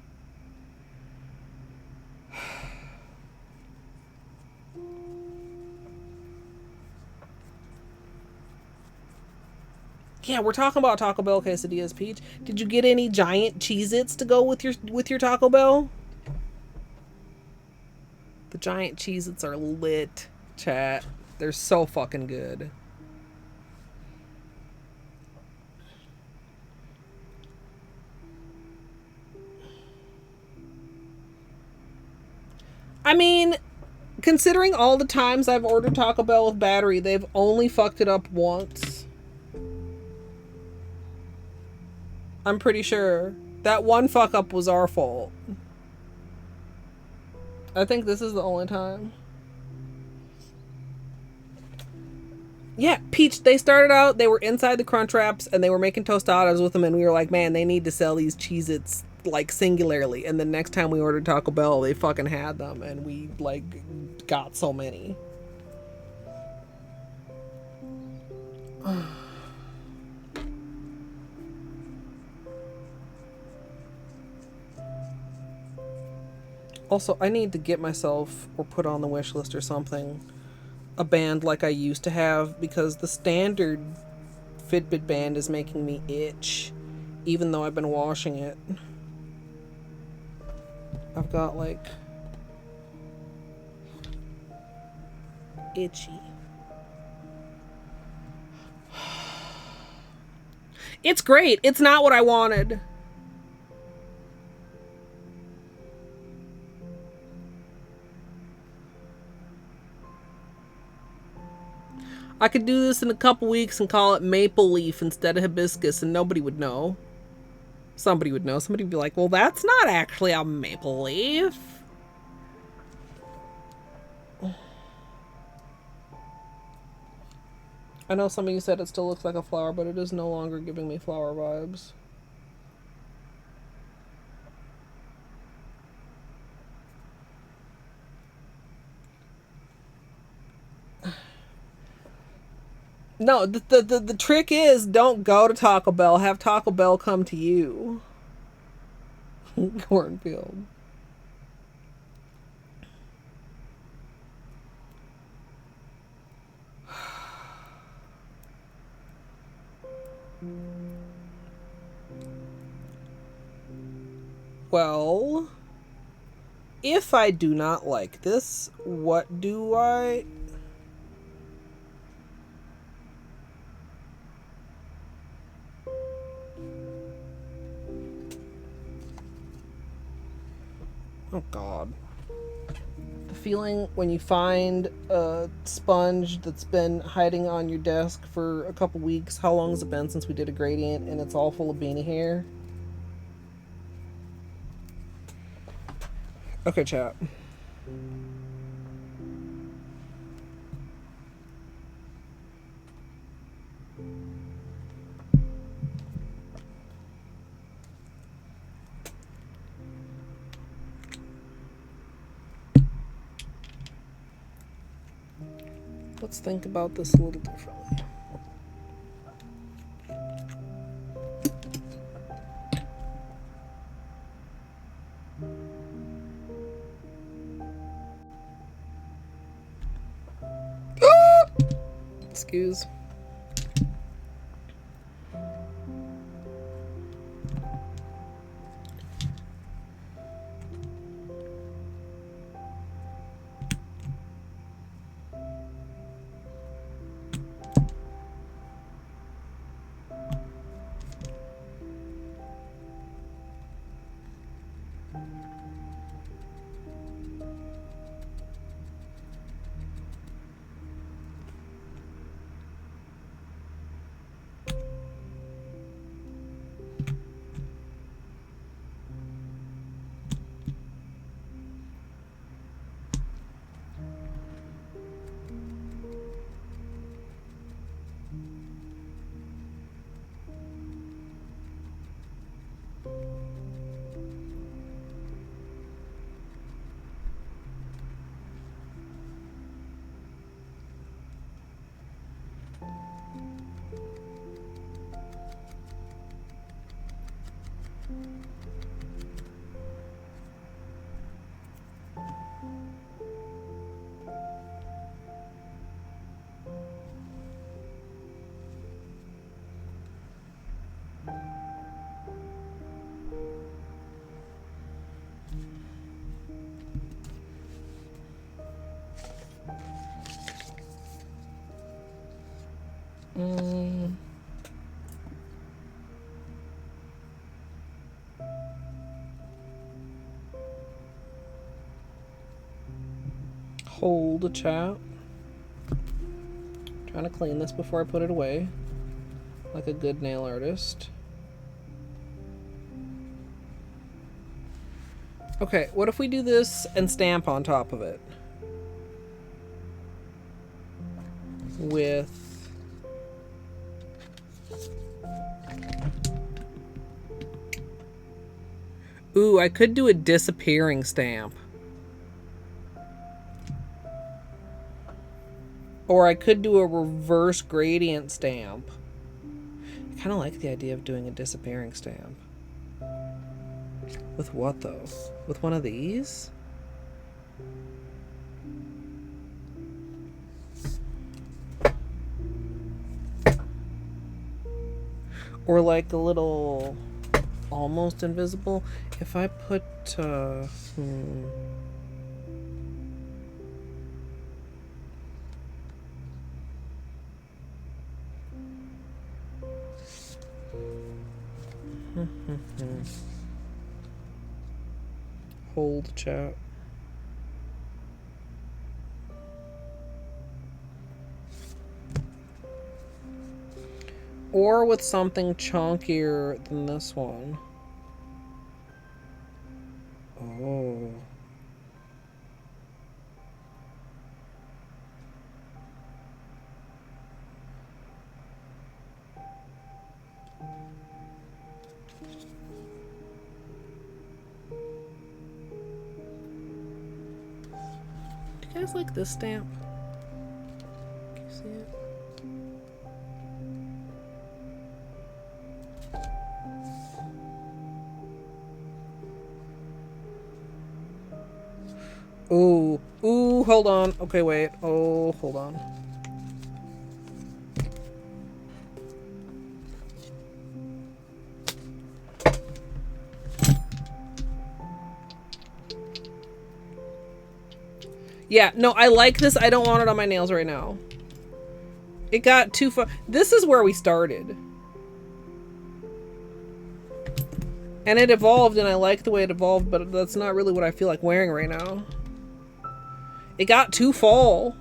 Yeah, we're talking about Taco Bell quesadillas, Peach. Did you get any giant Cheez-Its to go with your Taco Bell? The giant Cheez-Its are lit, chat. They're so fucking good. I mean, considering all the times I've ordered Taco Bell with Battery, they've only fucked it up once. I'm pretty sure. That one fuck up was our fault. I think this is the only time. Yeah, Peach, they started out, they were inside the Crunch Wraps, and they were making tostadas with them, and we were like, man, they need to sell these Cheez-Its, like, singularly. And the next time we ordered Taco Bell, they fucking had them, and we, like, got so many. Also, I need to get myself, or put on the wish list or something, a band like I used to have, because the standard Fitbit band is making me itch, even though I've been washing it. I've got, like, itchy. It's great. It's not what I wanted. I could do this in a couple weeks and call it maple leaf instead of hibiscus and nobody would know. Somebody would know. Somebody would be like, well, that's not actually a maple leaf. I know some of you said it still looks like a flower, but it is no longer giving me flower vibes. No, the trick is don't go to Taco Bell. Have Taco Bell come to you. Cornfield. Well, if I do not like this, what do I... Oh, God. The feeling when you find a sponge that's been hiding on your desk for a couple weeks. How long has it been since we did a gradient and it's all full of beanie hair? Okay, chat. Let's think about this a little differently. Excuse. Hold a chat. Trying to clean this before I put it away, like a good nail artist. Okay, what if we do this and stamp on top of it? With... Ooh, I could do a disappearing stamp. Or I could do a reverse gradient stamp. I kind of like the idea of doing a disappearing stamp. With what, though? With one of these? Or like a little almost invisible. If I put, Hold chat. Or with something chunkier than this one. You guys like this stamp? Can you see it? Ooh, ooh, hold on. Okay, wait. Oh, hold on. Yeah, no, I like this. I don't want it on my nails right now. It got too far. This is where we started. And it evolved, and I like the way it evolved, but that's not really what I feel like wearing right now. It got too fall.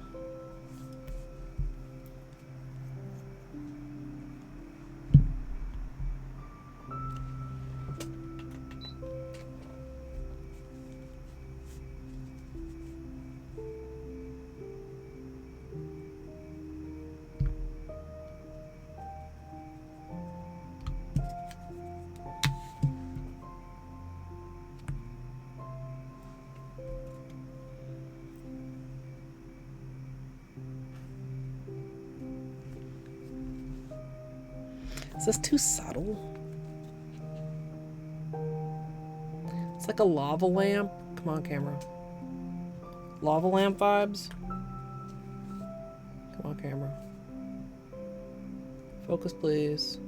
Is this too subtle? It's like a lava lamp. Come on, camera. Lava lamp vibes. Come on, camera. Focus, please.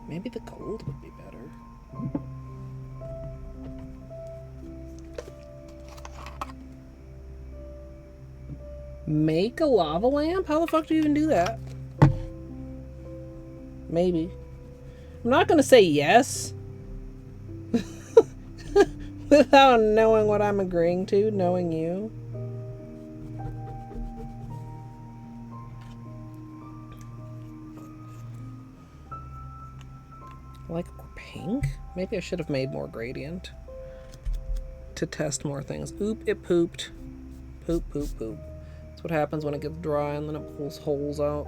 Maybe the gold would be better. Make a lava lamp? How the fuck do you even do that? Maybe. I'm not gonna say yes. Without knowing what I'm agreeing to, knowing you. Like pink? Maybe I should have made more gradient to test more things. Oop, it pooped. Poop, poop, poop. That's what happens when it gets dry and then it pulls holes out.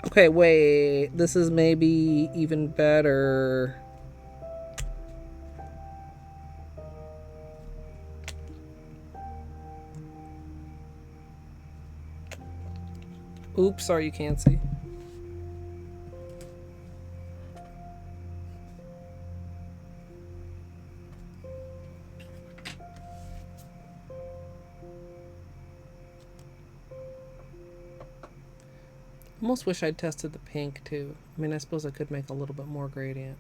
Okay, wait. This is maybe even better. Oops, sorry, you can't see. Almost wish I'd tested the pink too. I mean, I suppose I could make a little bit more gradient.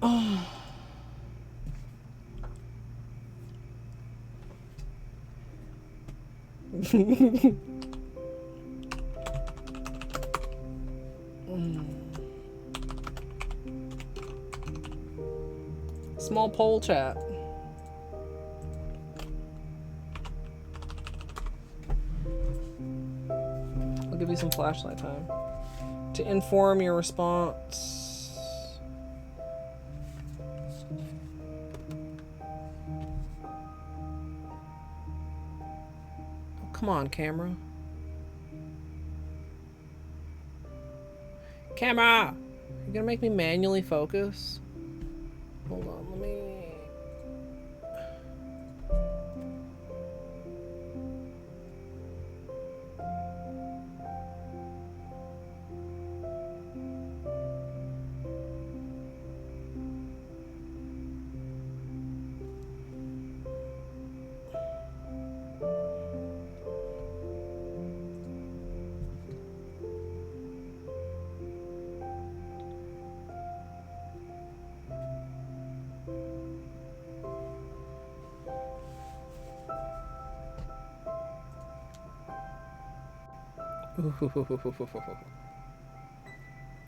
Oh. Small poll chat. I'll give you some flashlight time to inform your response. Come on, camera. Camera! You're gonna make me manually focus? Hold on, let me...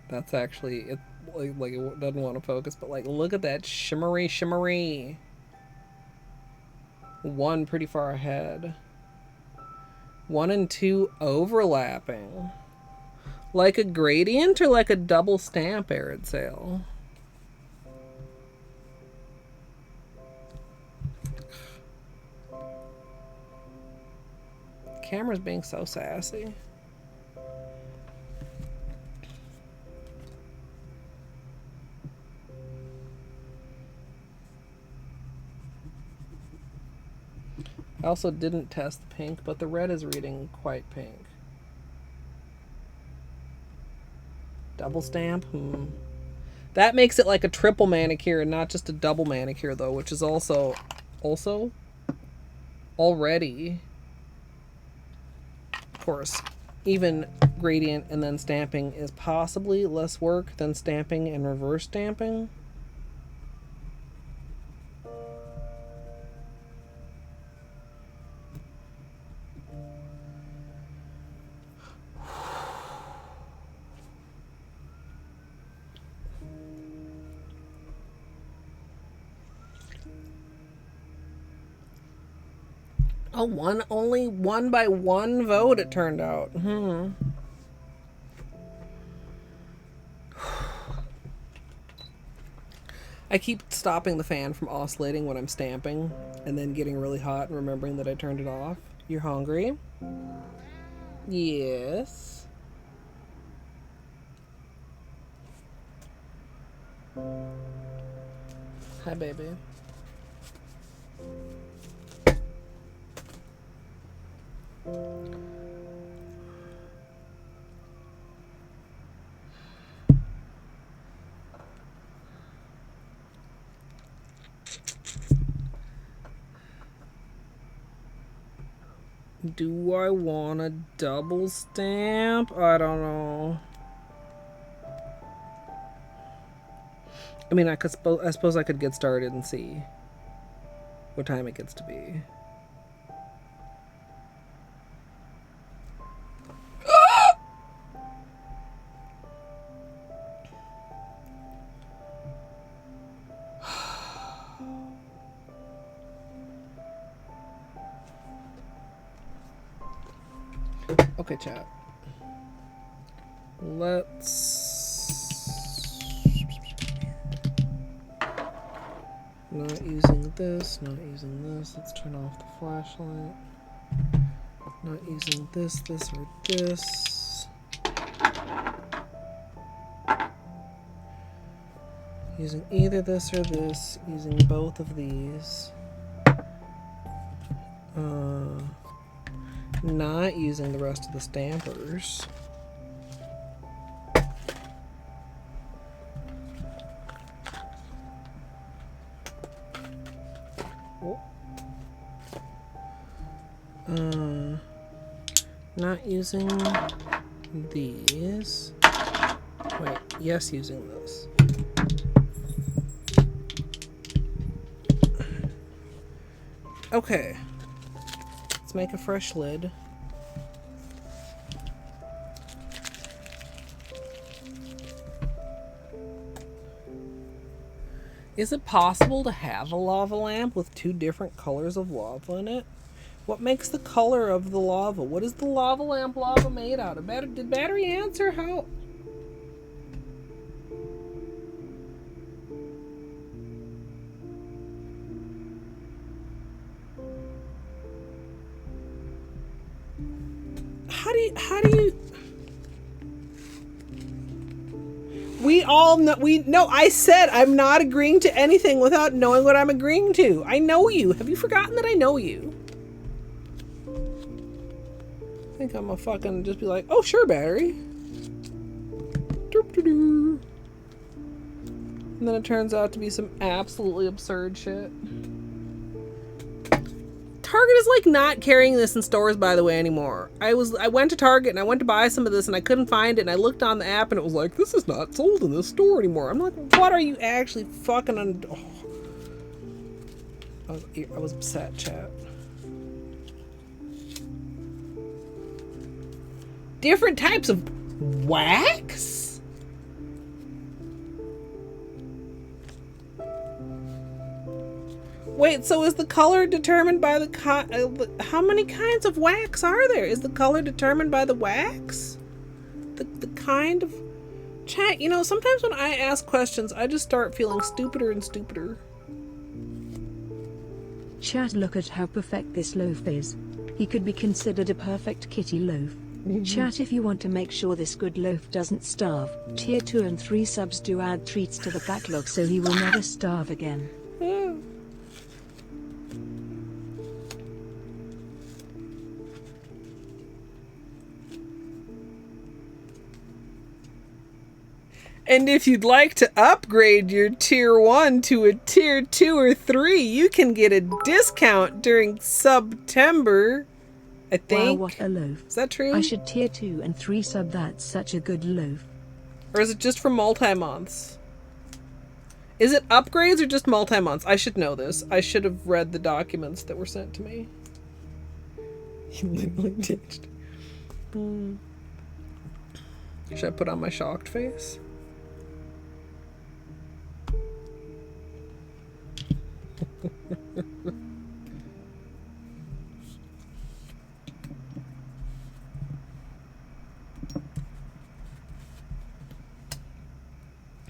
That's actually it. Like it doesn't want to focus, but like look at that shimmery. One pretty far ahead. 1 and 2 overlapping. Like a gradient or like a double stamp arid sale? Camera's being so sassy. I also didn't test the pink, but the red is reading quite pink. Double stamp? That makes it like a triple manicure and not just a double manicure though, which is also already, of course, even gradient and then stamping is possibly less work than stamping and reverse stamping. Oh, only 1 by 1 vote it turned out. I keep stopping the fan from oscillating when I'm stamping and then getting really hot and remembering that I turned it off. You're hungry? Yes. Hi, baby. Do I want a double stamp? I don't know. I mean, I suppose I could get started and see what time it gets to be. Okay, chat. Let's... Not using this, not using this. Let's turn off the flashlight. Not using this, or this. Using either this or this. Using both of these. Not using the rest of the stampers. Not using these. Wait, yes, using this. Okay. Let's make a fresh lid. Is it possible to have a lava lamp with 2 different colors of lava in it? What makes the color of the lava? What is the lava lamp lava made out of? Did battery answer? How? How do you... we all know, I said I'm not agreeing to anything without knowing what I'm agreeing to. I know you. Have you forgotten that I know you? I think I'm gonna fucking just be like, oh sure, battery. Doop-de-doo. And then it turns out to be some absolutely absurd shit. Target is like not carrying this in stores, by the way, anymore. I went to Target and I went to buy some of this and I couldn't find it, and I looked on the app and it was like, this is not sold in this store anymore. I'm like, what are you actually fucking I was upset, chat. Different types of wax? Wait, so is the color determined by the how many kinds of wax are there? Is the color determined by the wax? The kind of... Chat, you know, sometimes when I ask questions, I just start feeling stupider and stupider. Chat, look at how perfect this loaf is. He could be considered a perfect kitty loaf. Chat, if you want to make sure this good loaf doesn't starve, tier 2 and 3 subs do add treats to the backlog so he will never starve again. And if you'd like to upgrade your tier 1 to a tier 2 or 3, you can get a discount during September, I think. Wow, what a loaf. Is that true? I should tier 2 and 3 sub, that's such a good loaf. Or is it just for multi-months? Is it upgrades or just multi-months? I should know this. I should have read the documents that were sent to me. He literally ditched. Should I put on my shocked face?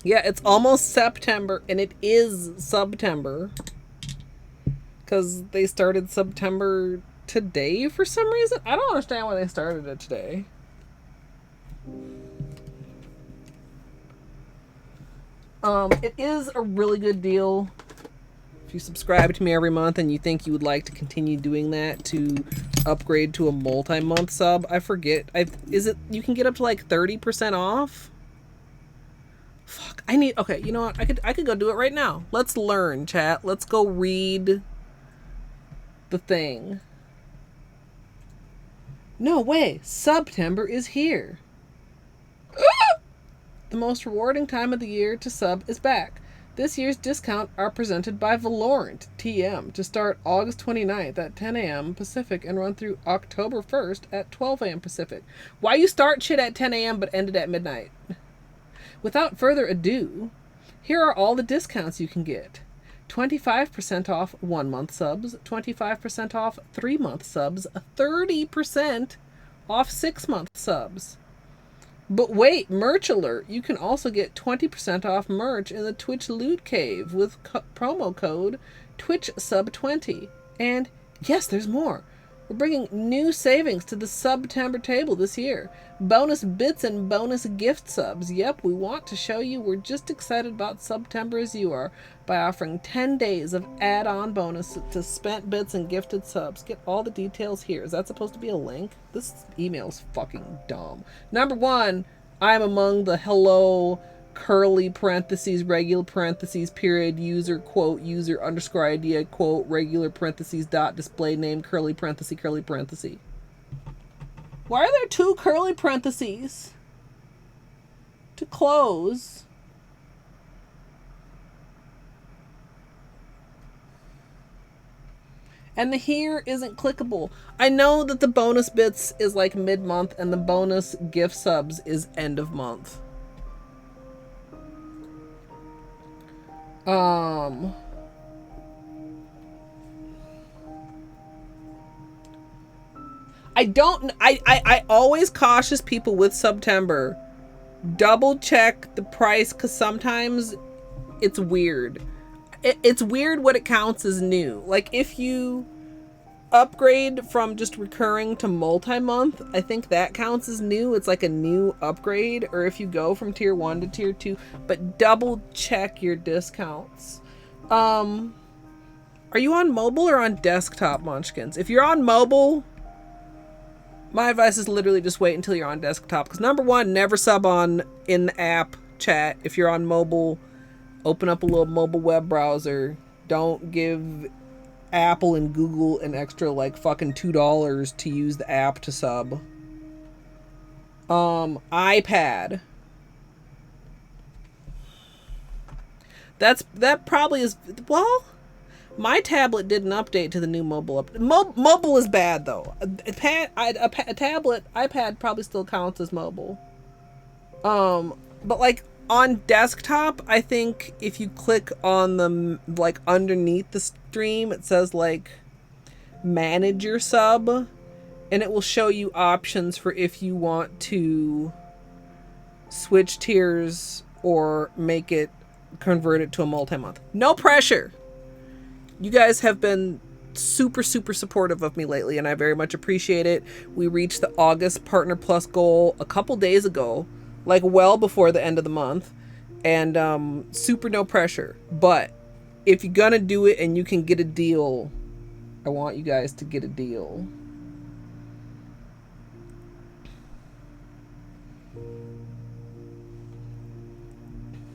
Yeah, it's almost September, and it is September. Because they started September today for some reason. I don't understand why they started it today. It is a really good deal. If you subscribe to me every month and you think you would like to continue doing that to upgrade to a multi-month sub, I forget. You can get up to like 30% off? Fuck, okay, you know what? I could go do it right now. Let's learn, chat. Let's go read the thing. No way, September is here. The most rewarding time of the year to sub is back. This year's discount are presented by Valorant TM to start August 29th at 10 a.m. Pacific and run through October 1st at 12 a.m. Pacific. Why you start shit at 10 a.m. but ended at midnight? Without further ado, here are all the discounts you can get. 25% off 1-month subs, 25% off 3-month subs, 30% off 6-month subs. But wait, merch alert! You can also get 20% off merch in the Twitch Loot Cave with promo code TwitchSub20. And yes, there's more. We're bringing new savings to the September table this year. Bonus bits and bonus gift subs. Yep, we want to show you we're just excited about September as you are by offering 10 days of add-on bonus to spent bits and gifted subs. Get all the details here. Is that supposed to be a link? This email's fucking dumb. Number 1, I'm among the hello curly parentheses regular parentheses period user quote user underscore idea quote regular parentheses dot display name curly parenthesis curly parenthesis. Why are there 2 curly parentheses to close? And the here isn't clickable. I know that the bonus bits is like mid-month and the bonus gift subs is end of month. I always cautious people with September. Double check the price because sometimes it's weird. It's weird what it counts as new. Like if you upgrade from just recurring to multi-month, I think that counts as new. It's like a new upgrade, or if you go from tier 1 to tier 2, but double check your discounts. Are you on mobile or on desktop, Munchkins? If you're on mobile, my advice is literally just wait until you're on desktop, because number one, never sub on in the app chat. If you're on mobile, open up a little mobile web browser. Don't give Apple and Google an extra like fucking $2 to use the app to sub. iPad. That probably is, well, my tablet didn't update to the new mobile mobile is bad though. A tablet, iPad probably still counts as mobile. But like on desktop, I think if you click on the like underneath the stream, it says like manage your sub, and it will show you options for if you want to switch tiers or convert it to a multi-month. No pressure. You guys have been super supportive of me lately, and I very much appreciate it. We reached the August Partner Plus goal a couple days ago, like well before the end of the month, and super no pressure. But if you're gonna do it and you can get a deal, I want you guys to get a deal.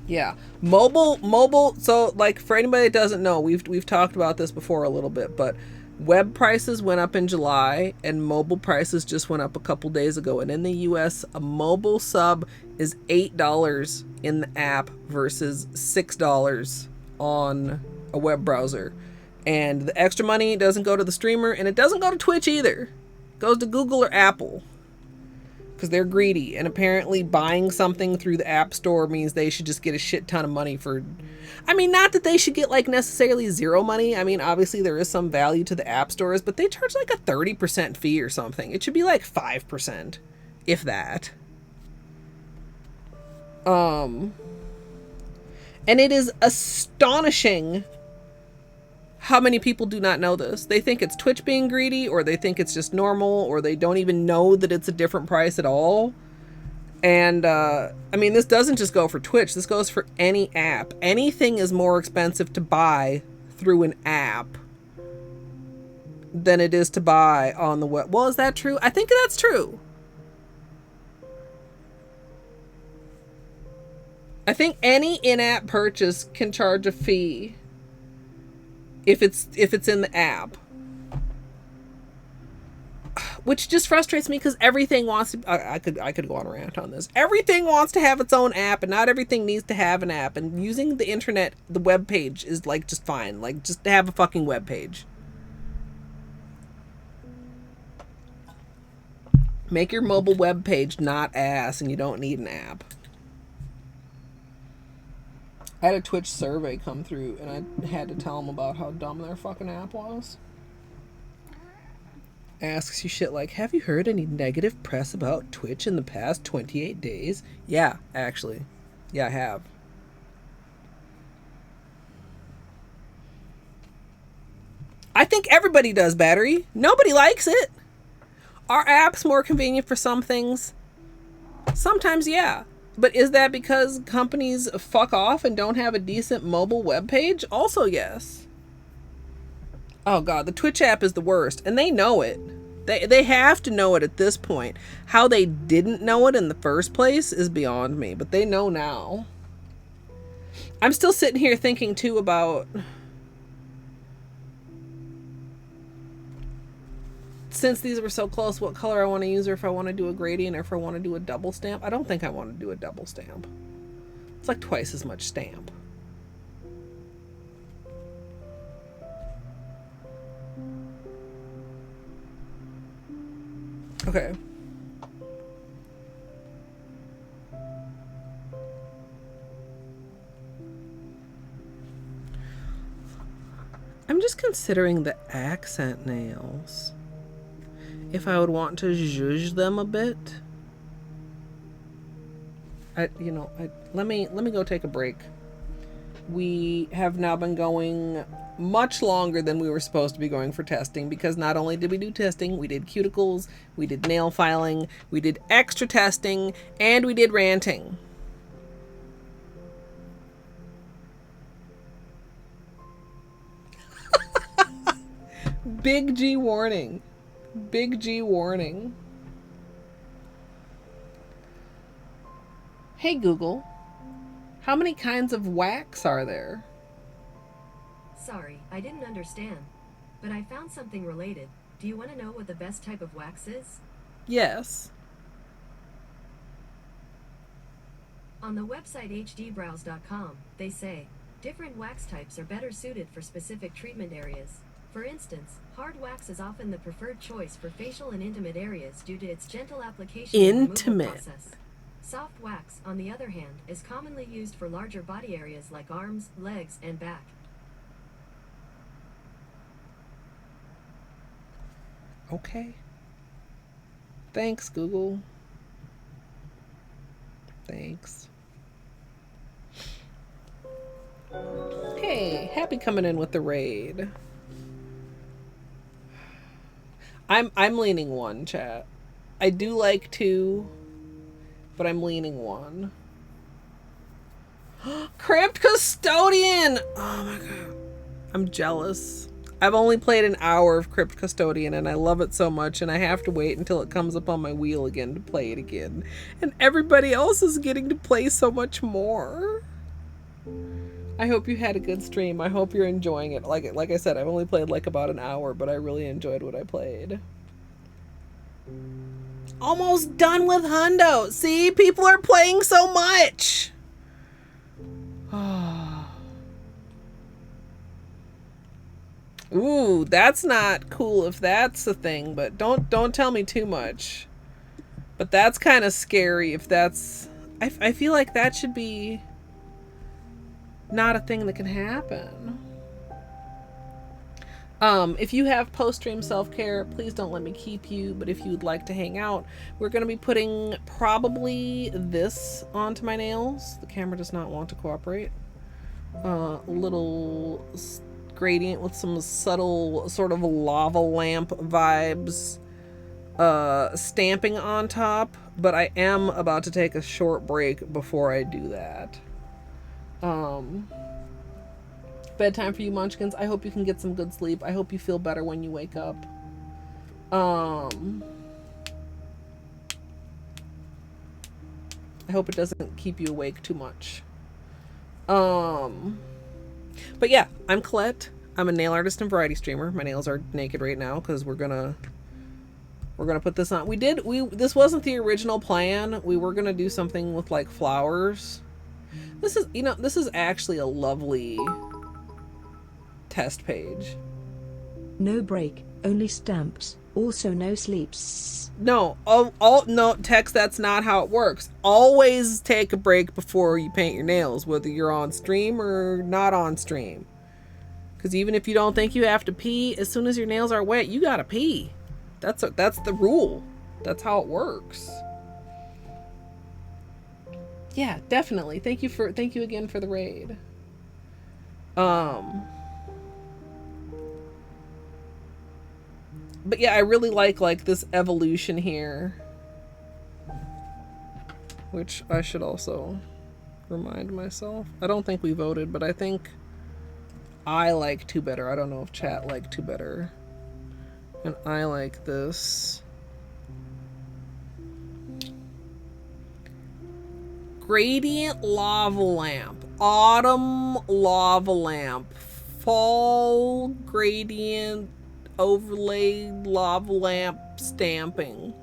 Yeah, mobile. So like for anybody that doesn't know, we've talked about this before a little bit, but web prices went up in July and mobile prices just went up a couple days ago. And in the US, a mobile sub is $8 in the app versus $6 on a web browser. And the extra money doesn't go to the streamer, and it doesn't go to Twitch either. It goes to Google or Apple, because they're greedy, and apparently buying something through the App Store means they should just get a shit ton of money for, I mean, not that they should get like necessarily zero money. I mean, obviously there is some value to the App Stores, but they charge like a 30% fee or something. It should be like 5%, if that. And it is astonishing how many people do not know this. They think it's Twitch being greedy, or they think it's just normal, or they don't even know that it's a different price at all. And I mean, this doesn't just go for Twitch. This goes for any app. Anything is more expensive to buy through an app than it is to buy on the web. Well, is that true? I think that's true. I think any in-app purchase can charge a fee if it's in the app, which just frustrates me, because everything wants to. I could go on a rant on this. Everything wants to have its own app, and not everything needs to have an app. And using the internet, the web page is like just fine. Like just have a fucking web page. Make your mobile web page not ass, and you don't need an app. I had a Twitch survey come through, and I had to tell them about how dumb their fucking app was. Asks you shit like, have you heard any negative press about Twitch in the past 28 days? Yeah, actually. Yeah, I have. I think everybody does, Battery. Nobody likes it. Are apps more convenient for some things? Sometimes, yeah. But is that because companies fuck off and don't have a decent mobile web page? Also, yes. Oh god, the Twitch app is the worst, and they know it. They have to know it at this point. How they didn't know it in the first place is beyond me, but they know now. I'm still sitting here thinking too about, since these were so close, what color I want to use, or if I want to do a gradient, or if I want to do a double stamp. I don't think I want to do a double stamp. It's like twice as much stamp. Okay. I'm just considering the accent nails. If I would want to zhuzh them a bit. Let me go take a break. we have now been going much longer than we were supposed to be going for testing, because not only did we do testing, we did cuticles, we did nail filing, we did extra testing, and we did ranting. Big G warning. Big G warning. Hey Google, how many kinds of wax are there? Sorry, I didn't understand. But I found something related. Do you want to know what the best type of wax is? Yes. On the website hdbrowse.com, they say, different wax types are better suited for specific treatment areas. For instance, hard wax is often the preferred choice for facial and intimate areas due to its gentle application and removal process. Soft wax, on the other hand, is commonly used for larger body areas like arms, legs, and back. Okay. Thanks, Google. Thanks. Hey, happy coming in with the raid. I'm leaning 1, chat. I do like 2, but I'm leaning 1. Crypt Custodian! Oh my god. I'm jealous. I've only played an hour of Crypt Custodian and I love it so much, and I have to wait until it comes up on my wheel again to play it again. And everybody else is getting to play so much more. I hope you had a good stream. I hope you're enjoying it. Like I said, I've only played like about an hour, but I really enjoyed what I played. Almost done with Hundo. See, people are playing so much. Ooh, that's not cool if that's the thing, but don't tell me too much. But that's kind of scary if that's... I feel like that should be not a thing that can happen. If you have post-stream self-care, please don't let me keep you, but if you'd like to hang out, we're going to be putting probably this onto my nails. The camera does not want to cooperate. Little gradient with some subtle sort of lava lamp vibes stamping on top, but I am about to take a short break before I do that. Bedtime for you munchkins. I hope you can get some good sleep. I hope you feel better when you wake up. I hope it doesn't keep you awake too much. But yeah, I'm Colette. I'm a nail artist and variety streamer. My nails are naked right now because we're gonna put this on. This wasn't the original plan. We were gonna do something with like flowers. This is actually a lovely test page. No break, only stamps. Also no sleeps. No, no, Tex, that's not how it works. Always take a break before you paint your nails, whether you're on stream or not on stream. Because even if you don't think you have to pee, as soon as your nails are wet, you gotta pee. That's the rule. That's how it works. Yeah, definitely. Thank you again for the raid. But yeah, I really like this evolution here, which I should also remind myself. I don't think we voted, but I think I like 2 better. I don't know if chat liked 2 better. And I like this. Gradient lava lamp. Autumn lava lamp. Fall gradient overlay lava lamp stamping.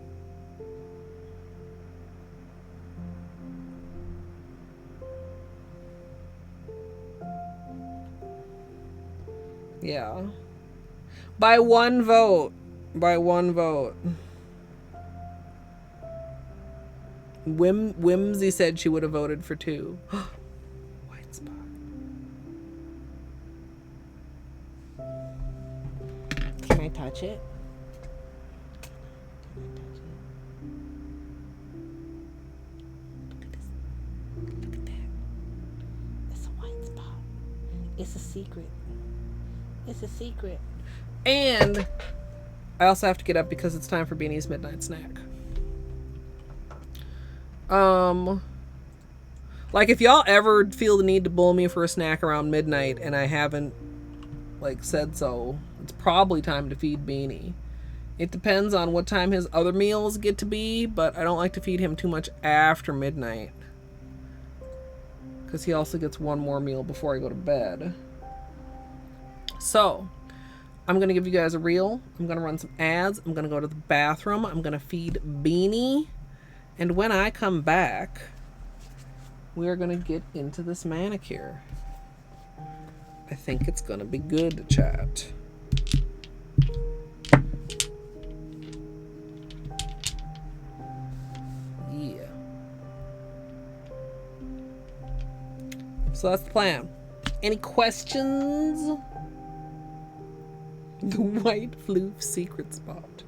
Yeah. By 1 vote. By 1 vote. Whimsy said she would have voted for 2. White spot. Can I touch it? Look at this. Look at that. It's a white spot. It's a secret. It's a secret. And I also have to get up because it's time for Beanie's midnight snack. Like if y'all ever feel the need to bull me for a snack around midnight and I haven't like said so, it's probably time to feed Beanie. It depends on what time his other meals get to be, but I don't like to feed him too much after midnight. Because he also gets one more meal before I go to bed. So, I'm going to give you guys a reel. I'm going to run some ads. I'm going to go to the bathroom. I'm going to feed Beanie. And when I come back, we're going to get into this manicure. I think it's going to be good, chat. Yeah. So that's the plan. Any questions? The white floof secret spot.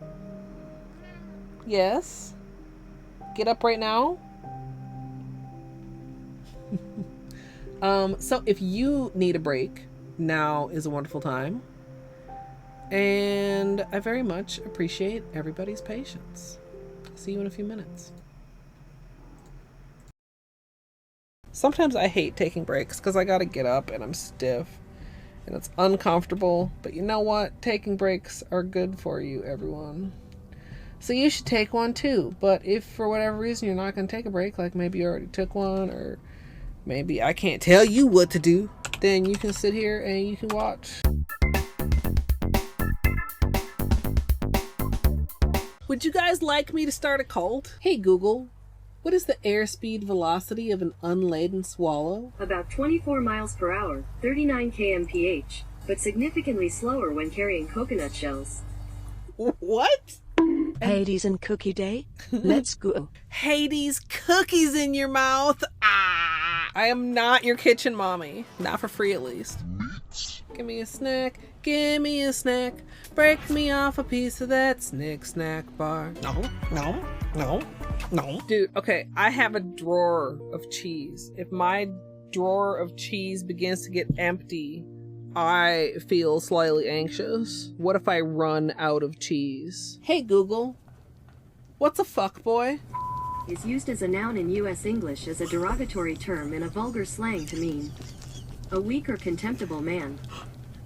Yes? Get up right now? So if you need a break, now is a wonderful time. And I very much appreciate everybody's patience. See you in a few minutes. Sometimes I hate taking breaks because I gotta get up and I'm stiff and it's uncomfortable. But you know what? Taking breaks are good for you, everyone. So you should take one too. But if for whatever reason you're not gonna take a break, like maybe you already took one, or maybe I can't tell you what to do, then you can sit here and you can watch. Would you guys like me to start a cult? Hey Google, what is the airspeed velocity of an unladen swallow? About 24 miles per hour, 39 kmph, but significantly slower when carrying coconut shells. What? Hades and Cookie Day? Let's go. Hades, cookies in your mouth. Ah! I am not your kitchen mommy. Not for free, at least. Give me a snack. Give me a snack. Break me off a piece of that snack bar. No. Dude, okay, I have a drawer of cheese. If my drawer of cheese begins to get empty, I feel slightly anxious. What if I run out of cheese? Hey Google, what's a fuckboy? Is used as a noun in U.S. English as a derogatory term in a vulgar slang to mean a weak or contemptible man.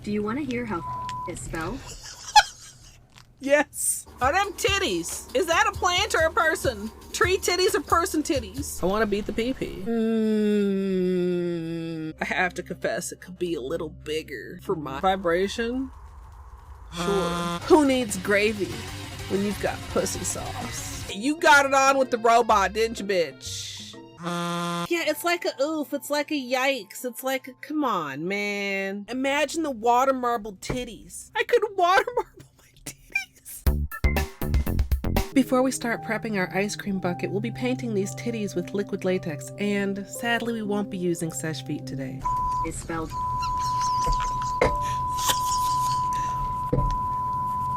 Do you want to hear how is spelled? Yes. Are them titties? Is that a plant or a person? Tree titties or person titties? I want to beat the pee-pee. I have to confess, it could be a little bigger for my vibration. Sure. Who needs gravy when you've got pussy sauce? You got it on with the robot, didn't you, bitch? Yeah, it's like a oof. It's like a yikes. It's like a, come on, man. Imagine the water marble titties. I could water marble my titties. Before we start prepping our ice cream bucket, we'll be painting these titties with liquid latex, and sadly we won't be using sesh feet today. Is spelled.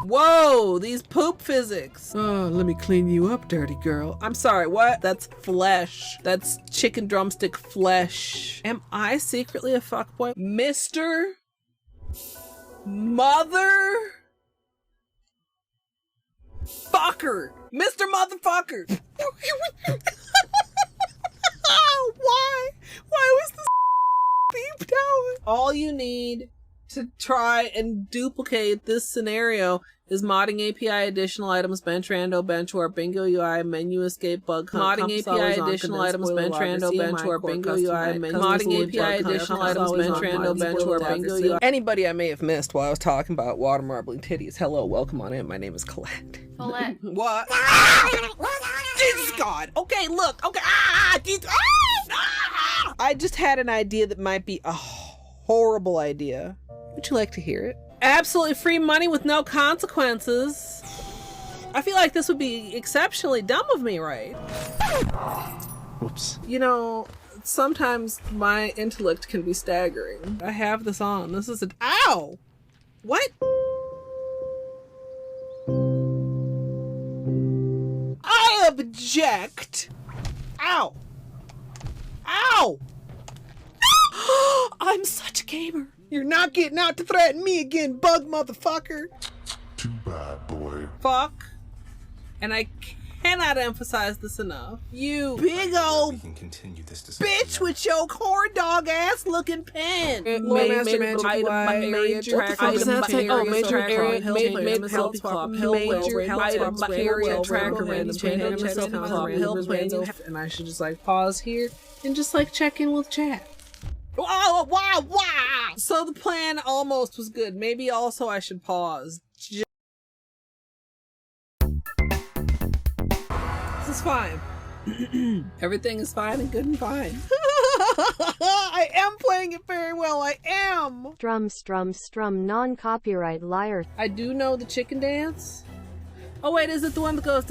Whoa, these poop physics. Oh, let me clean you up, dirty girl. I'm sorry, what? That's flesh. That's chicken drumstick flesh. Am I secretly a fuckboy? Mr. Mother Fucker. Mr. Motherfucker. Why? Why was this beeped out? All you need to try and duplicate this scenario is modding API additional items, bench rando, bench warp, bingo UI, menu escape, bug hunt. Modding API additional items, bench rando, bench warp, bingo UI, menu modding API additional items, bench rando, bench warp, bingo UI. Anybody I may have missed while I was talking about water marbling titties, hello, welcome on in. My name is Colette. Colette. What? Jesus God. Okay, look. Okay. I just had an idea that might be a horrible idea. Would you like to hear it? Absolutely free money with no consequences. I feel like this would be exceptionally dumb of me, right? Whoops. You know, sometimes my intellect can be staggering. I have this on. This is ow! What? I object! Ow! Ow! I'm such a gamer. You're not getting out to threaten me again, bug motherfucker. Too bad, boy. Fuck. And I cannot emphasize this enough. You big old can continue this discussion bitch with your corn dog ass looking pen. Master Magic Y, major area, help swap, major item, area, tracker, random, and I should just like pause here and just like check in with chat. Wow, wow, wow! So the plan almost was good. Maybe also I should pause. This is fine. Everything is fine and good and fine. I am playing it very well. I am. Strum, non-copyright liar. I do know the chicken dance. Oh wait, is it the one that goes?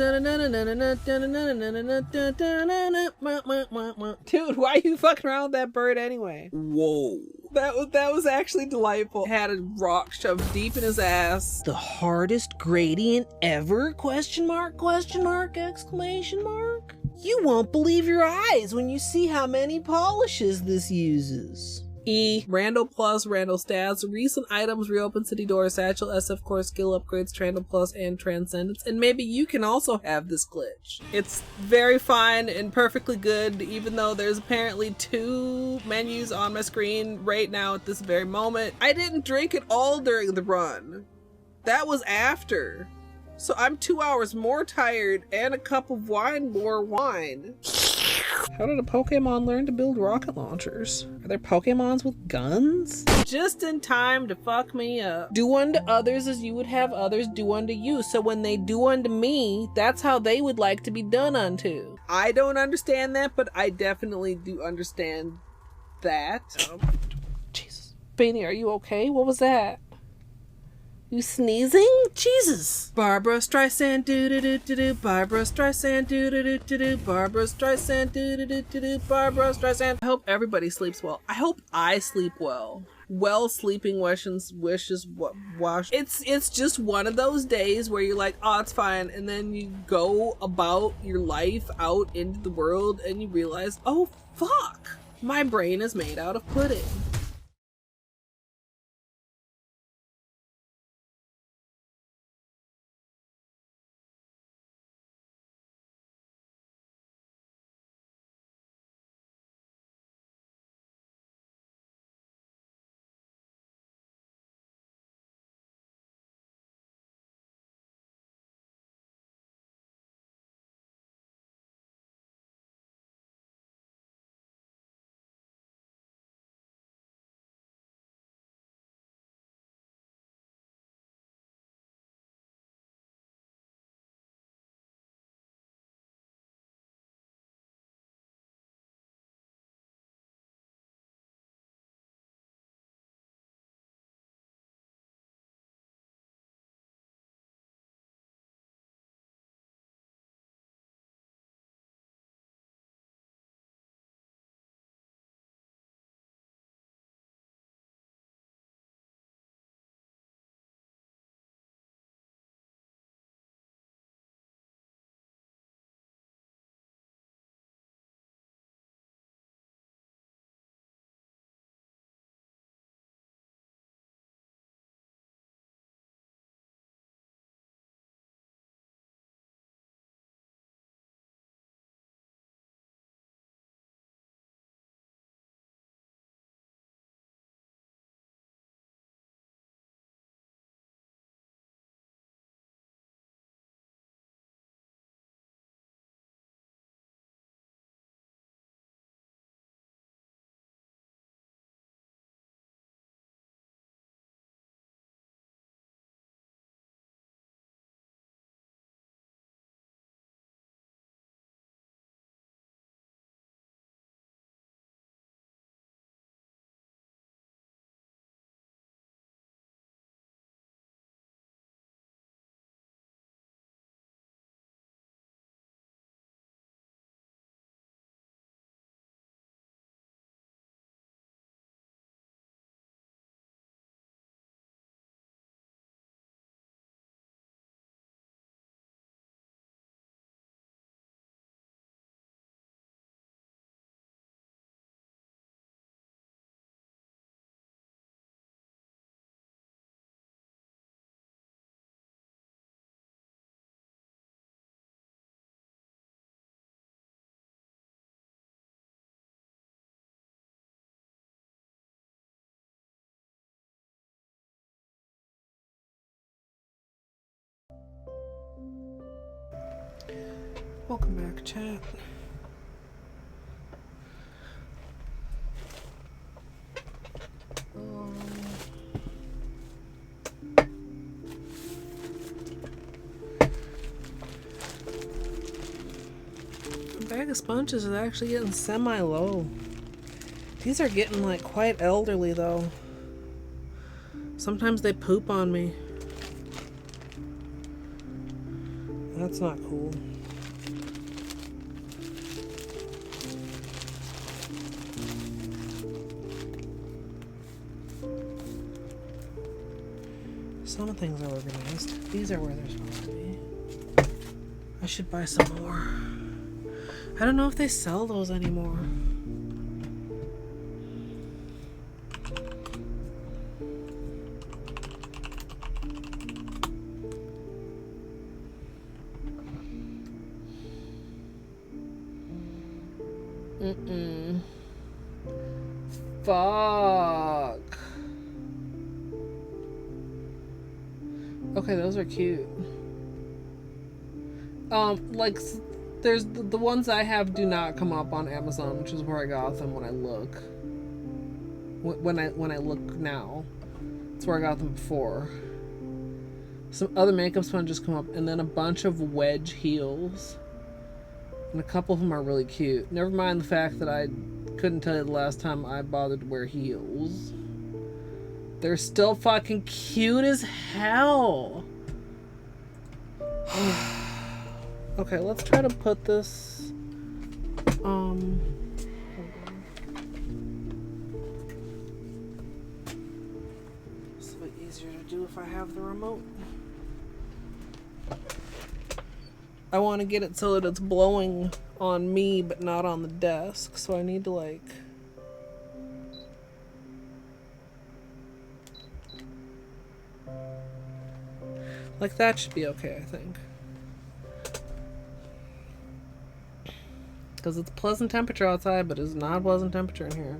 Dude, why are you fucking around with that bird anyway? Whoa. That was actually delightful. Had a rock shoved deep in his ass. The hardest gradient ever? Question mark, exclamation mark. You won't believe your eyes when you see how many polishes this uses. E. Randall Plus, Randall Stats, recent items, reopen city doors, satchel, SF core, skill upgrades, Trandall Plus, and Transcendence. And maybe you can also have this glitch. It's very fine and perfectly good, even though there's apparently 2 menus on my screen right now at this very moment. I didn't drink it all during the run. That was after. So I'm 2 hours more tired and a cup of wine more wine. How did a Pokemon learn to build rocket launchers? Are there Pokemons with guns? Just in time to fuck me up. Do unto others as you would have others do unto you. So when they do unto me, that's how they would like to be done unto. I don't understand that, but I definitely do understand that. Jesus. Beanie, are you okay? What was that? You sneezing? Jesus. Barbara Streisand do do do do do. Barbara Streisand do do do do do. Barbara Streisand do do do do do. Barbara Streisand. I hope everybody sleeps well. I hope I sleep well. Well, sleeping wishes wash. It's just one of those days where you're like, oh, it's fine, and then you go about your life out into the world and you realize, oh fuck, my brain is made out of pudding. Welcome back, chat. The bag of sponges is actually getting semi-low. These are getting like quite elderly though. Sometimes they poop on me. That's not cool. Some things are organized. These are where they're supposed to be. I should buy some more. I don't know if they sell those anymore. Fuck. Okay, those are cute. Like, there's the ones I have do not come up on Amazon, which is where I got them when I look. When I look now, that's where I got them before. Some other makeup sponges come up, and then a bunch of wedge heels, and a couple of them are really cute. Never mind the fact that I couldn't tell you the last time I bothered to wear heels. They're still fucking cute as hell. Okay, let's try to put this. Hold on. It's a bit easier to do if I have the remote. I want to get it so that it's blowing on me but not on the desk, so I need to like that should be okay, I think. Because it's pleasant temperature outside, but it's not pleasant temperature in here.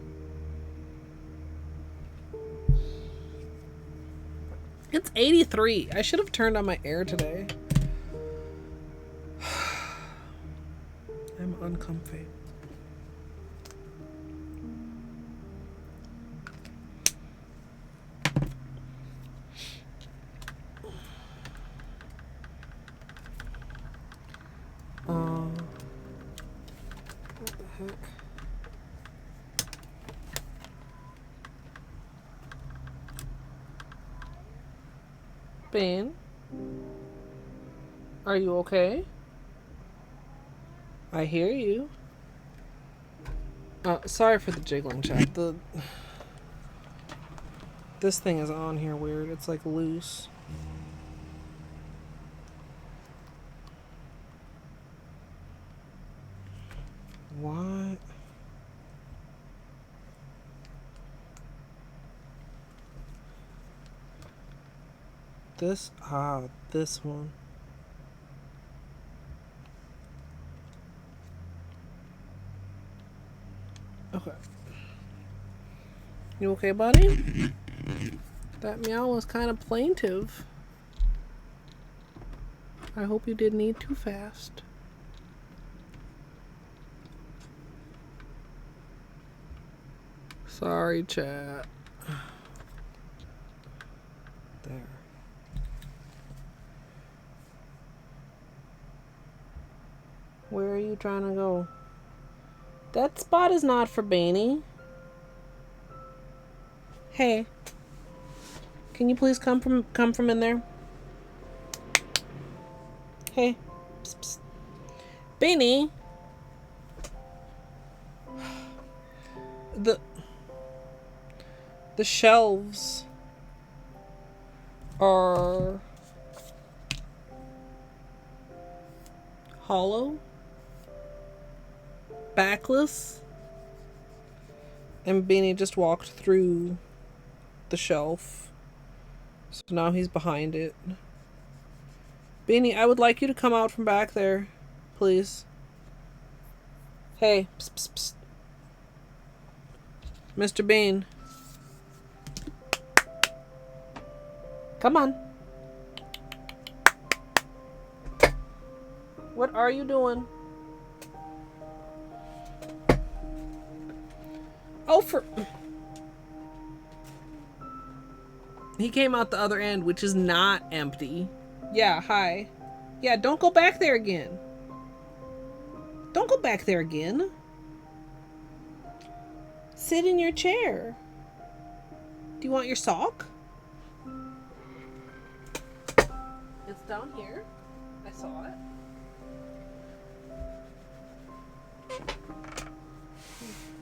It's 83. I should have turned on my air today. I'm uncomfy. What the heck? Ben? Are you okay? I hear you. Sorry for the jiggling, chat. This thing is on here weird. It's like loose. What? This one. Okay. You okay, buddy? That meow was kind of plaintive. I hope you didn't eat too fast. Sorry, chat. There. Where are you trying to go? That spot is not for Beanie. Hey. Can you please come from in there? Hey. Psst, psst. Beanie. The shelves are hollow, backless, and Beanie just walked through the shelf, so now he's behind it. Beanie, I would like you to come out from back there, please. Hey, psst, psst, psst. Mr. Bean. Come on. What are you doing? Oh, he came out the other end, which is not empty. Yeah, hi. Yeah, don't go back there again. Don't go back there again. Sit in your chair. Do you want your sock? It's down here. I saw it.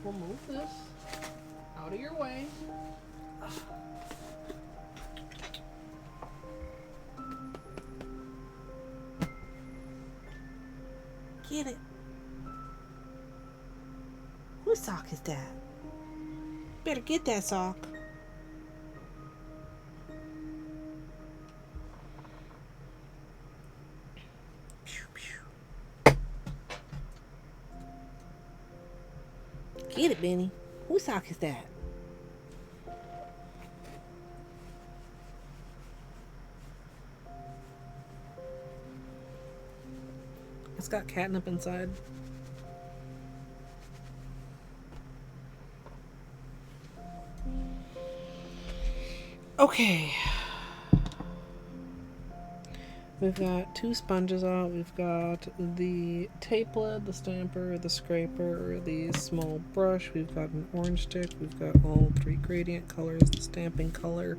We'll move this out of your way. Get it. Whose sock is that? Better get that sock. Pew, pew. Get it, Benny. Whose sock is that? It's got catnip inside. Okay. We've got 2 sponges out. We've got the tapelet, the stamper, the scraper, the small brush. We've got an orange stick. We've got all 3 gradient colors, the stamping color,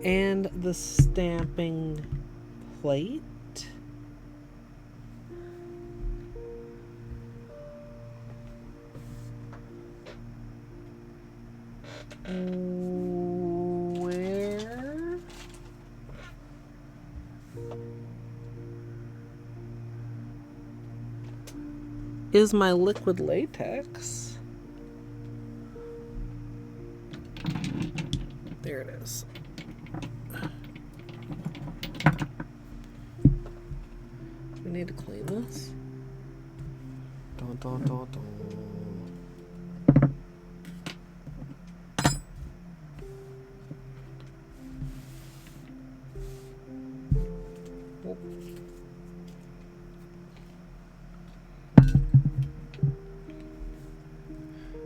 and the stamping plate. Where is my liquid latex? There it is. We need to clean this. Dun, dun, dun, dun.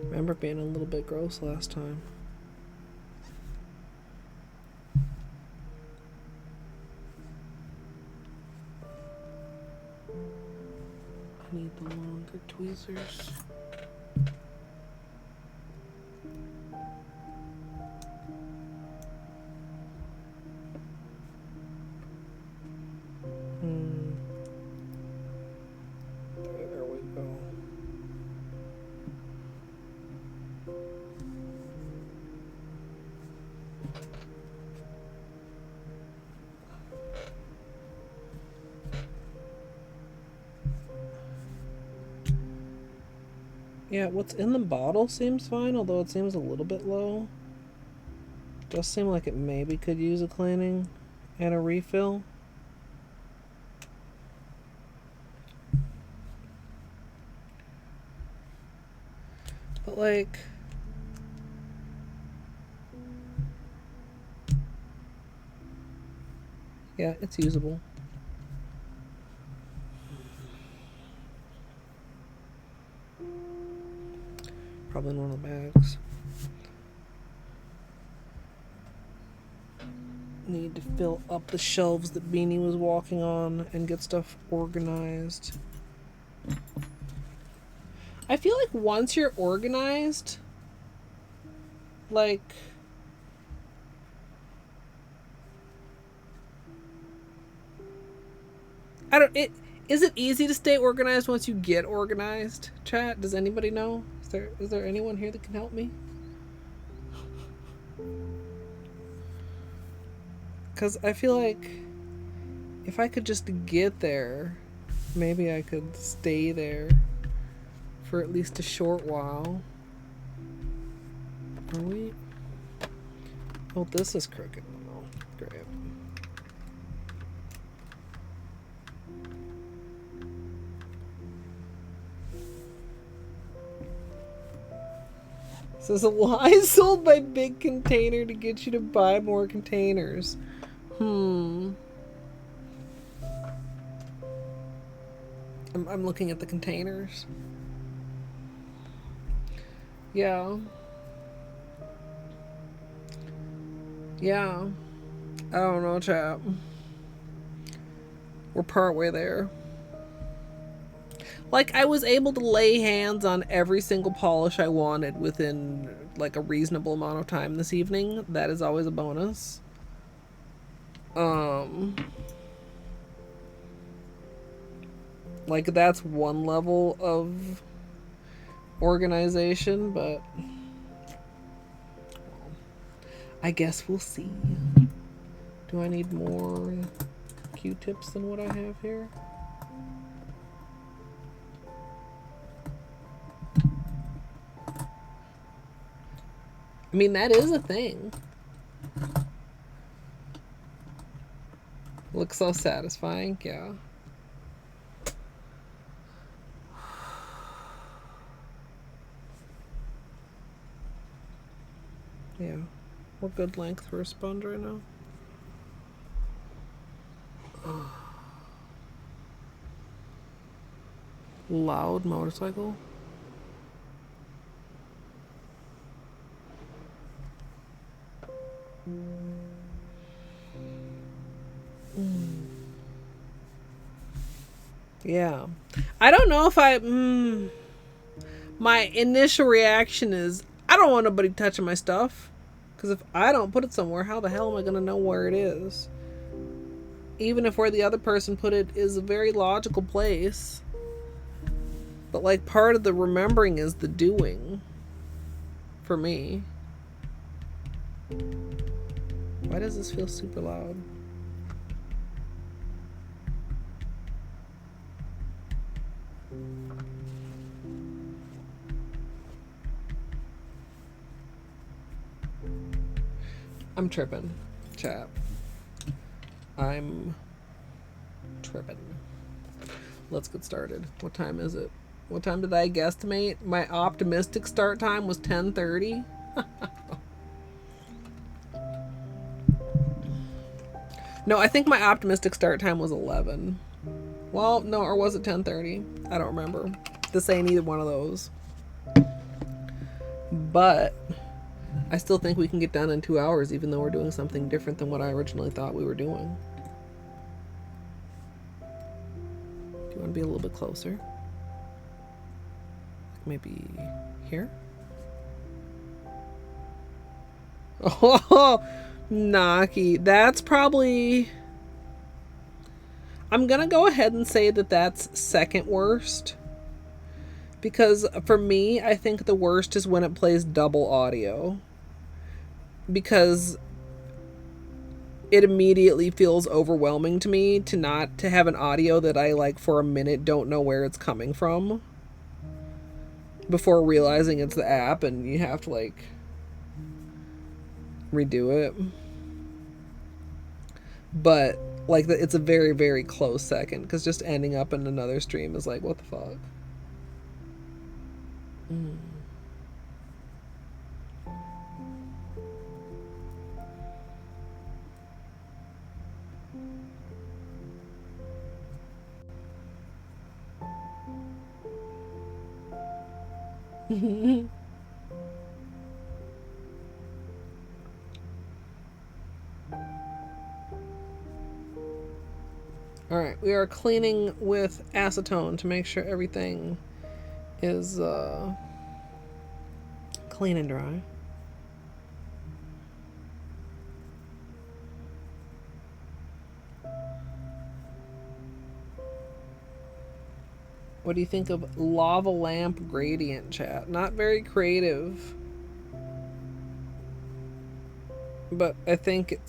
Remember being a little bit gross last time. I need the longer tweezers. There we go. Yeah, what's in the bottle seems fine, although it seems a little bit low. Does seem like it maybe could use a cleaning and a refill. But like, yeah, it's usable. Probably in one of the bags. Need to fill up the shelves that Beanie was walking on and get stuff organized. I feel like once you're organized, like, is it easy to stay organized once you get organized? Chat, does anybody know? Is there anyone here that can help me? Because I feel like if I could just get there, maybe I could stay there for at least a short while. Are we? Oh, this is crooked. Oh, great. Says a lie sold by Big Container to get you to buy more containers. I'm looking at the containers. Yeah. Yeah. I don't know, chap. We're partway there. Like, I was able to lay hands on every single polish I wanted within, like, a reasonable amount of time this evening. That is always a bonus. Like, that's one level of organization, but I guess we'll see. Do I need more Q-tips than what I have here? I mean, that is a thing. Looks so satisfying, yeah. Yeah, we're good length for a sponge right now. Loud motorcycle. Yeah. I don't know if my initial reaction is, I don't want nobody touching my stuff. Because if I don't put it somewhere, how the hell am I going to know where it is? Even if where the other person put it is a very logical place. But, like, part of the remembering is the doing. For me. Why does this feel super loud? I'm tripping, chat. I'm tripping. Let's get started. What time is it? What time did I guesstimate? My optimistic start time was 10:30. No, I think my optimistic start time was 11. Well, no, or was it 10:30? I don't remember. This ain't either one of those. But I still think we can get done in 2 hours, even though we're doing something different than what I originally thought we were doing. Do you want to be a little bit closer? Maybe here? Oh, Naki. That's probably... I'm gonna go ahead and say that that's second worst. Because for me, I think the worst is when it plays double audio. Because it immediately feels overwhelming to me to have an audio that I, like, for a minute don't know where it's coming from before realizing it's the app and you have to, like, redo it. But, like, it's a very, very close second, because just ending up in another stream is like, what the fuck? Alright, we are cleaning with acetone to make sure everything is clean and dry. What do you think of lava lamp gradient, chat? Not very creative. But I think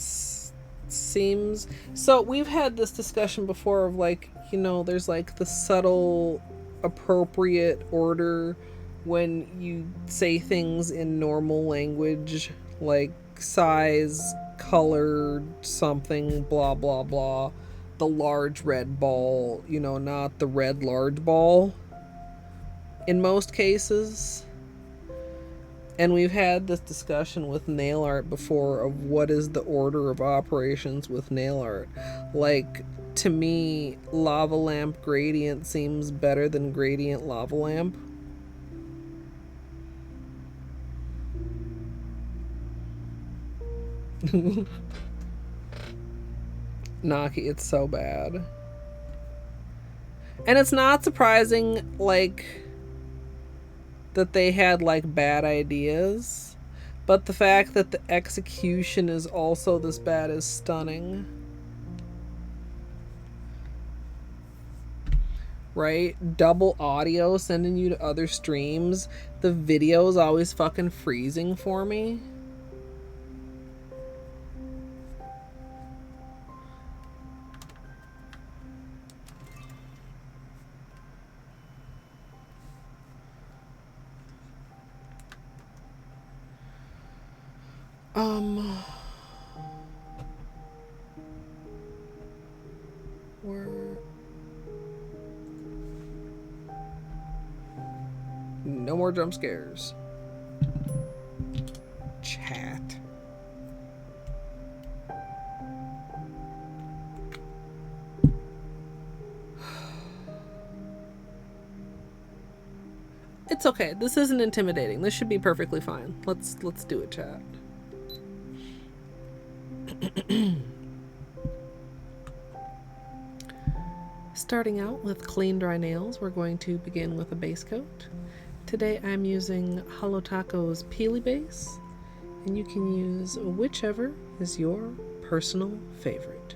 seems... So we've had this discussion before of, like, you know, there's, like, the subtle appropriate order when you say things in normal language, like size, color, something, blah, blah, blah. The large red ball, you know, not the red large ball in most cases. And we've had this discussion with nail art before of what is the order of operations with nail art. Like, to me, lava lamp gradient seems better than gradient lava lamp. Naki, it's so bad. And it's not surprising, like, that they had, like, bad ideas. But the fact that the execution is also this bad is stunning. Right? Double audio sending you to other streams. The video's always fucking freezing for me. Where... No more jump scares. Chat. It's okay. This isn't intimidating. This should be perfectly fine. Let's do it, chat. Starting out with clean dry nails, we're going to begin with a base coat. Today I'm using Holo Taco's Peely Base, and you can use whichever is your personal favorite.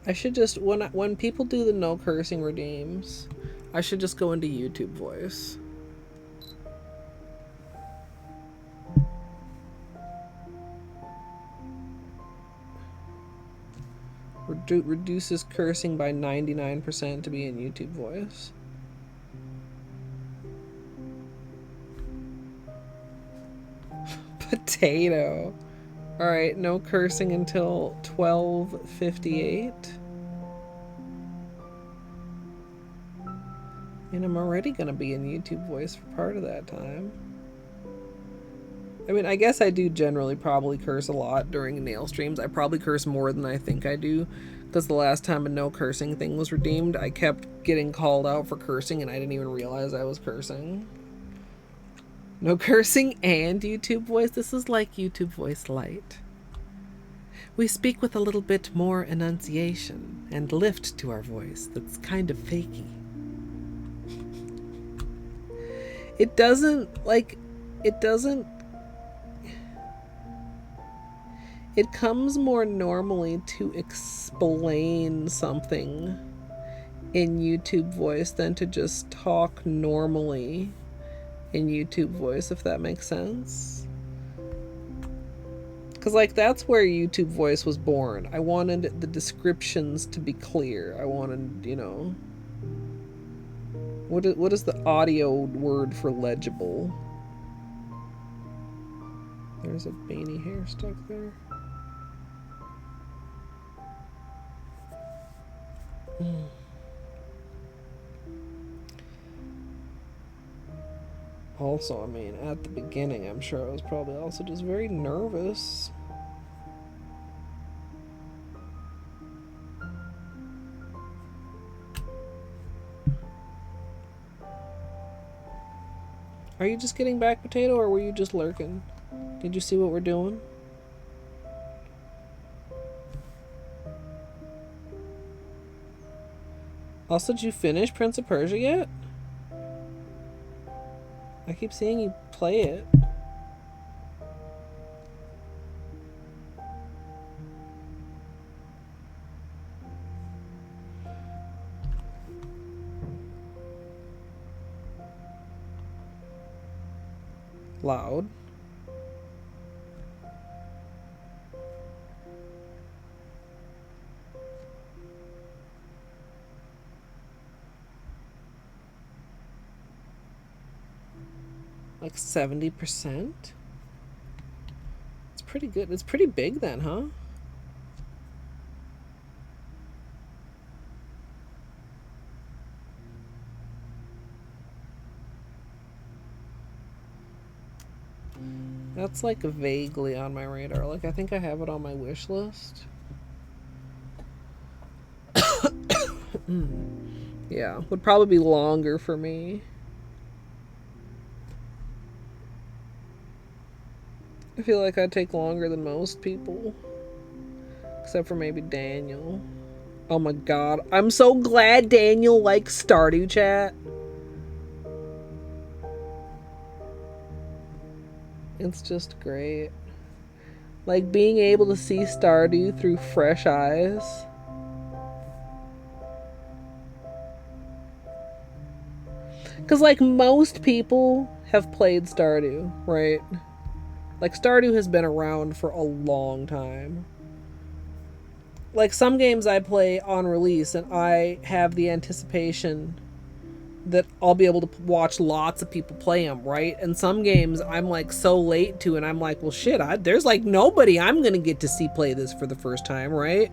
I should just, when people do the no cursing redeems, I should just go into YouTube voice. Reduces cursing by 99% to be in YouTube voice. Potato. Alright, no cursing until 12:58. And I'm already gonna be in YouTube voice for part of that time. I mean, I guess I do generally probably curse a lot during nail streams. I probably curse more than I think I do, because the last time a no cursing thing was redeemed, I kept getting called out for cursing and I didn't even realize I was cursing. No cursing and YouTube voice. This is like YouTube voice light. We speak with a little bit more enunciation and lift to our voice that's kind of fakey. It doesn't, it comes more normally to explain something in YouTube voice than to just talk normally in YouTube voice, if that makes sense. Because, like, that's where YouTube voice was born. I wanted the descriptions to be clear. I wanted, you know... What is the audio word for legible? There's a veiny hair stuck there. Also, I mean, at the beginning, I'm sure I was probably also just very nervous. Are you just getting back, Potato, or were you just lurking? Did you see what we're doing? Also, did you finish Prince of Persia yet? I keep seeing you play it. Loud. Like 70%? It's pretty good. It's pretty big then, huh? That's like vaguely on my radar. Like I think I have it on my wish list. Yeah, would probably be longer for me. I feel like I'd take longer than most people. Except for maybe Daniel. Oh my god. I'm so glad Daniel likes Stardew Chat. It's just great. Like being able to see Stardew through fresh eyes. Because like most people have played Stardew, right? Like Stardew has been around for a long time. Like some games I play on release and I have the anticipation that I'll be able to watch lots of people play them, right? And some games I'm like so late to and I'm like, well shit, there's like nobody I'm gonna get to see play this for the first time, right?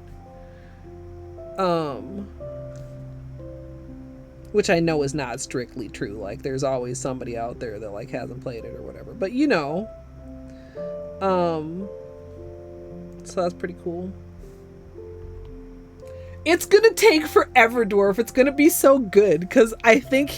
Which I know is not strictly true. Like there's always somebody out there that like hasn't played it or whatever. But you know. So that's pretty cool. It's gonna take forever, Dwarf. It's gonna be so good because I think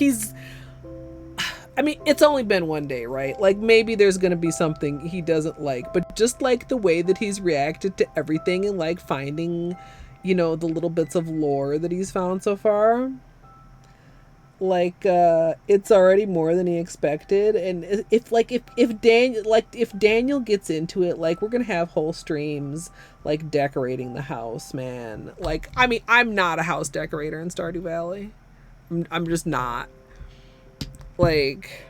I mean, it's only been one day, right? Like maybe there's gonna be something he doesn't like, but just like the way that he's reacted to everything and like finding, you know, the little bits of lore that he's found so far. Like it's already more than he expected, and if Daniel gets into it, like we're gonna have whole streams like decorating the house, man. Like I mean, I'm not a house decorator in Stardew Valley. I'm just not. Like,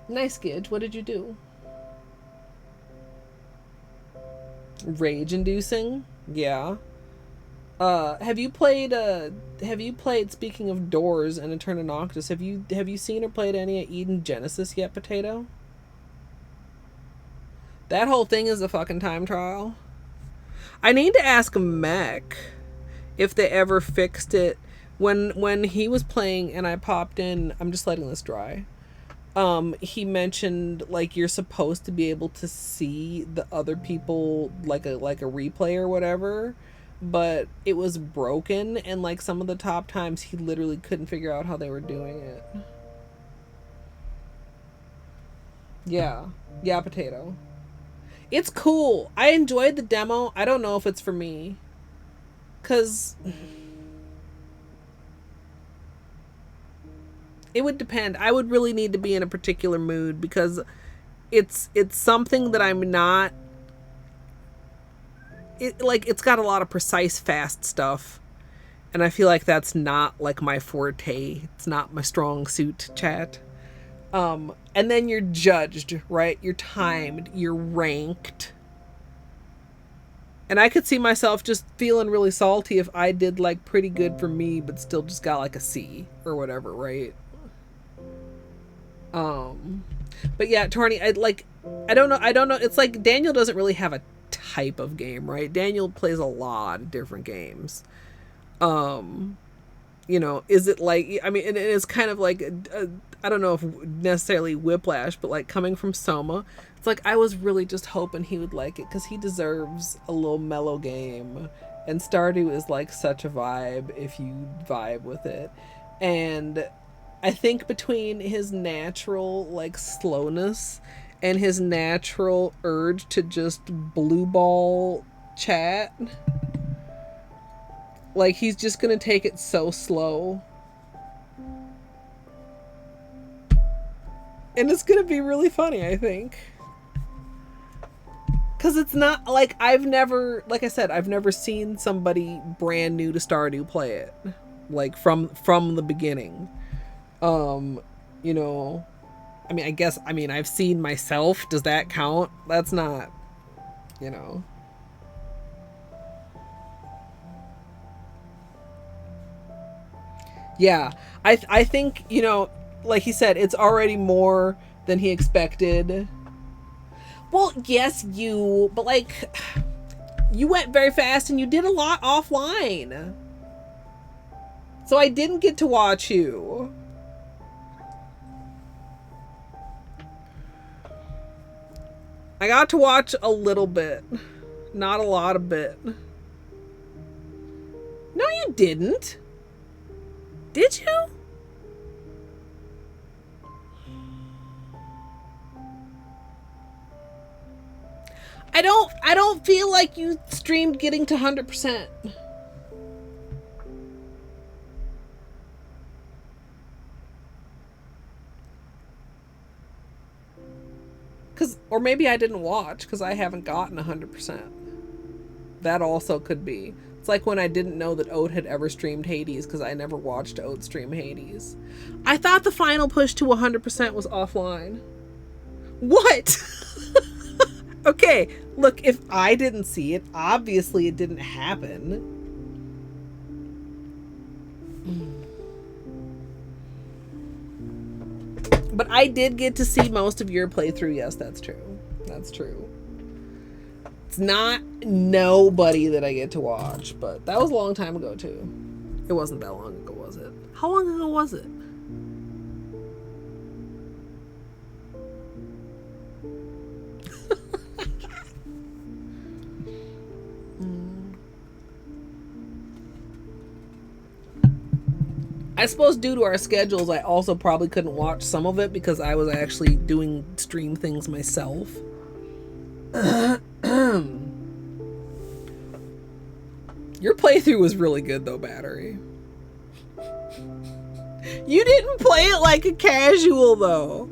nice Gidge. What did you do? Rage inducing? Yeah. Have you played speaking of doors and Eterna Noctis, have you seen or played any of Eden Genesis yet, Potato? That whole thing is a fucking time trial. I need to ask Mech if they ever fixed it. When he was playing and I popped in, I'm just letting this dry. He mentioned like you're supposed to be able to see the other people like a replay or whatever. But it was broken, and like some of the top times he literally couldn't figure out how they were doing it. Yeah, Potato. It's cool. I enjoyed the demo. I don't know if it's for me, cause it would depend. I would really need to be in a particular mood because it's something that I'm not. It's got a lot of precise, fast stuff, and I feel like that's not like my forte. It's not my strong suit, chat. And then you're judged, right? You're timed, you're ranked, and I could see myself just feeling really salty if I did like pretty good for me, but still just got like a C or whatever, right? But yeah, Torny, I don't know. It's like Daniel doesn't really have a type of game, right? Daniel plays a lot of different games. You know, is it like, I mean, and it's kind of like, I don't know if necessarily whiplash, but like coming from Soma, it's like I was really just hoping he would like it because he deserves a little mellow game, and Stardew is like such a vibe if you vibe with it. And I think between his natural like slowness and his natural urge to just blue ball chat, like he's just gonna take it so slow, and it's gonna be really funny, I think, because it's not like I've never seen somebody brand new to Stardew play it like from the beginning. You know, I mean, I've seen myself. Does that count? That's not, you know. Yeah, I think, you know, like he said, it's already more than he expected. Well, yes, but like, you went very fast and you did a lot offline. So I didn't get to watch you. I got to watch a little bit. Not a lot of bit. No, you didn't. Did you? I don't feel like you streamed getting to 100%. Or maybe I didn't watch because I haven't gotten 100%. That also could be. It's like when I didn't know that Oat had ever streamed Hades because I never watched Oat stream Hades. I thought the final push to 100% was offline. What? Okay, look, if I didn't see it, obviously it didn't happen. But I did get to see most of your playthrough. Yes, that's true. That's true. It's not nobody that I get to watch, but that was a long time ago too. It wasn't that long ago, was it? How long ago was it? I suppose due to our schedules, I also probably couldn't watch some of it because I was actually doing stream things myself. Your playthrough was really good though, Battery. You didn't play it like a casual though.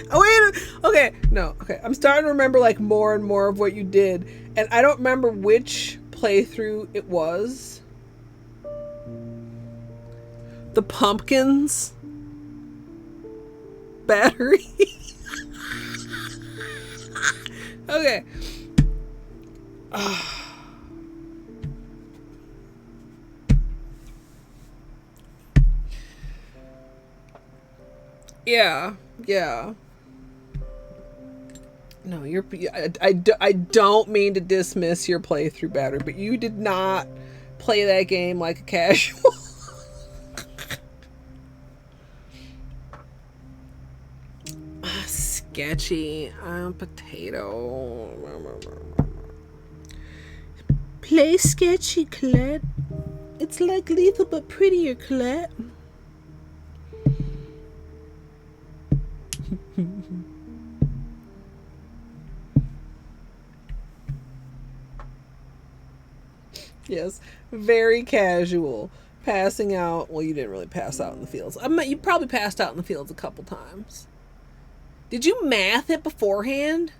Oh wait, okay, no, okay. I'm starting to remember like more and more of what you did, and I don't remember which playthrough it was. The pumpkins Battery. Okay. Yeah. No, I don't mean to dismiss your playthrough, Battery, but you did not play that game like a casual. Sketchy. Potato. Play sketchy, Colette. It's like Lethal but prettier, Colette. Yes, very casual. Passing out. Well, you didn't really pass out in the fields. You probably passed out in the fields a couple times. Did you math it beforehand?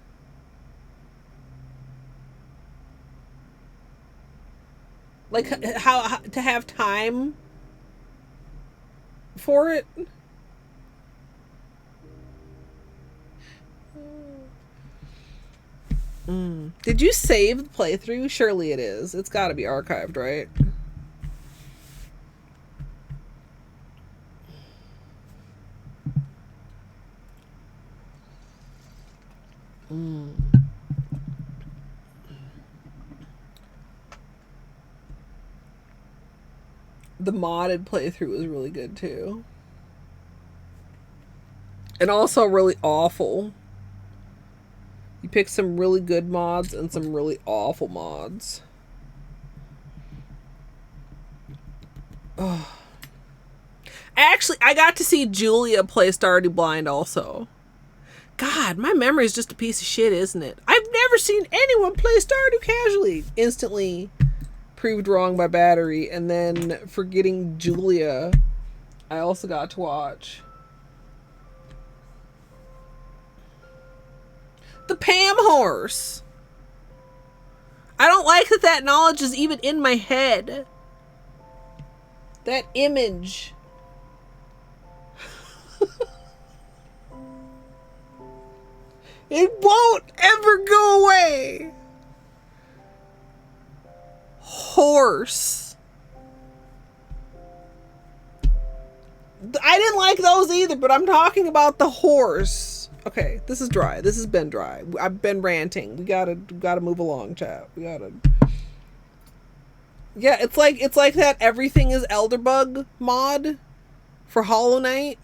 Like how to have time for it? Did you save the playthrough? Surely it is. It's got to be archived, right? The modded playthrough was really good too. And also really awful. You picked some really good mods and some really awful mods. Oh. Actually, I got to see Julia play Stardew Blind also. God, my memory is just a piece of shit, isn't it? I've never seen anyone play Stardew casually. Instantly proved wrong by Battery. And then forgetting Julia, I also got to watch. The Pam horse. I don't like that knowledge is even in my head. That image. It won't ever go away. Horse. I didn't like those either, but I'm talking about the horse. Okay, this is dry. This has been dry. I've been ranting. We gotta move along, chat. We gotta. Yeah, it's like that everything is Elderbug mod for Hollow Knight,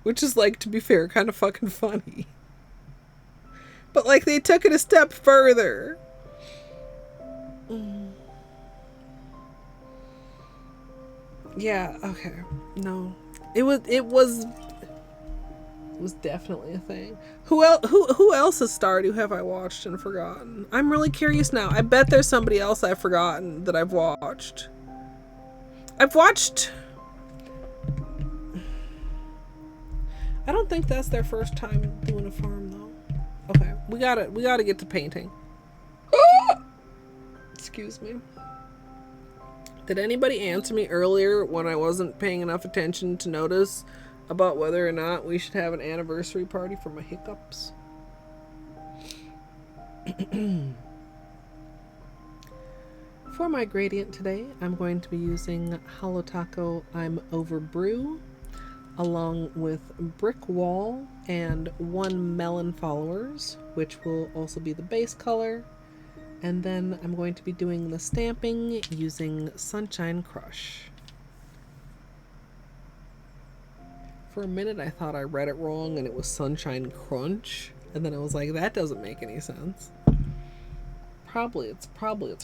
which is, like, to be fair, kind of fucking funny. But, like, they took it a step further. Yeah, okay. No. It was definitely a thing. Who else is Stardew have I watched and forgotten? I'm really curious now. I bet there's somebody else I've forgotten that I've watched. I've watched... I don't think that's their first time doing a farm though. Okay, we gotta get to painting. Excuse me. Did anybody answer me earlier when I wasn't paying enough attention to notice about whether or not we should have an anniversary party for my hiccups? For my gradient today, I'm going to be using Holo Taco I'm Over Brew, along with Brick Wall and 1 Melon Followers, which will also be the base color. And then I'm going to be doing the stamping using Sunshine Crush. For a minute I thought I read it wrong and it was Sunshine Crunch, and then I was like, that doesn't make any sense. Probably it's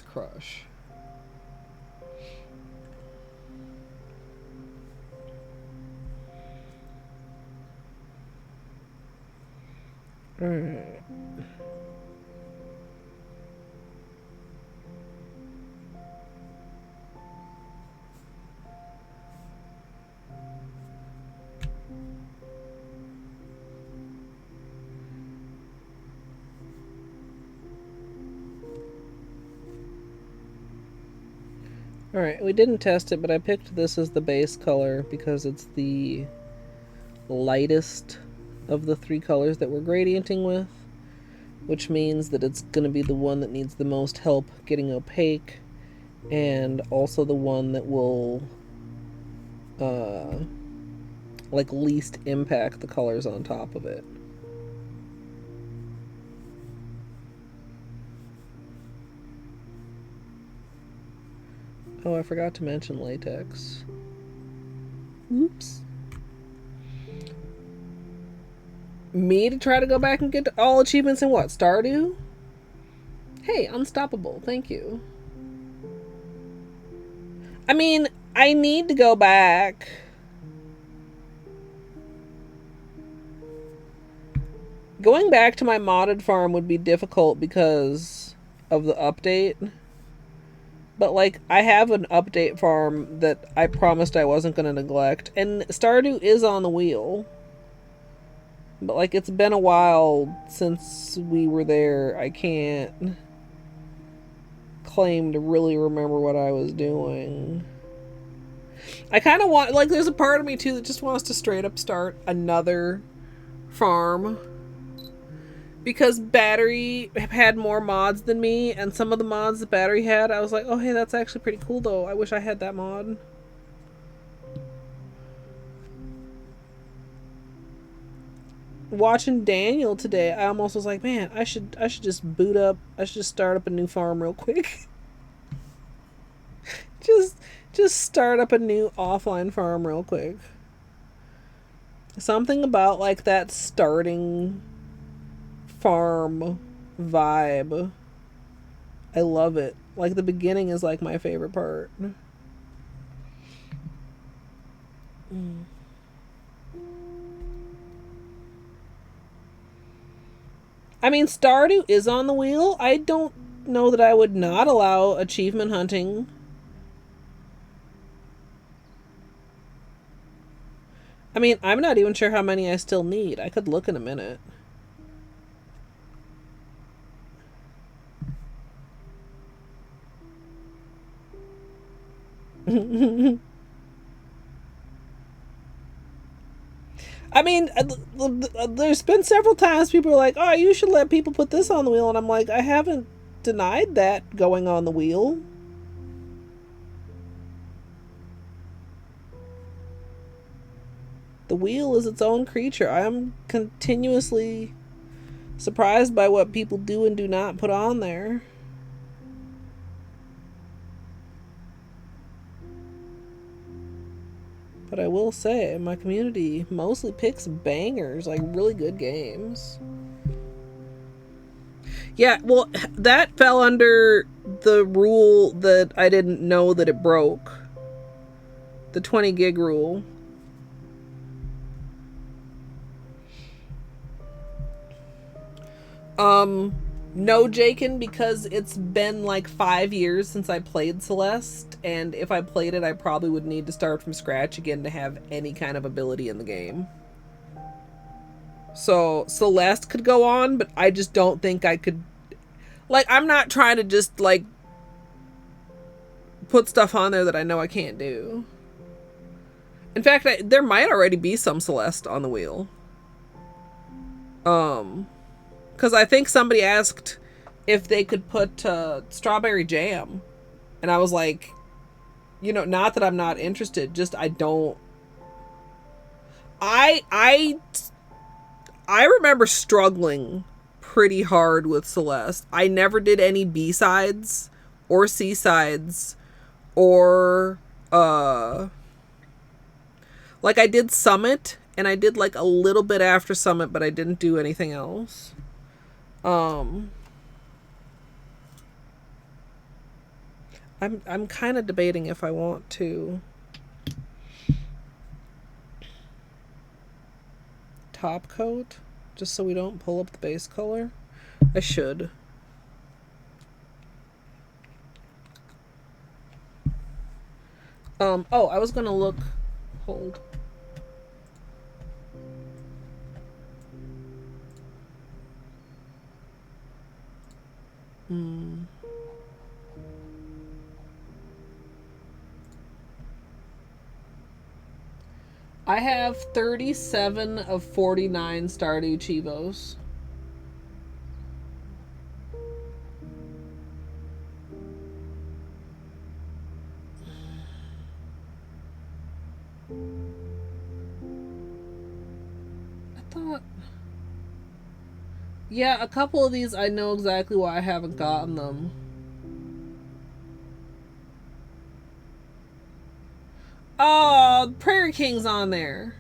Crush. Alright. Alright, we didn't test it, but I picked this as the base color because it's the lightest of the 3 colors that we're gradienting with, which means that it's going to be the one that needs the most help getting opaque, and also the one that will like least impact the colors on top of it. Oh, I forgot to mention latex. Oops. Me to try to go back and get all achievements in what? Stardew? Hey, Unstoppable, thank you. I mean, I need to go back. Going back to my modded farm would be difficult because of the update. But, like, I have an update farm that I promised I wasn't going to neglect. And Stardew is on the wheel. But, like, it's been a while since we were there. I can't claim to really remember what I was doing. I kind of want... Like, there's a part of me, too, that just wants to straight up start another farm. Because Battery had more mods than me, and some of the mods that Battery had, I was like, oh, hey, that's actually pretty cool, though. I wish I had that mod. Watching Daniel today, I almost was like, man, I should just boot up. I should just start up a new farm real quick. just start up a new offline farm real quick. Something about, like, that starting farm vibe. I love it. Like, the beginning is, like, my favorite part. I mean, Stardew is on the wheel. I don't know that I would not allow achievement hunting. I mean, I'm not even sure how many I still need. I could look in a minute. I mean, there's been several times people are like, oh, you should let people put this on the wheel. And I'm like, I haven't denied that going on the wheel. The wheel is its own creature. I am continuously surprised by what people do and do not put on there. But I will say, my community mostly picks bangers, like really good games. Yeah, well, that fell under the rule that I didn't know that it broke. The 20 gig rule. No, Jakin, because it's been like 5 years since I played Celeste, and if I played it, I probably would need to start from scratch again to have any kind of ability in the game. So Celeste could go on, but I just don't think I could. Like, I'm not trying to just like put stuff on there that I know I can't do. In fact, there might already be some Celeste on the wheel. Because I think somebody asked if they could put strawberry jam. And I was like, you know, not that I'm not interested, just I don't. I remember struggling pretty hard with Celeste. I never did any B-sides or C-sides or like I did Summit and I did like a little bit after Summit, but I didn't do anything else. I'm kind of debating if I want to top coat just so we don't pull up the base color. I should. Oh, I was gonna look. Hold. I have 37 of 49 Stardew Chivos. I thought... Yeah, a couple of these I know exactly why I haven't gotten them. Oh, Prairie King's on there.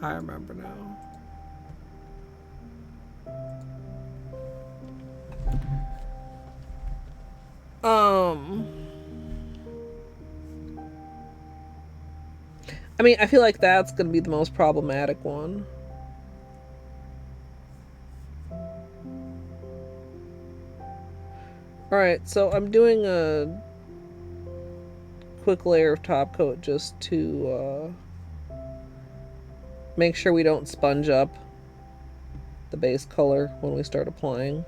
I remember now. I mean, I feel like that's gonna be the most problematic one. Alright, so I'm doing a quick layer of top coat just to make sure we don't sponge up the base color when we start applying,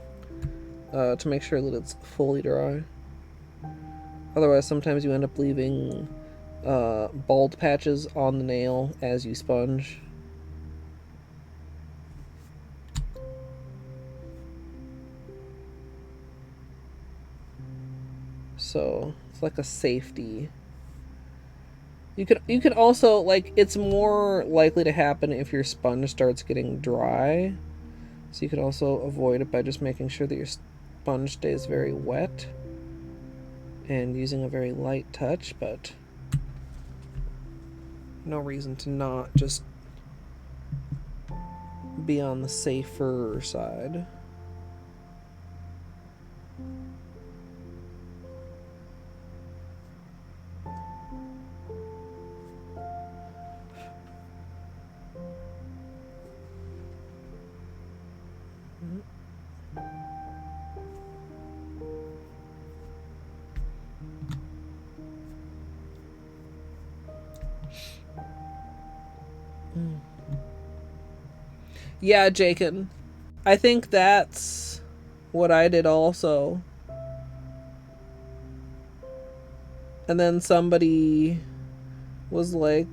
to make sure that it's fully dry. Otherwise, sometimes you end up leaving bald patches on the nail as you sponge. So it's like a safety. You could also, like, it's more likely to happen if your sponge starts getting dry. So you could also avoid it by just making sure that your sponge stays very wet and using a very light touch, but no reason to not just be on the safer side. Yeah, Jakin. I think that's what I did also. And then somebody was like,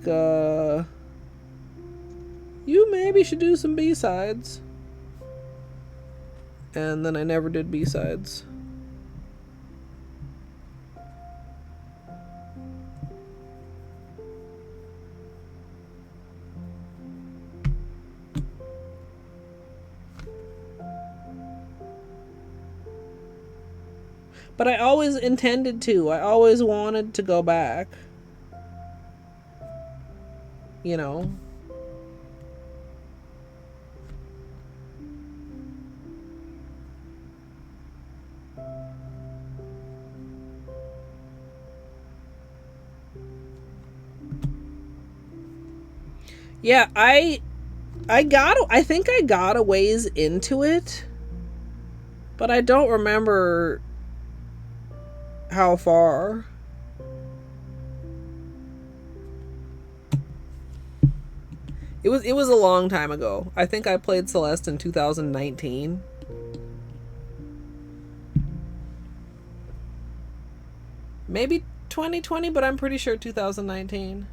you maybe should do some B-sides. And then I never did B-sides. But I always intended to. I always wanted to go back. You know? Yeah, I think I got a ways into it. But I don't remember how far. It was a long time ago. I think I played Celeste in 2019. Maybe 2020, but I'm pretty sure 2019.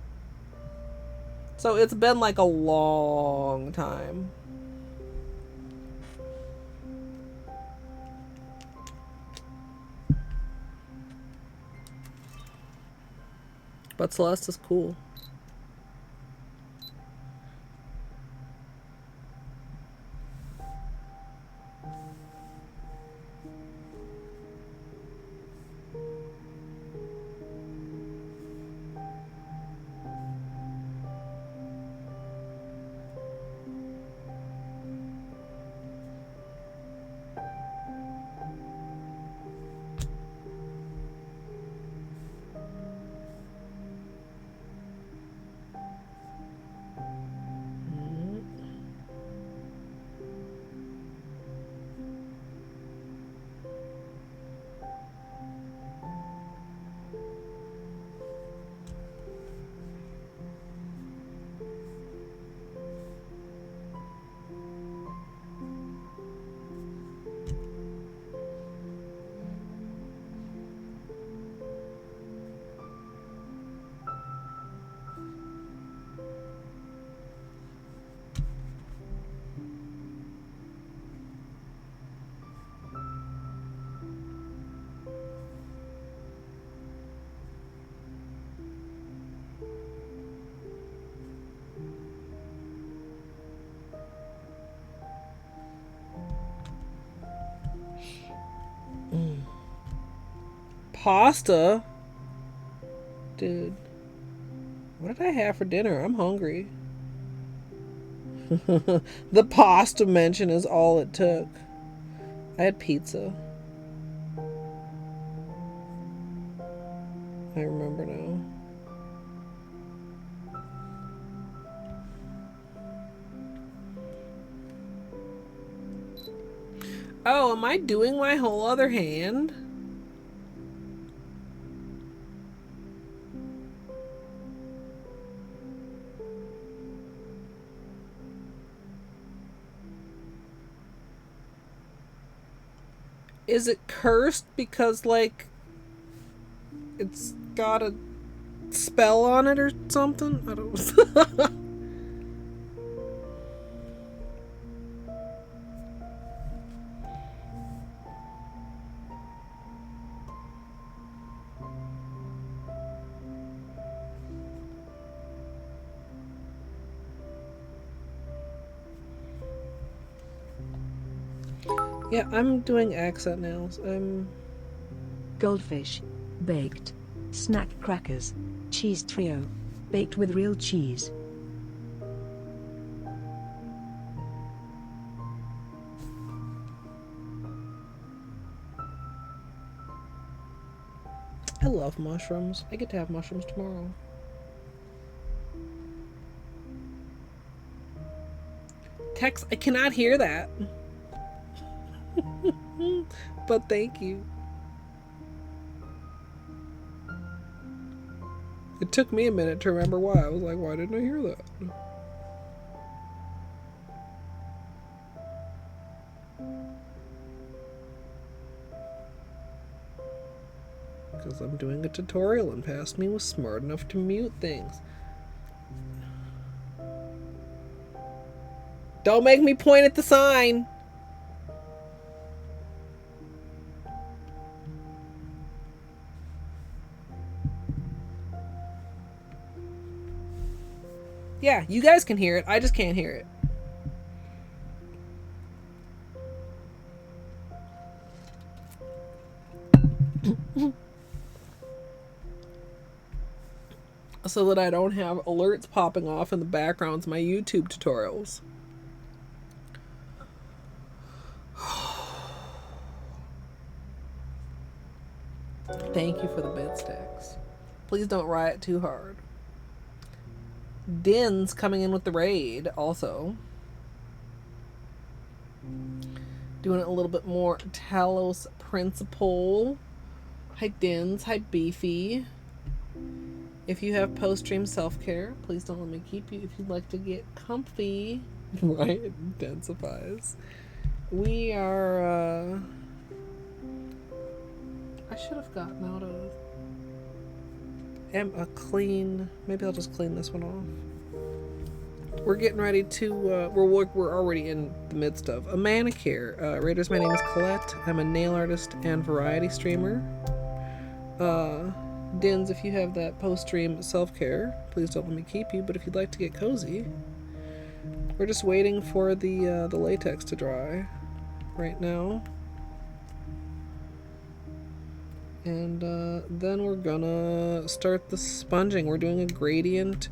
So it's been like a long time. But Celeste is cool. Pasta? Dude. What did I have for dinner? I'm hungry. The pasta mention is all it took. I had pizza. I remember now. Oh, am I doing my whole other hand? Is it cursed because, like, it's got a spell on it or something? I don't... Yeah, I'm doing accent nails. Goldfish. Baked. Snack crackers. Cheese trio. Baked with real cheese. I love mushrooms. I get to have mushrooms tomorrow. Tex, I cannot hear that. But thank you. It took me a minute to remember why. I was like, why didn't I hear that? Because I'm doing a tutorial and past me was smart enough to mute things. Don't make me point at the sign. Yeah, you guys can hear it. I just can't hear it. So that I don't have alerts popping off in the backgrounds of my YouTube tutorials. Thank you for the bed sticks. Please don't riot too hard. Din's coming in with the raid also. Doing it a little bit more Talos Principle. Hi Dins, hi Beefy. If you have post-stream self-care, please don't let me keep you if you'd like to get comfy. Right? It intensifies. We are, I should have gotten out of a clean, maybe I'll just clean this one off. We're getting ready to, we're already in the midst of a manicure. Raiders, my name is Colette. I'm a nail artist and variety streamer. Dins, if you have that post-stream self-care, please don't let me keep you, but if you'd like to get cozy, we're just waiting for the latex to dry right now. And then we're gonna start the sponging. We're doing a gradient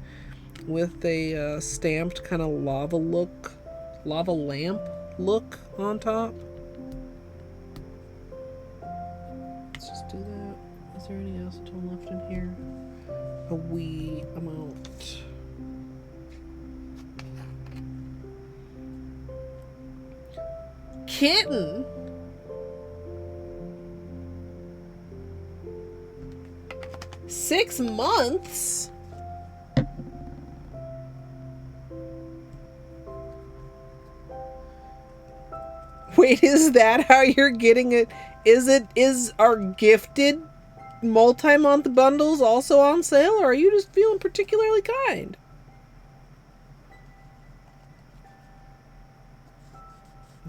with a stamped kind of lava lamp look on top. Let's just do that. Is there any acetone left in here? A wee amount. Kitten? Six months? Wait, is that how you're getting it? Is our gifted multi-month bundles also on sale, or are you just feeling particularly kind?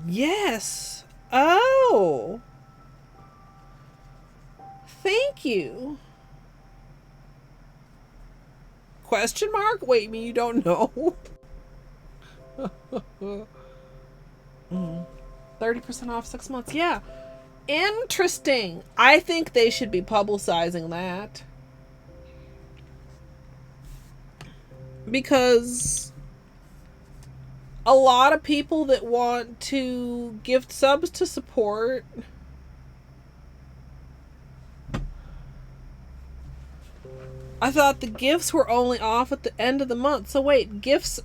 Yes. Oh. Thank you. Question mark? Wait, me, you don't know? 30% off 6 months. Yeah. Interesting. I think they should be publicizing that. Because a lot of people that want to gift subs to support I thought the gifts were only off at the end of the month. So wait, gifts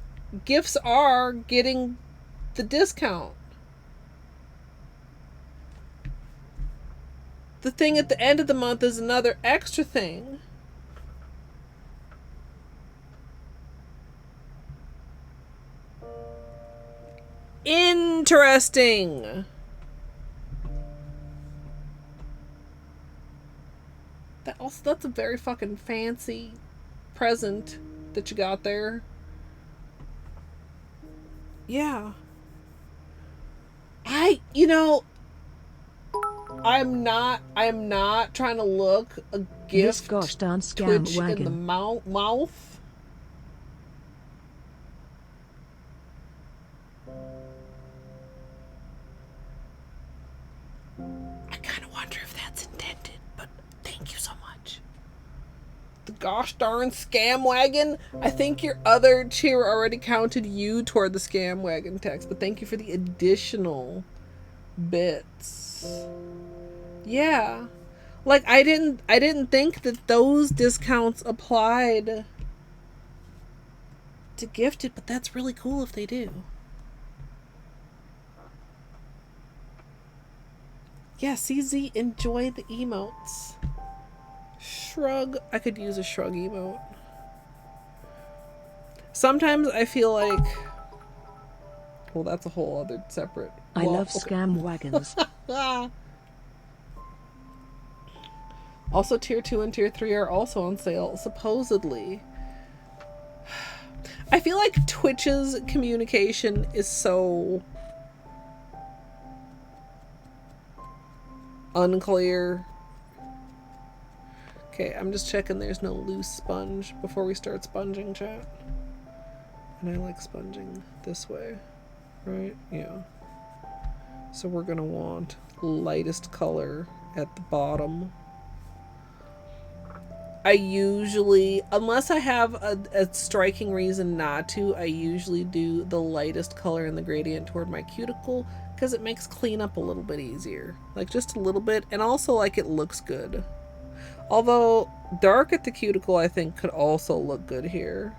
are getting the discount. The thing at the end of the month is another extra thing. Interesting. That's a very fucking fancy present that you got there. Yeah. I'm not trying to look a gift This gosh darn scam twitch wagon. in the mouth. I kind of wonder if that's intended, but thank you so much. The gosh darn scam wagon. I think your other cheer already counted you toward the scam wagon text, but thank you for the additional bits. Yeah. Like I didn't think that those discounts applied to gifted, but that's really cool if they do. Yeah, CZ, enjoy the emotes. Shrug. I could use a shrug emote. Sometimes I feel like... Well, that's a whole other separate... I love scam wagons. Also, Tier 2 and Tier 3 are also on sale, supposedly. I feel like Twitch's communication is so... unclear. Okay, I'm just checking there's no loose sponge before we start sponging, chat. And I like sponging this way, right? Yeah. So we're gonna want lightest color at the bottom. I usually, unless I have a striking reason not to, I usually do the lightest color in the gradient toward my cuticle because it makes cleanup a little bit easier. Like just a little bit, and also like it looks good. Although dark at the cuticle I think could also look good here.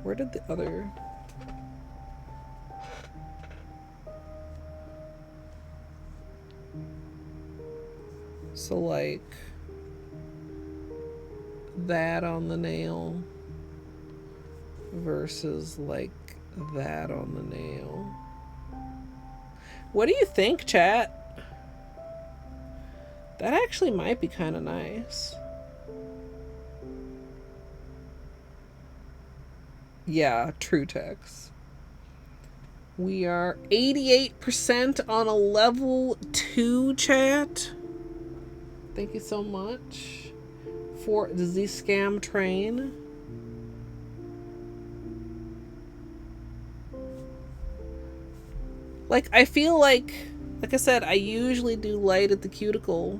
Where did the other... So like that on the nail versus like that on the nail. What do you think, chat? That actually might be kind of nice. Yeah, true text. We are 88% on a level 2, chat. Thank you so much for the scam train. Like, I feel like I said, I usually do light at the cuticle.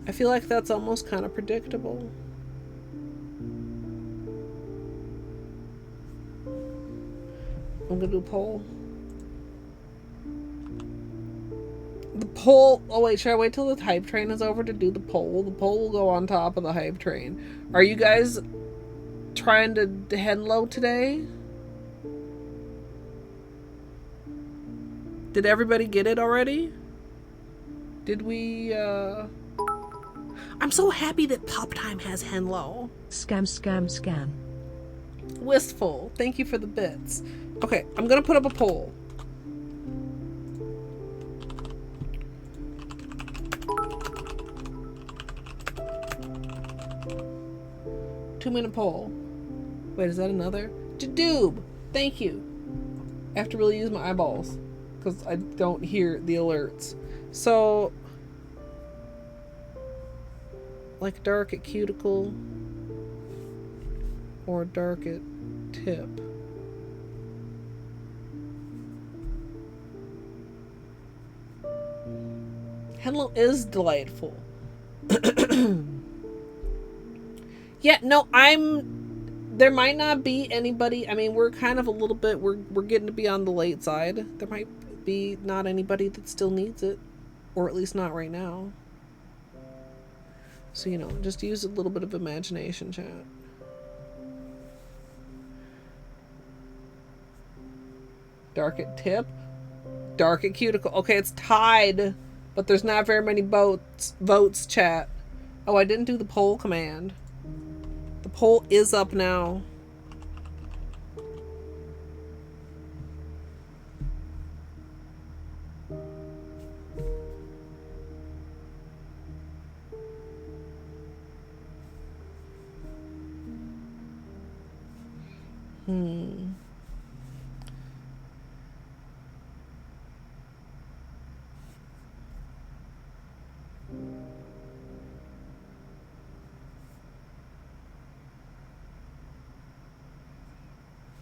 I feel like that's almost kind of predictable. I'm gonna do a poll. The poll... Oh wait, should I wait till the hype train is over to do the poll? The poll will go on top of the hype train. Are you guys trying to Henlo today? Did everybody get it already? Did we, I'm so happy that Pop Time has Henlo. Scam, scam, scam. Wistful. Thank you for the bits. Okay, I'm gonna put up a poll. Two-minute poll. Wait, is that another? Jadoob! Thank you. I have to really use my eyeballs because I don't hear the alerts. So, like dark at cuticle or dark at tip. Henlo is delightful. Yeah, no, there might not be anybody. I mean, we're kind of a little bit, we're getting to be on the late side. There might be not anybody that still needs it, or at least not right now. So, you know, just use a little bit of imagination, chat. Dark at tip, dark at cuticle. Okay, it's tied, but there's not very many votes, chat. Oh, I didn't do the poll command. The poll is up now.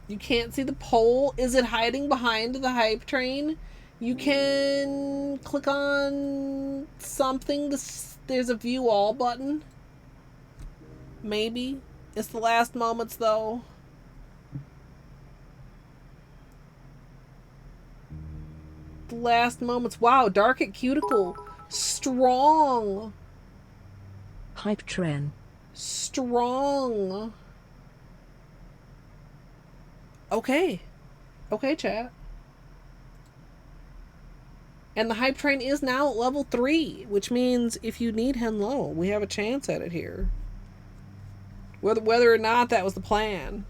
You can't see the poll? Is it hiding behind the hype train? You can click on something. There's a view all button. Maybe. It's the last moments though. The last moments. Wow, dark at cuticle. Strong. Hype train. Strong. Okay. Okay, chat. And the hype train is now at level 3, which means if you need Henlo, we have a chance at it here. Whether or not that was the plan.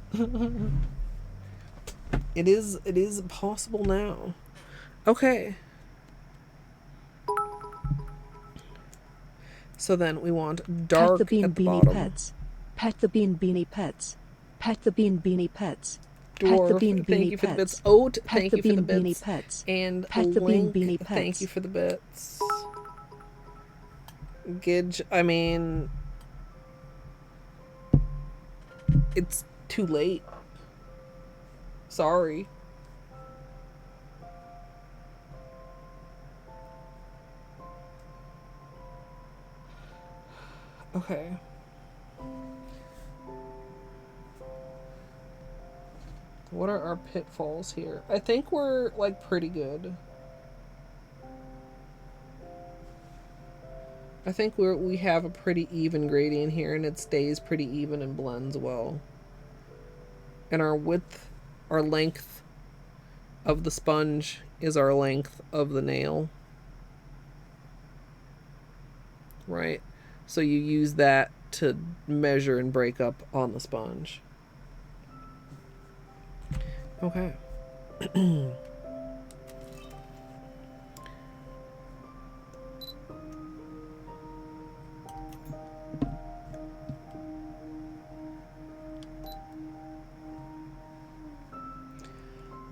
It is possible now. Okay. So then we want dark Pet the bean at the beanie bottom. pets. Pet the bean beanie pets. Pet the bean beanie pets. Dwarf, Pet the bean thank beanie you for the pets. bits. Oat, Pet thank the you for the bean beanie bits. pets. And Pet the bean Link, beanie pets. thank you for the bits. Gidge, I mean, it's too late. Sorry. Okay. What are our pitfalls here? I think we're like pretty good. I think we have a pretty even gradient here, and it stays pretty even and blends well. And our width, our length of the sponge is our length of the nail. Right? So you use that to measure and break up on the sponge. Okay.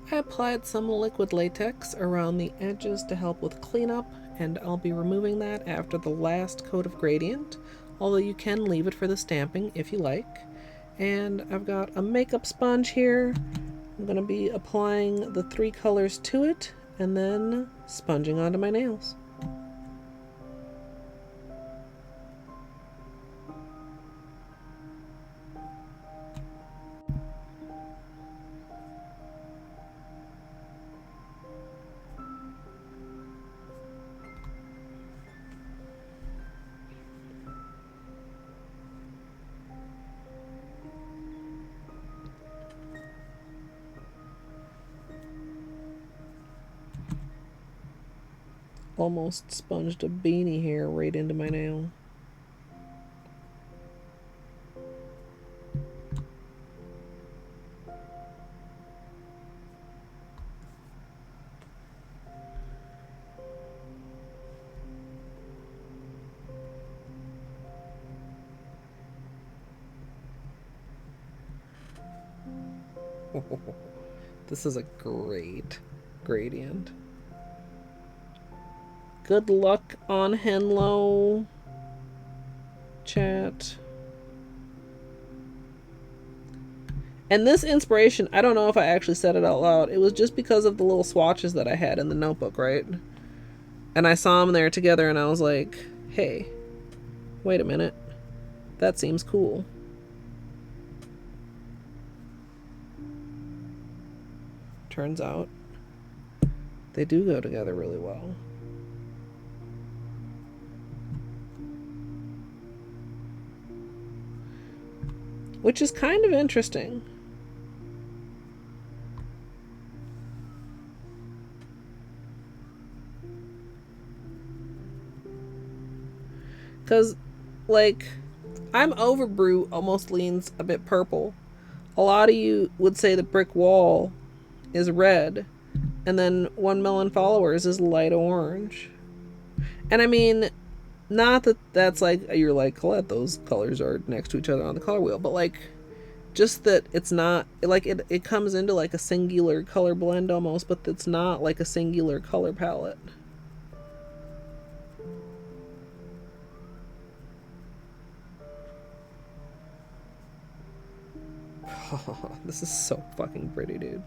I applied some liquid latex around the edges to help with cleanup, and I'll be removing that after the last coat of gradient, although you can leave it for the stamping if you like. And I've got a makeup sponge here. I'm going to be applying the 3 colors to it and then sponging onto my nails. Almost sponged a beanie hair right into my nail. This is a great gradient. Good luck on Henlo, chat. And this inspiration, I don't know if I actually said it out loud. It was just because of the little swatches that I had in the notebook, right? And I saw them there together and I was like, hey, wait a minute. That seems cool. Turns out they do go together really well. Which is kind of interesting. Because, like, I'm over Brew almost leans a bit purple. A lot of you would say the brick wall is red. And then One Melon Followers is light orange. And I mean, not that that's like, you're like, Colette, those colors are next to each other on the color wheel. But, like, just that it's not, like, it comes into, like, a singular color blend almost. But it's not, like, a singular color palette. Oh, this is so fucking pretty, dude.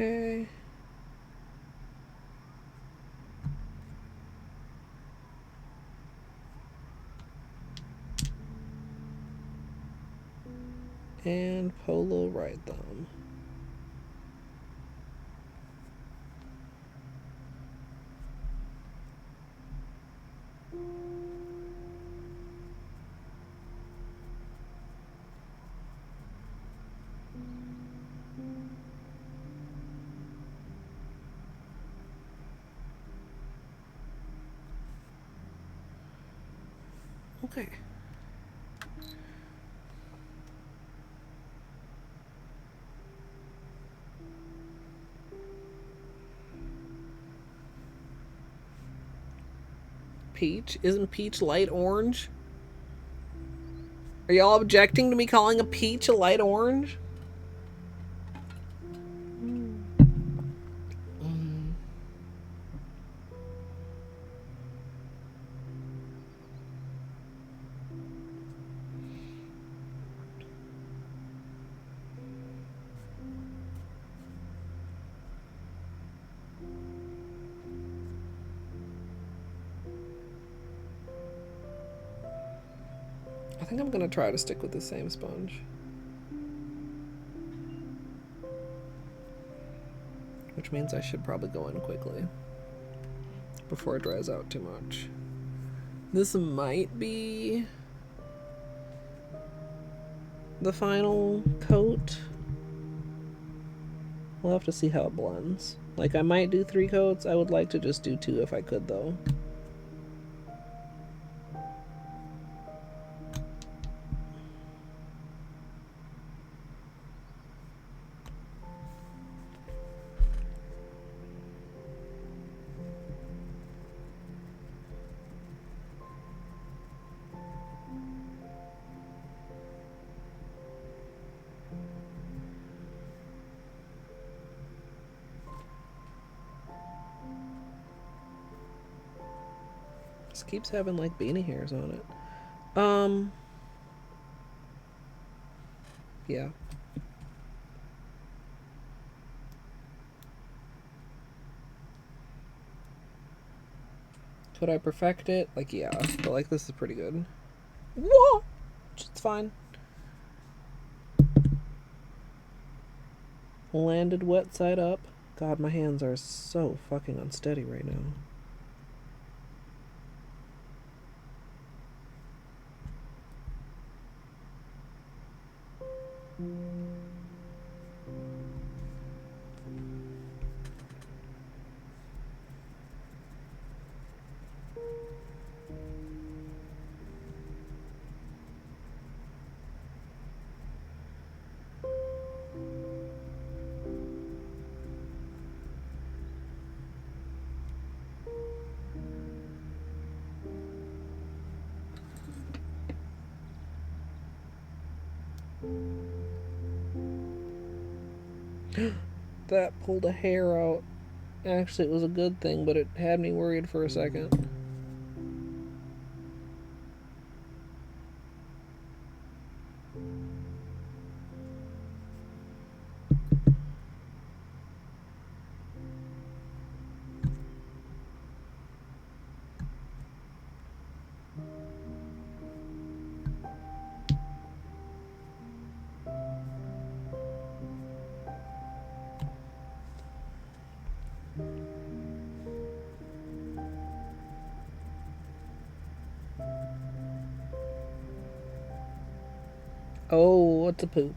Okay. And Holo right thumb. Okay. peach? Isn't peach light orange? Are y'all objecting to me calling a peach a light orange? I think I'm gonna try to stick with the same sponge. Which means I should probably go in quickly before it dries out too much. This might be the final coat. We'll have to see how it blends. Like, I might do 3 coats. I would like to just do 2 if I could, though. This keeps having like beanie hairs on it. Yeah. Could I perfect it? Like, yeah, but like this is pretty good. Whoa! It's fine. Landed wet side up. God, my hands are so fucking unsteady right now. That pulled a hair out. Actually, it was a good thing, but it had me worried for a second. Oh, what's a poop?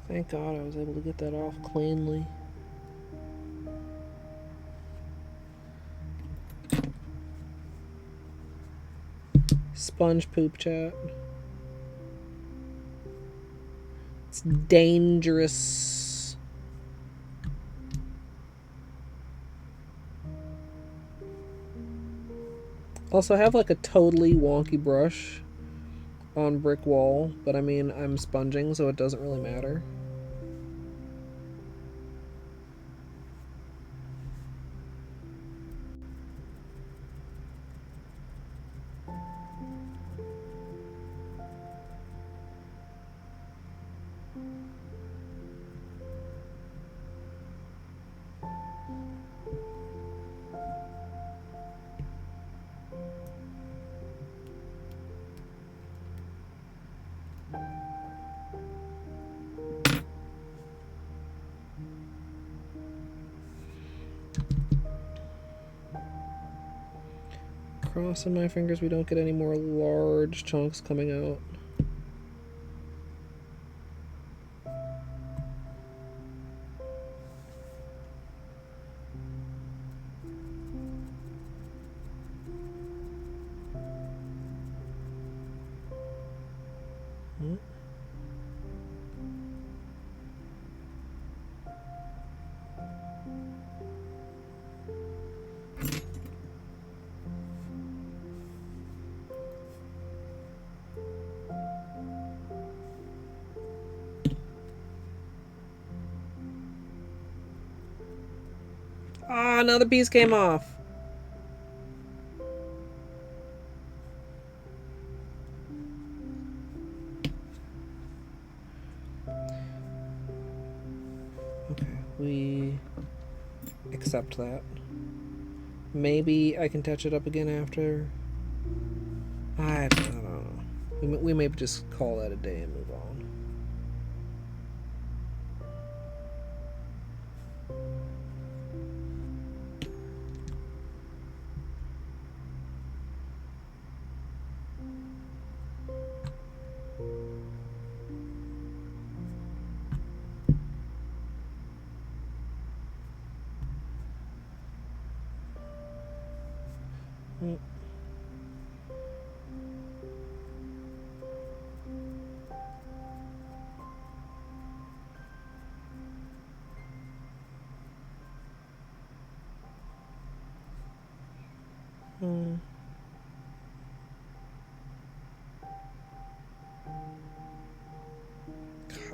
Thank God I was able to get that off cleanly. Sponge poop chat. It's dangerous. Also, I have like a totally wonky brush on brick wall, but I mean, I'm sponging, so it doesn't really matter. Crossing my fingers we don't get any more large chunks coming out. Ah, another piece came off. Okay, we accept that. Maybe I can touch it up again after. I don't know. We may just call that a day and move on.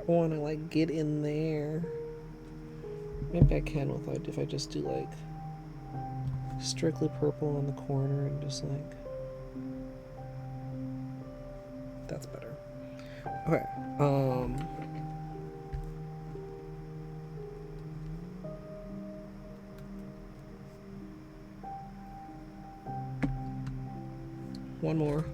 I want to like get in there. Maybe I can with if I just do like strictly purple on the corner and just like that's better. Okay. One more.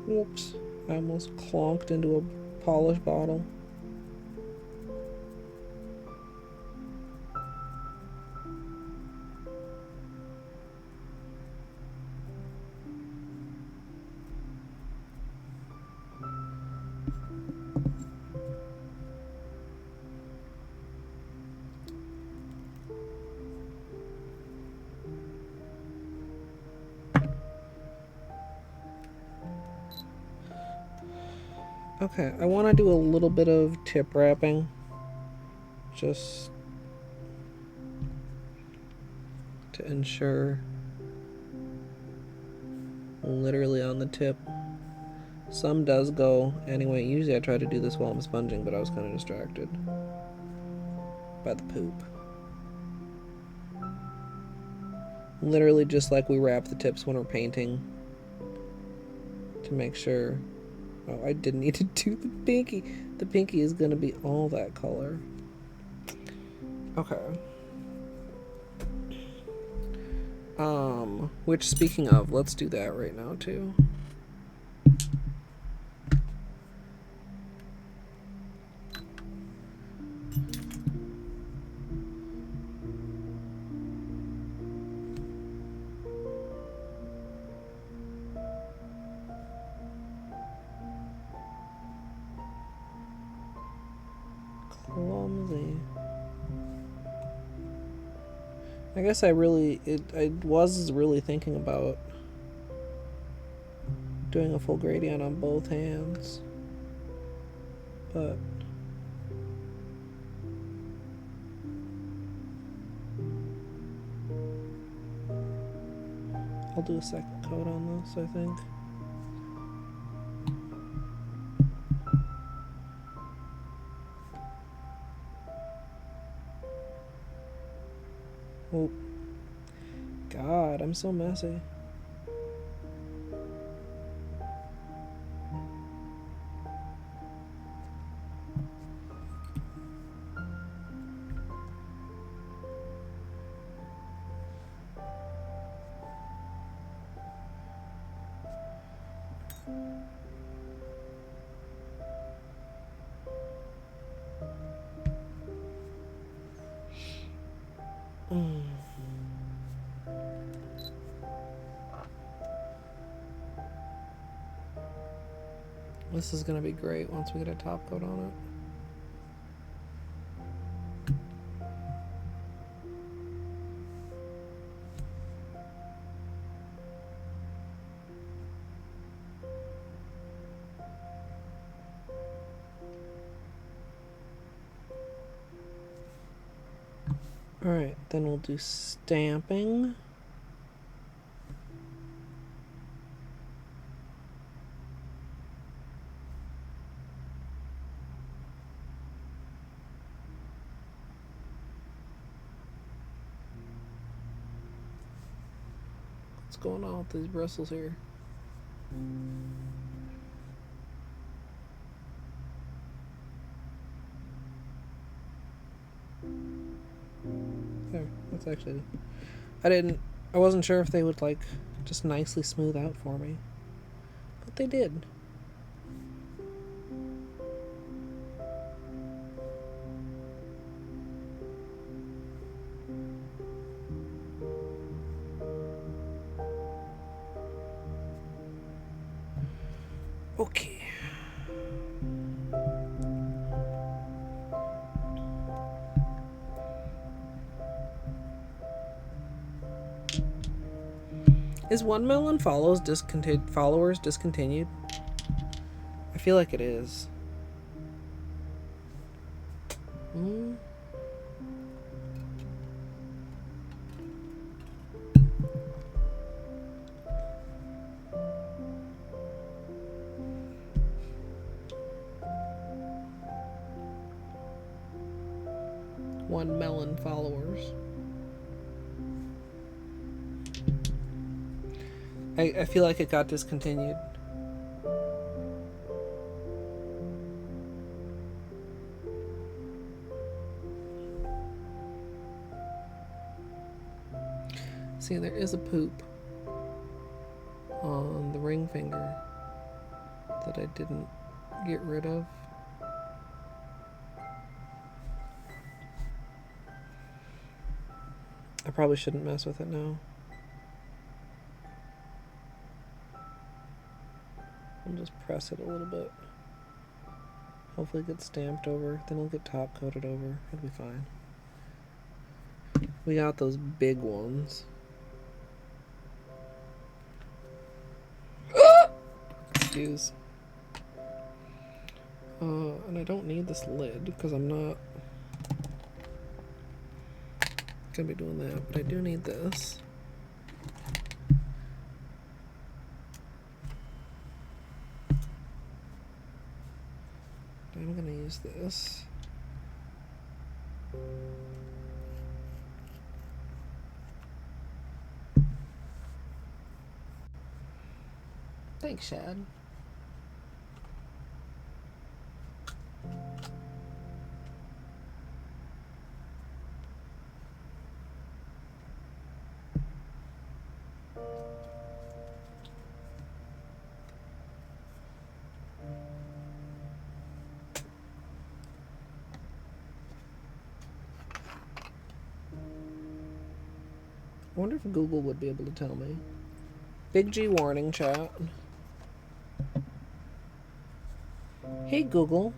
Whoops, I almost clonked into a polish bottle. Okay, I want to do a little bit of tip wrapping. Just to ensure. Literally on the tip. Some does go anyway. Usually I try to do this while I'm sponging, but I was kind of distracted by the poop. Literally just like we wrap the tips when we're painting to make sure. Oh, I didn't need to do the pinky. The pinky is going to be all that color. Okay. Which speaking of, let's do that right now too. Clumsy. I guess I was really thinking about doing a full gradient on both hands, but I'll do a second coat on this, I think. Oh, God, I'm so messy. This is going to be great once we get a top coat on it. Alright, then we'll do stamping. What's going on with these bristles here? There, that's actually... I wasn't sure if they would, like, just nicely smooth out for me. But they did. Okay. Is One Melon followers discontinued? I feel like it is. One Melon followers. I feel like it got discontinued. See, there is a poop on the ring finger that I didn't get rid of. I probably shouldn't mess with it now. I'll just press it a little bit. Hopefully it gets stamped over. Then it'll get top coated over. It'll be fine. We got those big ones. Excuse. And I don't need this lid because I'm not gonna be doing that, but I do need this. I'm gonna use this. Thanks, Shad. I wonder if Google would be able to tell me. Big G warning, chat. Hey Google,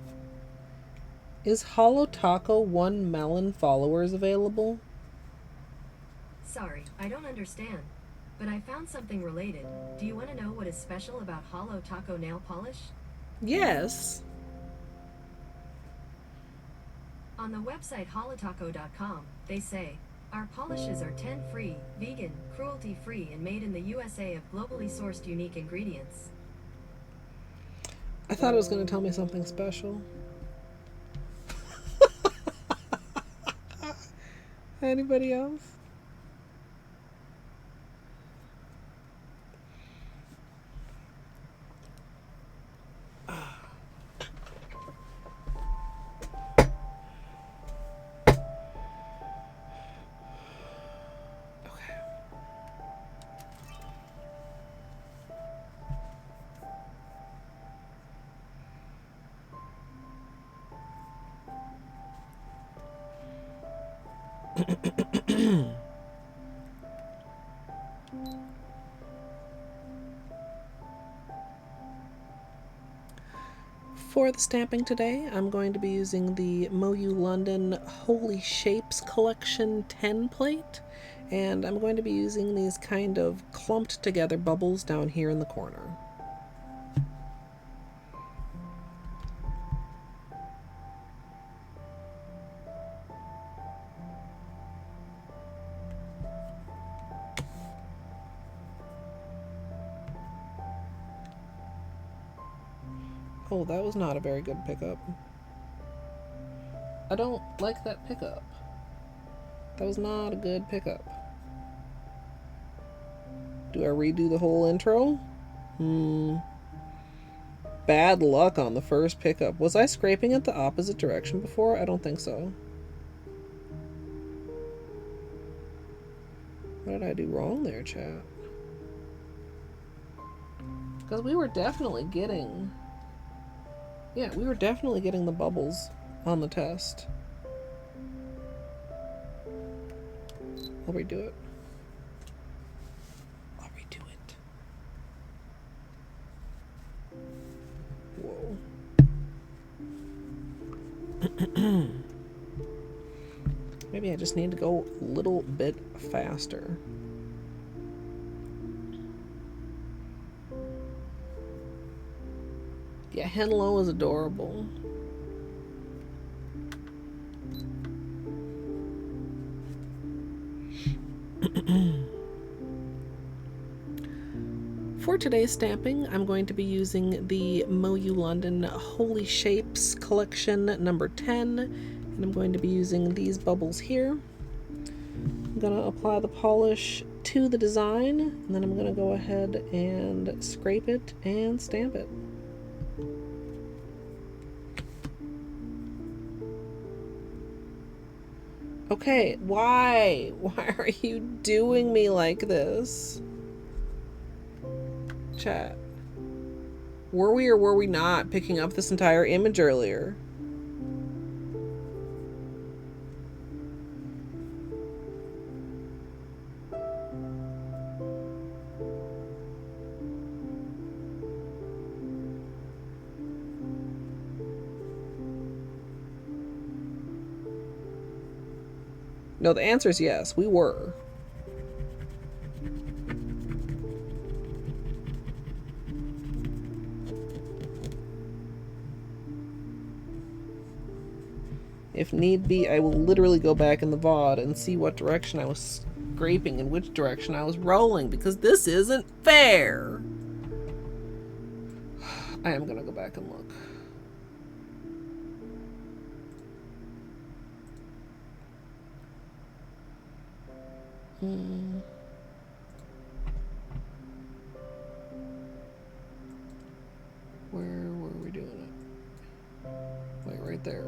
is Holo Taco One Melon followers available? Sorry, I don't understand. But I found something related. Do you want to know what is special about Holo Taco nail polish? Yes. On the website holotaco.com, they say, our polishes are 10-free, vegan, cruelty-free, and made in the USA of globally sourced unique ingredients. I thought it was going to tell me something special. Anybody else? For the stamping today, I'm going to be using the MoYou London Holy Shapes Collection 10 plate, and I'm going to be using these kind of clumped together bubbles down here in the corner. Oh, that was not a very good pickup. I don't like that pickup. That was not a good pickup. Do I redo the whole intro? Bad luck on the first pickup. Was I scraping it the opposite direction before? I don't think so. What did I do wrong there, chat? Because we were definitely getting... Yeah, we were definitely getting the bubbles on the test. I'll redo it. I'll redo it. Whoa. Maybe I just need to go a little bit faster. Yeah, Holo is adorable. For today's stamping, I'm going to be using the MoYou London Holy Shapes Collection number 10, and I'm going to be using these bubbles here. I'm going to apply the polish to the design, and then I'm going to go ahead and scrape it and stamp it. Okay, why? Why are you doing me like this? Chat. Were we or were we not picking up this entire image earlier? No, the answer is yes, we were. If need be, I will literally go back in the VOD and see what direction I was scraping and which direction I was rolling, because this isn't fair. I am gonna go back and look. Where were we doing it? Wait, right there.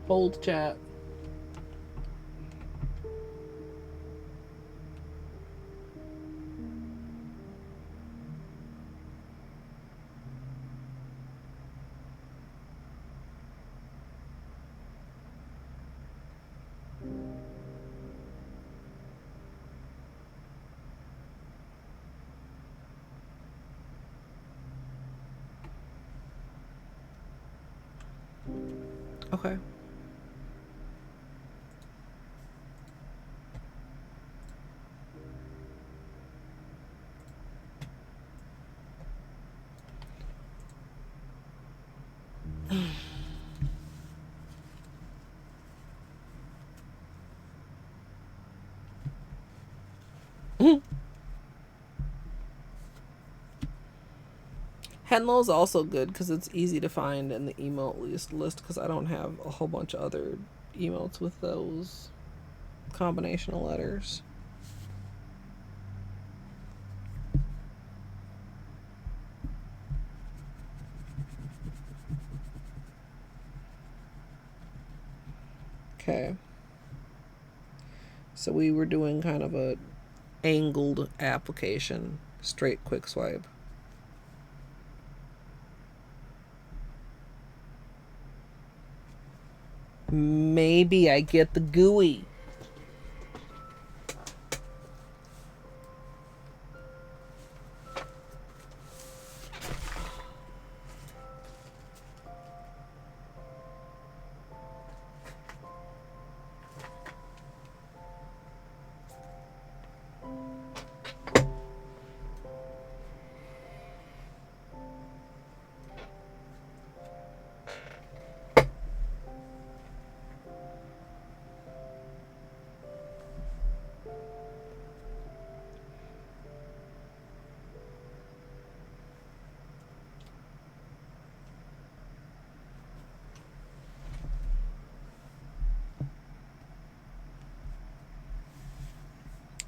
Hold, chat. Okay. Holo's also good because it's easy to find in the emote list because I don't have a whole bunch of other emotes with those combinational letters. Okay. So we were doing kind of a angled application, straight quick swipe. Maybe I get the gooey.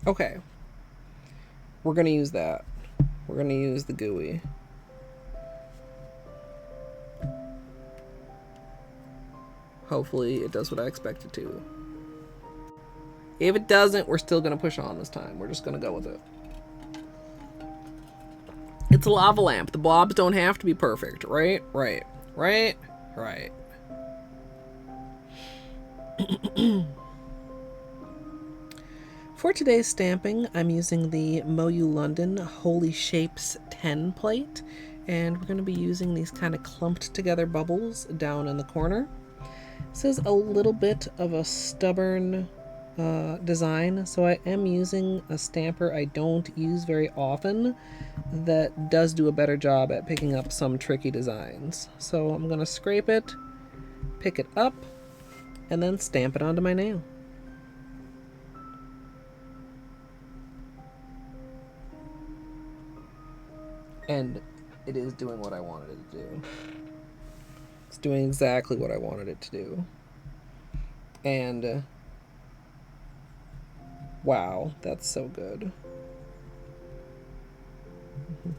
Okay. We're going to use that. We're going to use the gooey. Hopefully it does what I expect it to. If it doesn't, we're still going to push on this time. We're just going to go with it. It's a lava lamp. The blobs don't have to be perfect, right? Right. Right? Right. For today's stamping, I'm using the MoYou London Holy Shapes 10 plate, and we're going to be using these kind of clumped together bubbles down in the corner. This is a little bit of a stubborn design, so I am using a stamper I don't use very often that does do a better job at picking up some tricky designs. So I'm going to scrape it, pick it up, and then stamp it onto my nail. And it is doing what I wanted it to do. It's doing exactly what I wanted it to do. And wow, that's so good.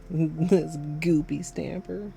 This goopy stamper.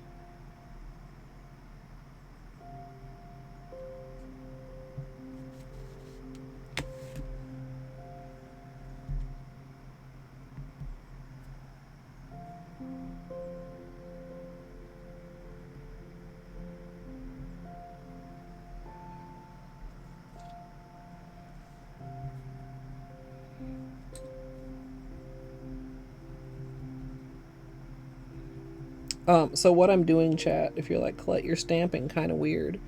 So what I'm doing, chat, if you're like, Colette, you're stamping kind of weird,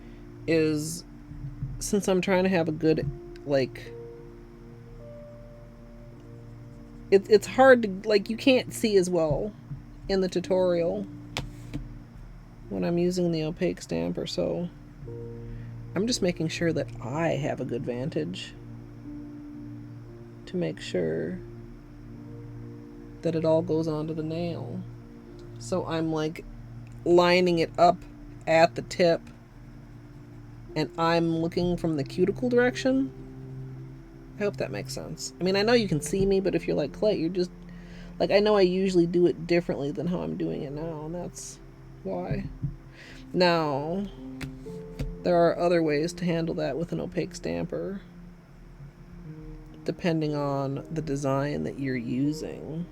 is since I'm trying to have a good, like, it's hard to, like, you can't see as well in the tutorial when I'm using the opaque stamper, so I'm just making sure that I have a good vantage to make sure that it all goes onto the nail. So I'm like lining it up at the tip and I'm looking from the cuticle direction. I hope that makes sense. I mean, I know you can see me, but if you're like, Clay, you're just like, I know I usually do it differently than how I'm doing it now, and that's why. Now, there are other ways to handle that with an opaque stamper, depending on the design that you're using.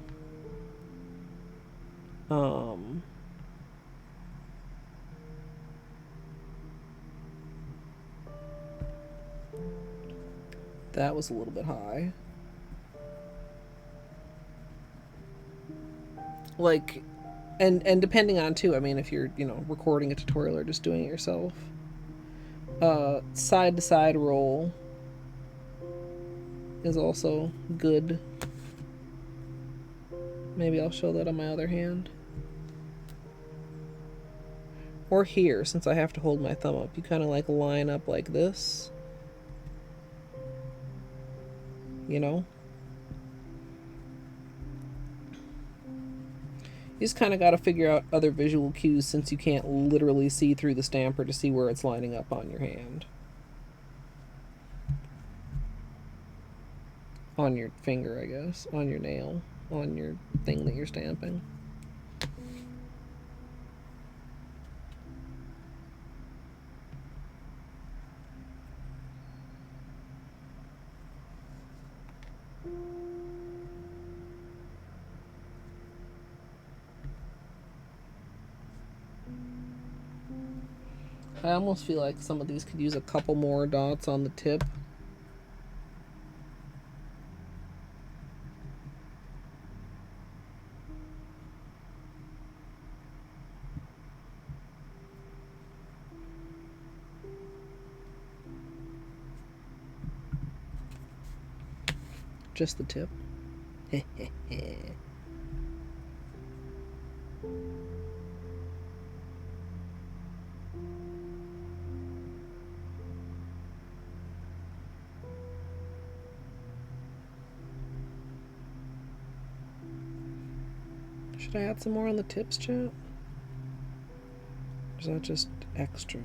That was a little bit high. Like, and depending on too, I mean, if you're, you know, recording a tutorial or just doing it yourself, side to side roll is also good. Maybe I'll show that on my other hand. Or here, since I have to hold my thumb up, you kind of like line up like this. You know? You just kind of got to figure out other visual cues since you can't literally see through the stamper to see where it's lining up on your hand. On your finger, I guess. On your nail. On your thing that you're stamping. I almost feel like some of these could use a couple more dots on the tip. Just the tip. Should I add some more on the tips, chat? Or is that just extra?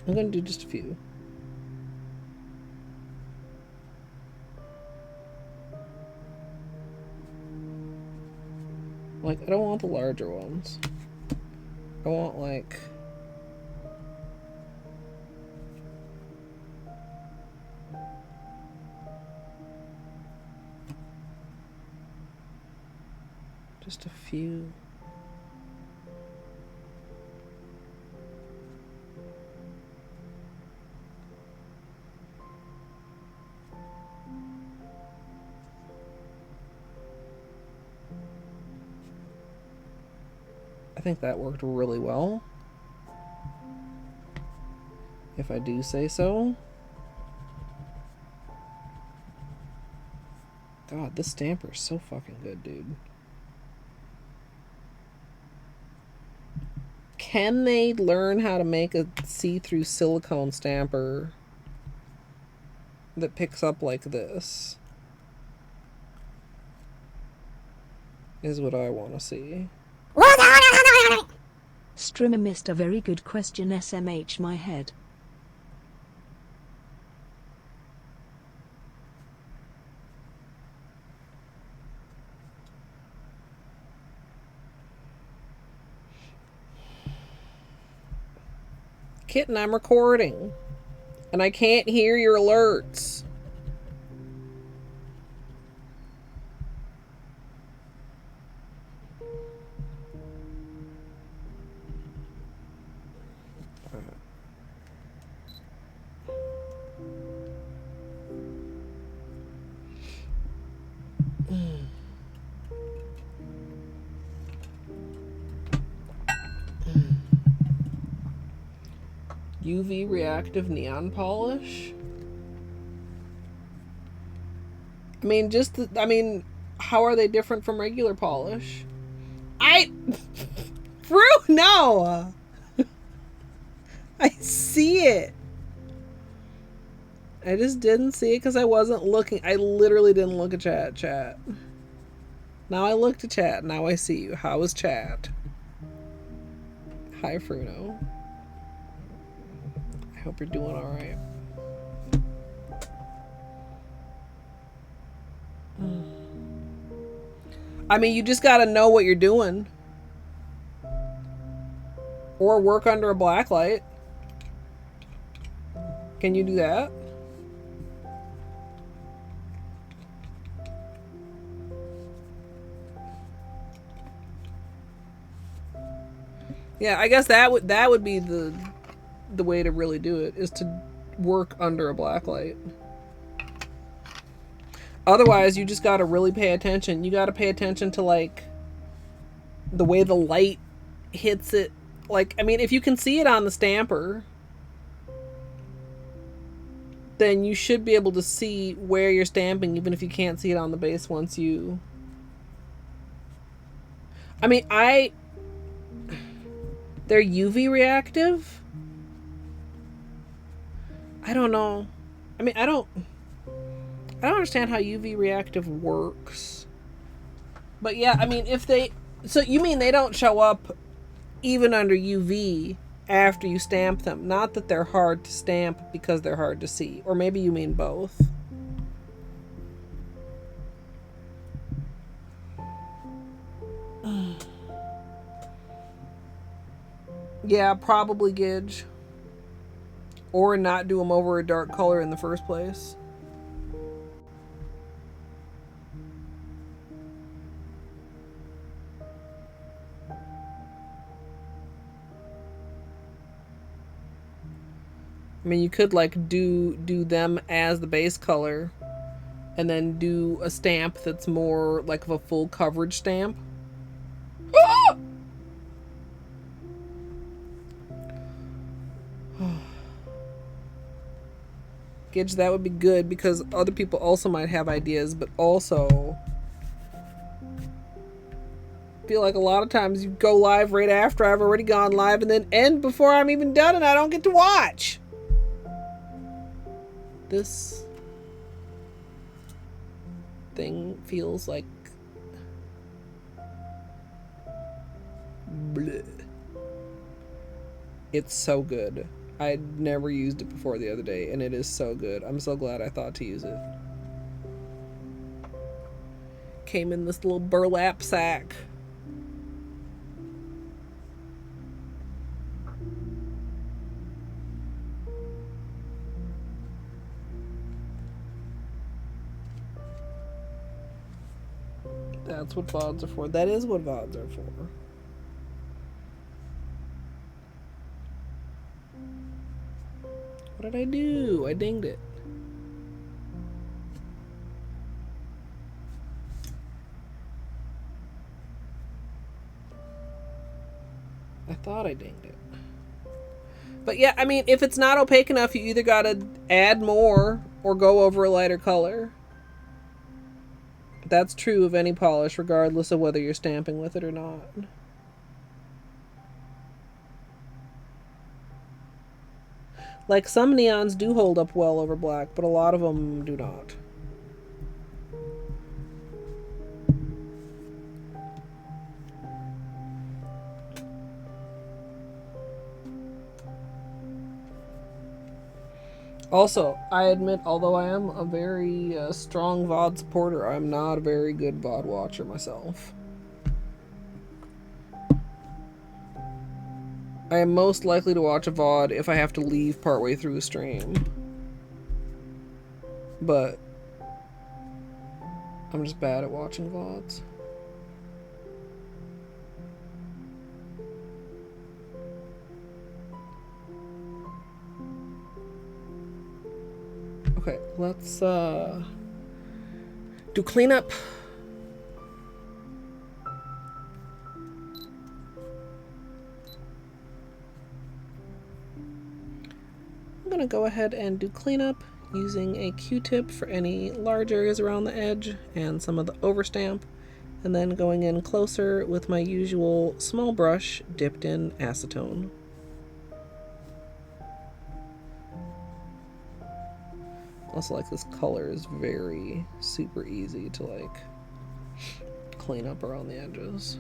I'm gonna do just a few. Like, I don't want the larger ones. I want, like... just a few. I think that worked really well, if I do say so. God, this stamper is so fucking good, dude. Can they learn how to make a see-through silicone stamper that picks up like this? Is what I want to see. Strimmer missed a very good question. SMH my head. Kitten, I'm recording. And I can't hear your alerts. UV reactive neon polish. I mean, how are they different from regular polish? Brew, no! I see it. I just didn't see it because I wasn't looking. I literally didn't look at chat. Now I looked at chat. Now I see you. How is chat? Hi, Fruno. I hope you're doing alright. I mean, you just gotta know what you're doing. Or work under a black light. Can you do that? Yeah, I guess that would be the way to really do it, is to work under a black light. Otherwise, you just gotta really pay attention. You gotta pay attention to, like, the way the light hits it. Like, I mean, if you can see it on the stamper, then you should be able to see where you're stamping, even if you can't see it on the base once you... I mean, they're UV reactive? I don't know. I mean, I don't understand how UV reactive works. But yeah, I mean, if they... So you mean they don't show up even under UV after you stamp them? Not that they're hard to stamp because they're hard to see. Or maybe you mean both. Yeah, probably Gidge. Or not do them over a dark color in the first place. I mean, you could like do them as the base color and then do a stamp that's more like of a full coverage stamp. Gidge, that would be good because other people also might have ideas, but also feel like a lot of times you go live right after I've already gone live and then end before I'm even done and I don't get to watch. This thing feels like bleh. It's so good. I'd never used it before the other day and it is so good. I'm so glad I thought to use it. Came in this little burlap sack. That's what VODs are for. That is what VODs are for. What did I do? I dinged it. I thought I dinged it. But yeah, I mean, if it's not opaque enough, you either gotta add more or go over a lighter color. That's true of any polish, regardless of whether you're stamping with it or not. Like, some neons do hold up well over black, but a lot of them do not. Also, I admit, although I am a very strong VOD supporter, I'm not a very good VOD watcher myself. I am most likely to watch a VOD if I have to leave partway through a stream. But I'm just bad at watching VODs. Okay, let's do cleanup. I'm gonna go ahead and do cleanup using a Q-tip for any large areas around the edge and some of the overstamp, and then going in closer with my usual small brush dipped in acetone. Also, like, this color is very super easy to like clean up around the edges.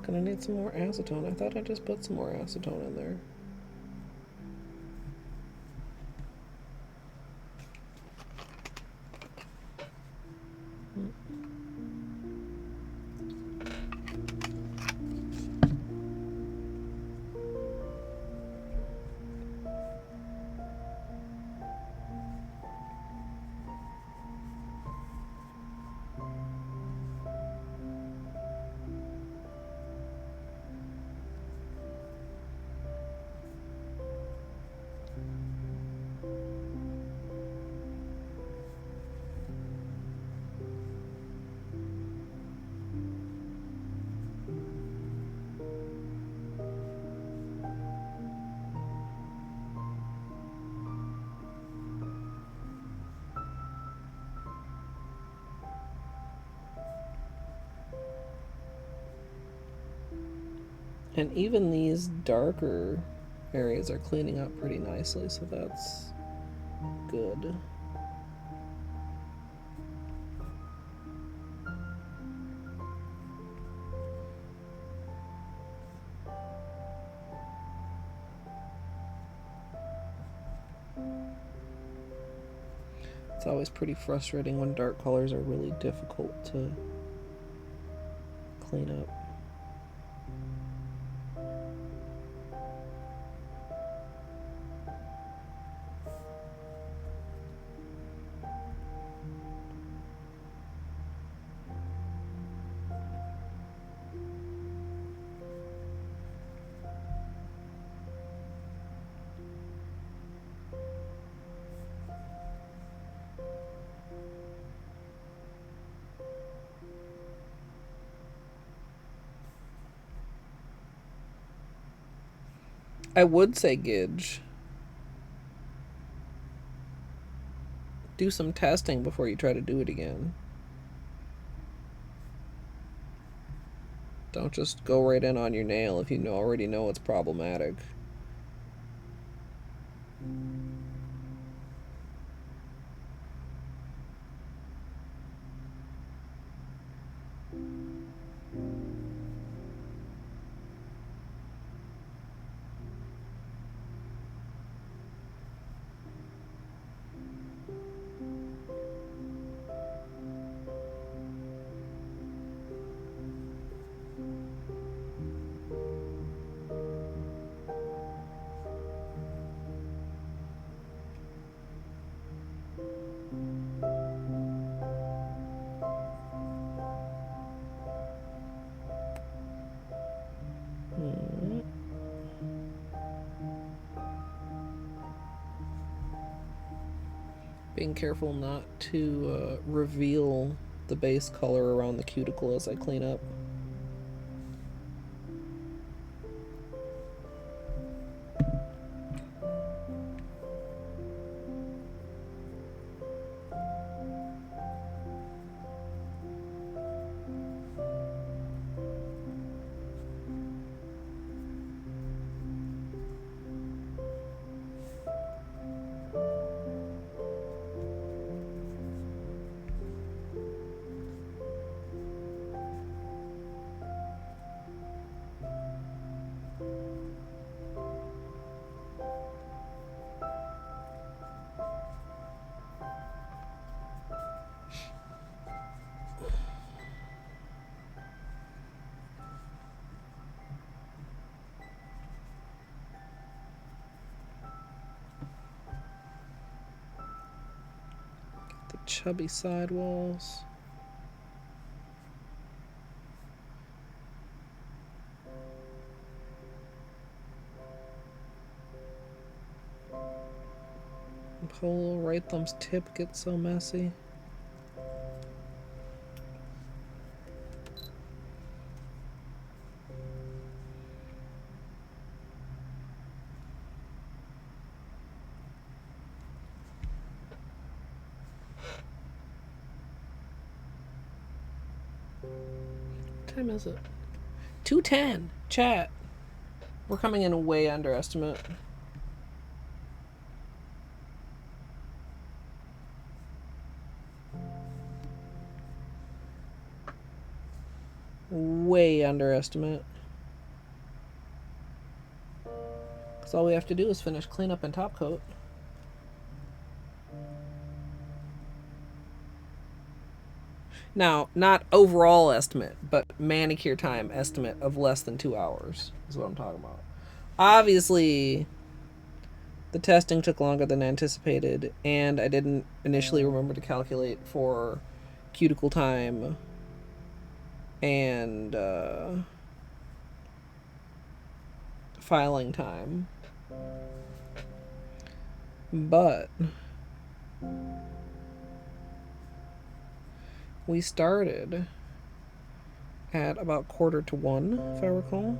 Gonna need some more acetone. I thought I just put some more acetone in there. And even these darker areas are cleaning up pretty nicely, so that's good. It's always pretty frustrating when dark colors are really difficult to clean up. I would say, Gidge, do some testing before you try to do it again. Don't just go right in on your nail if you already know it's problematic. Being careful not to reveal the base color around the cuticle as I clean up. The chubby sidewalls. Holo right thumb's tip gets so messy. What time is it? 2:10. Chat. We're coming in way under estimate. Way underestimate. Because all we have to do is finish cleanup and top coat. Now, not overall estimate, but manicure time estimate of less than 2 hours is what I'm talking about. Obviously, the testing took longer than anticipated, and I didn't initially remember to calculate for cuticle time and filing time. But we started at about 1:45, if I recall.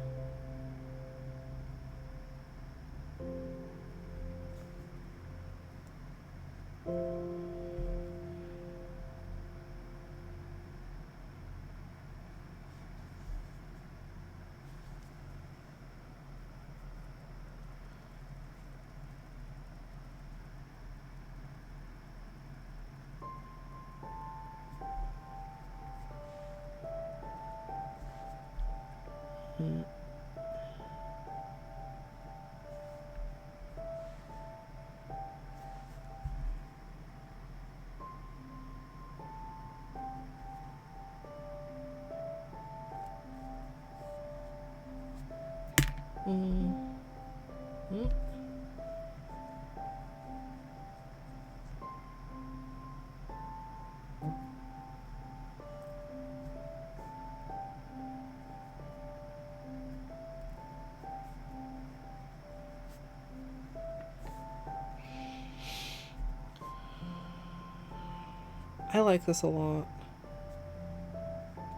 I like this a lot.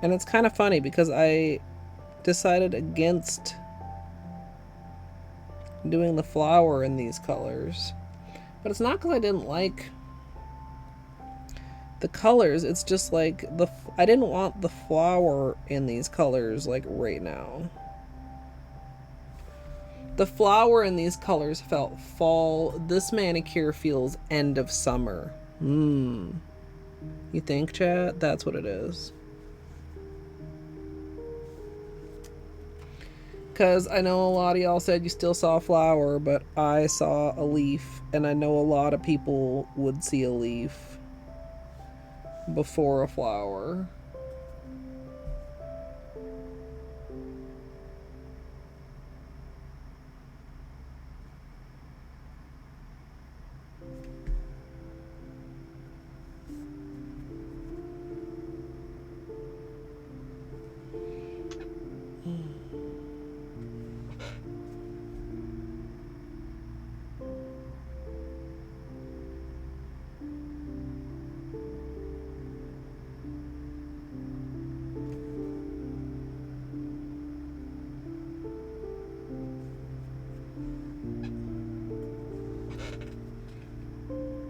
And it's kind of funny because I decided against doing the flower in these colors. But it's not because I didn't like the colors. It's just like I didn't want the flower in these colors like right now. The flower in these colors felt fall. This manicure feels end of summer. You think, chat? That's what it is. Because I know a lot of y'all said you still saw a flower, but I saw a leaf, and I know a lot of people would see a leaf before a flower.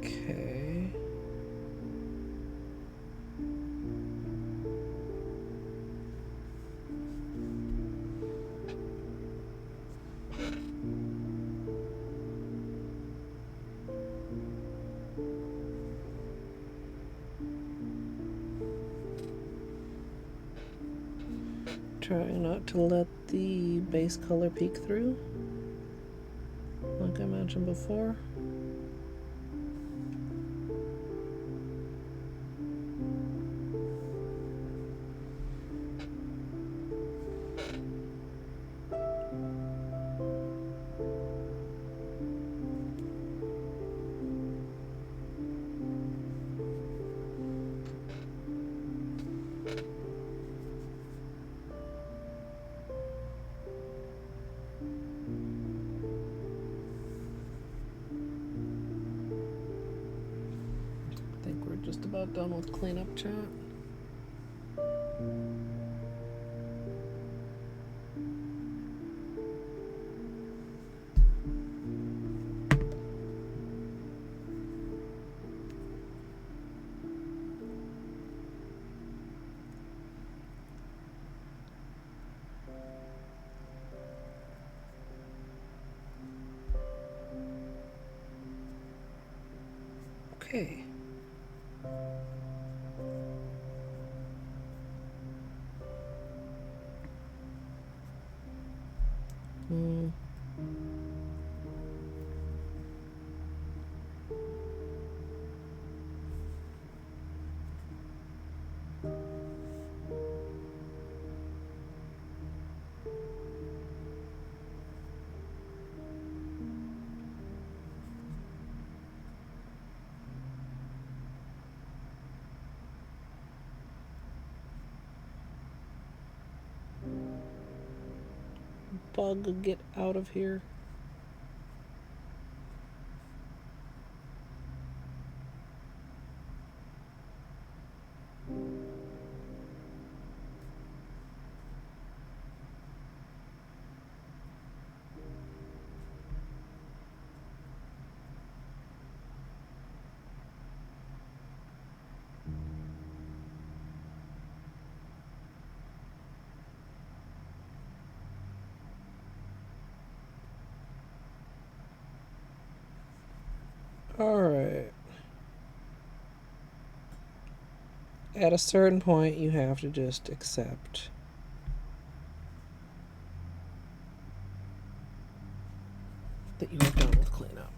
Okay. Trying not to let the base color peek through, like I mentioned before. Just about done with cleanup, chat. Okay. Bug, get out of here. Alright. At a certain point, you have to just accept that you are done with cleanup.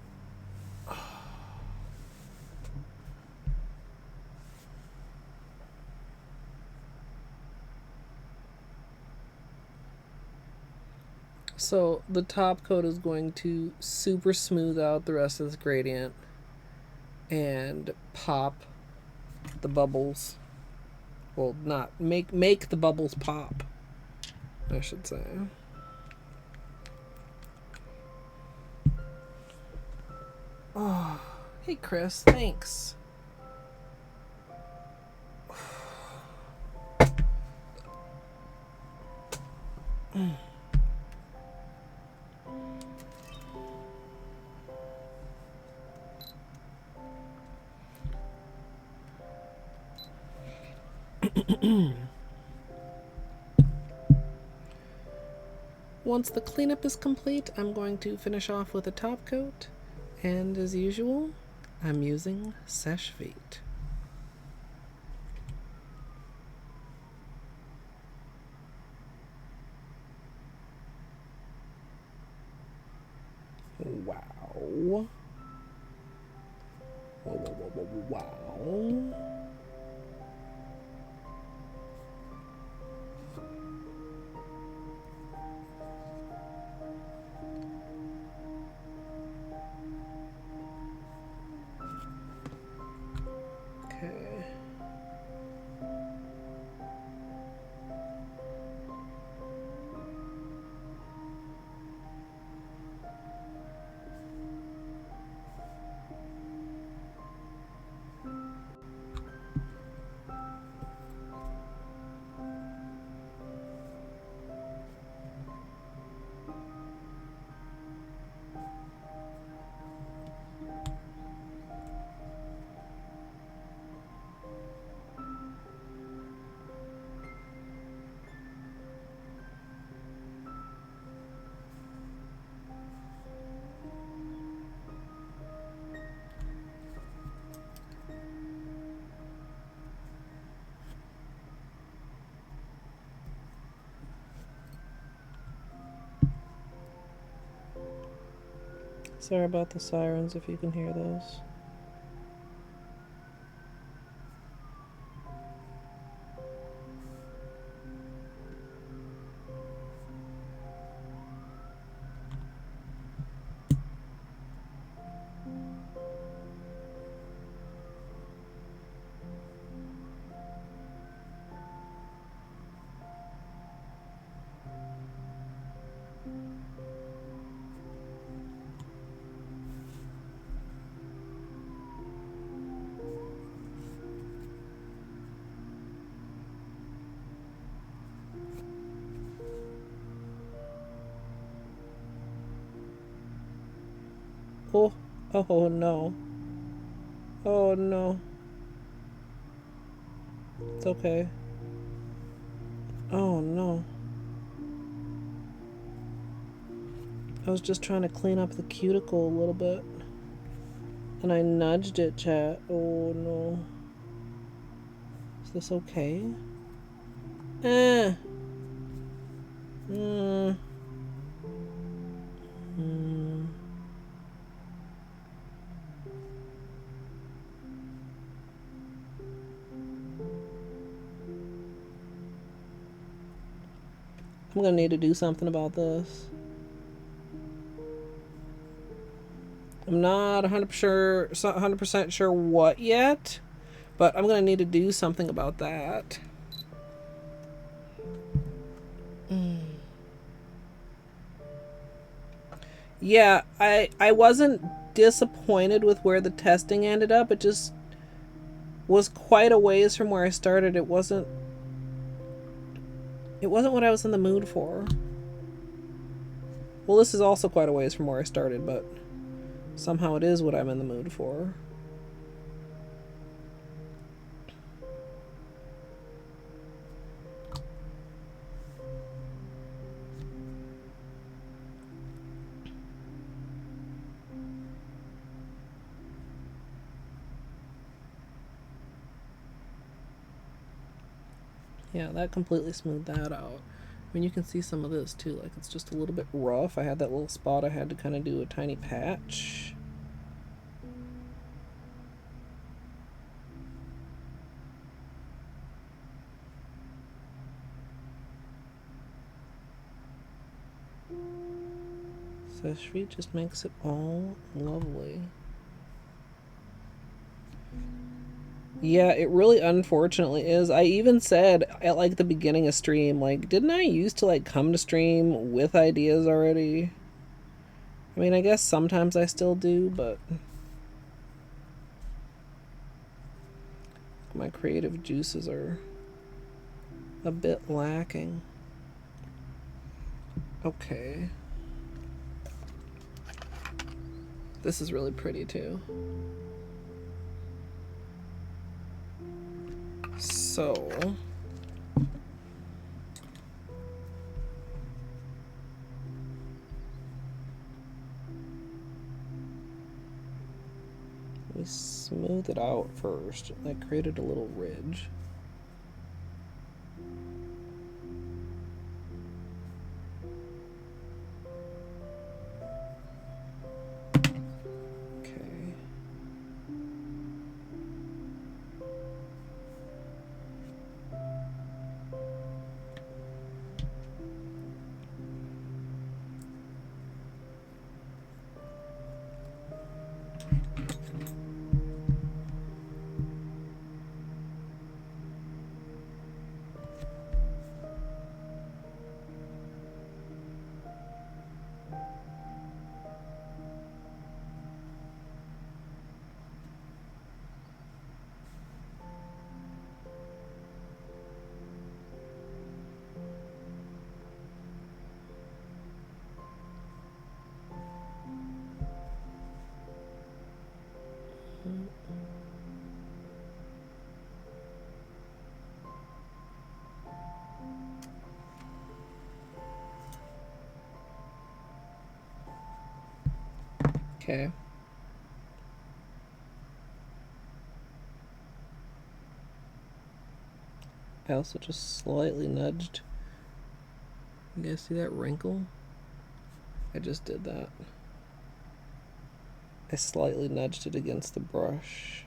So the top coat is going to super smooth out the rest of this gradient and pop the bubbles. Well, not make the bubbles pop, I should say. Oh, hey Chris, thanks. Once the cleanup is complete, I'm going to finish off with a top coat, and as usual, I'm using Seche Vite. Wow. Whoa, whoa, whoa, whoa, wow. Okay. Sorry about the sirens if you can hear those. Oh, oh no. Oh no. It's okay. Oh no. I was just trying to clean up the cuticle a little bit. And I nudged it, chat. Oh no. Is this okay? Eh. Hmm. Hmm. I'm gonna need to do something about this. I'm not 100% sure what yet, but I'm gonna need to do something about that. Yeah, I wasn't disappointed with where the testing ended up. It just was quite a ways from where I started. It wasn't what I was in the mood for. Well, this is also quite a ways from where I started, but somehow it is what I'm in the mood for. Yeah, that completely smoothed that out. mean, you can see some of this too, like it's just a little bit rough. I had that little spot I had to kind of do a tiny patch. So she just makes it all lovely. Yeah, it really unfortunately is. I even said at like the beginning of stream, like, didn't I used to like come to stream with ideas already? I mean, I guess sometimes I still do, but my creative juices are a bit lacking. Okay. This is really pretty too. So we smooth it out first. I created a little ridge. Okay. Okay. I also just slightly nudged. You guys see that wrinkle? I just did that. I slightly nudged it against the brush.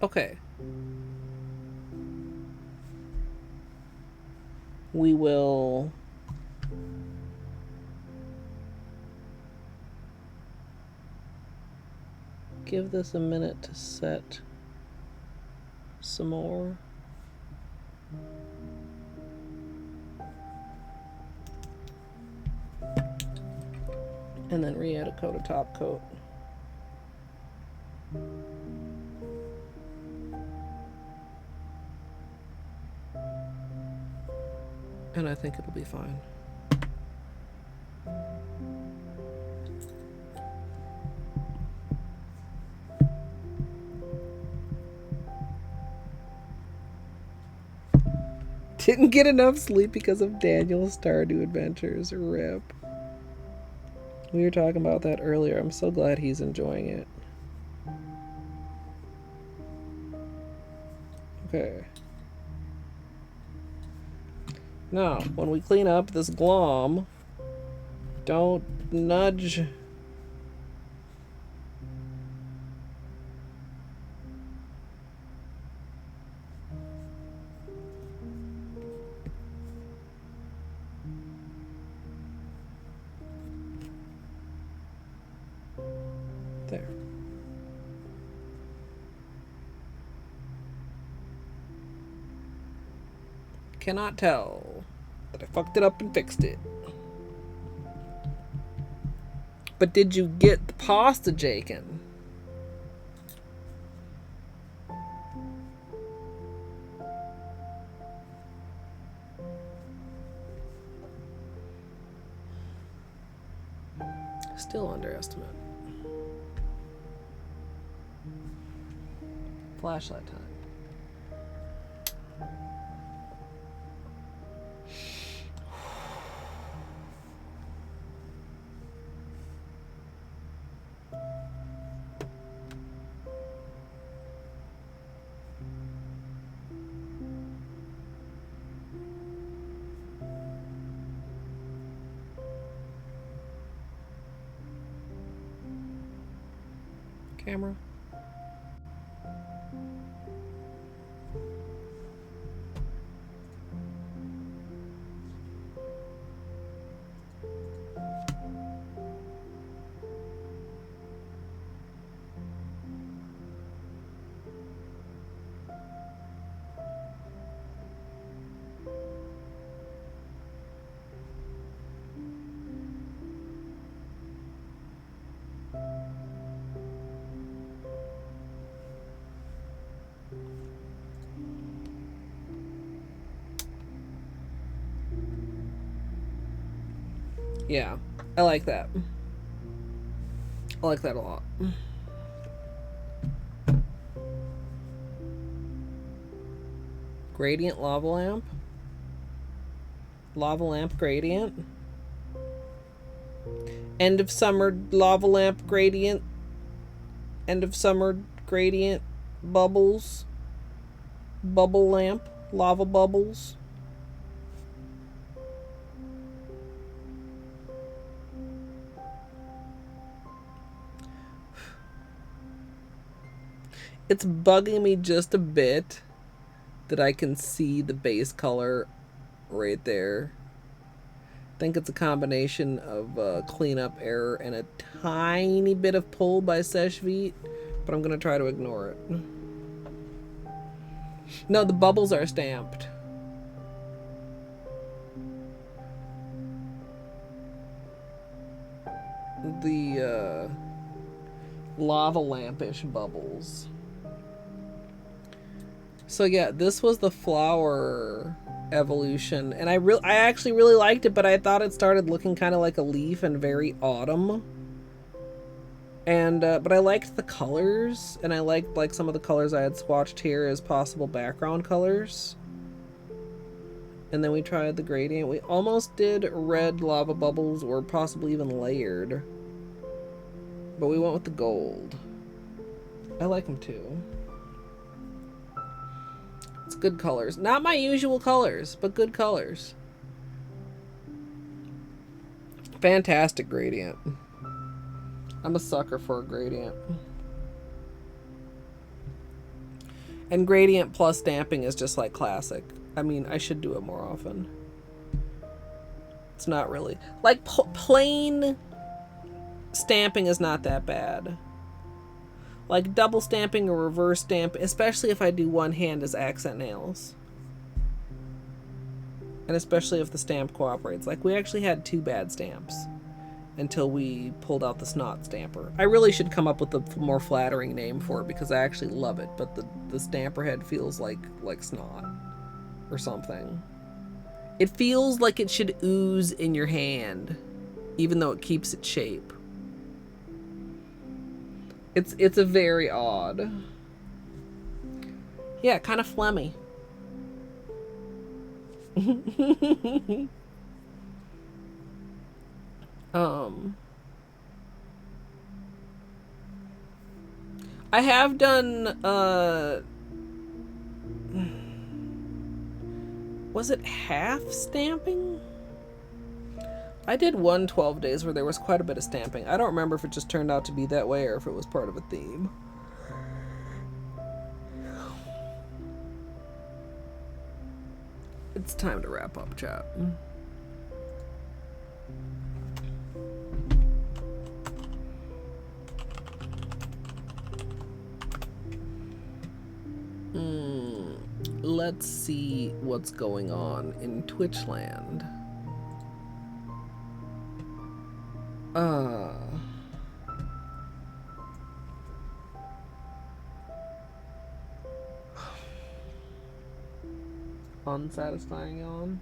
Okay. We will give this a minute to set some more. And then re-add a coat of top coat. And I think it'll be fine. Didn't get enough sleep because of Daniel's Stardew Adventures. RIP. We were talking about that earlier. I'm so glad he's enjoying it. Okay. Now, when we clean up this glom, don't nudge. There. cannot tell that I fucked it up and fixed it. But did you get the pasta, Jakin? Still underestimate. Flashlight time. Camera. Yeah, I like that. I like that a lot. Gradient lava lamp. Lava lamp gradient. End of summer lava lamp gradient. End of summer gradient bubbles. Bubble lamp. Lava bubbles. It's bugging me just a bit that I can see the base color right there. I think it's a combination of cleanup error and a tiny bit of pull by Seshvit, but I'm going to try to ignore it. No, the bubbles are stamped. The lava lampish bubbles. So yeah, this was the flower evolution, and I actually really liked it, but I thought it started looking kind of like a leaf and very autumn. And but I liked the colors, and I liked like some of the colors I had swatched here as possible background colors. And then we tried the gradient. We almost did red lava bubbles, or possibly even layered, but we went with the gold. I like them too. It's good colors. Not my usual colors, but good colors. Fantastic gradient. I'm a sucker for a gradient. And gradient plus stamping is just like classic. I mean, I should do it more often. It's not really. Like, plain stamping is not that bad. Like double stamping or reverse stamp, especially if I do one hand as accent nails. And especially if the stamp cooperates. Like, we actually had 2 bad stamps until we pulled out the snot stamper. I really should come up with a more flattering name for it because I actually love it, but the stamper head feels like snot or something. It feels like it should ooze in your hand, even though it keeps its shape. It's a very odd. Yeah, kind of phlegmy. I have done was it half stamping? I did one 12 days where there was quite a bit of stamping. I don't remember if it just turned out to be that way or if it was part of a theme. It's time to wrap up, chat. let's see what's going on in Twitch land. Unsatisfying yawn.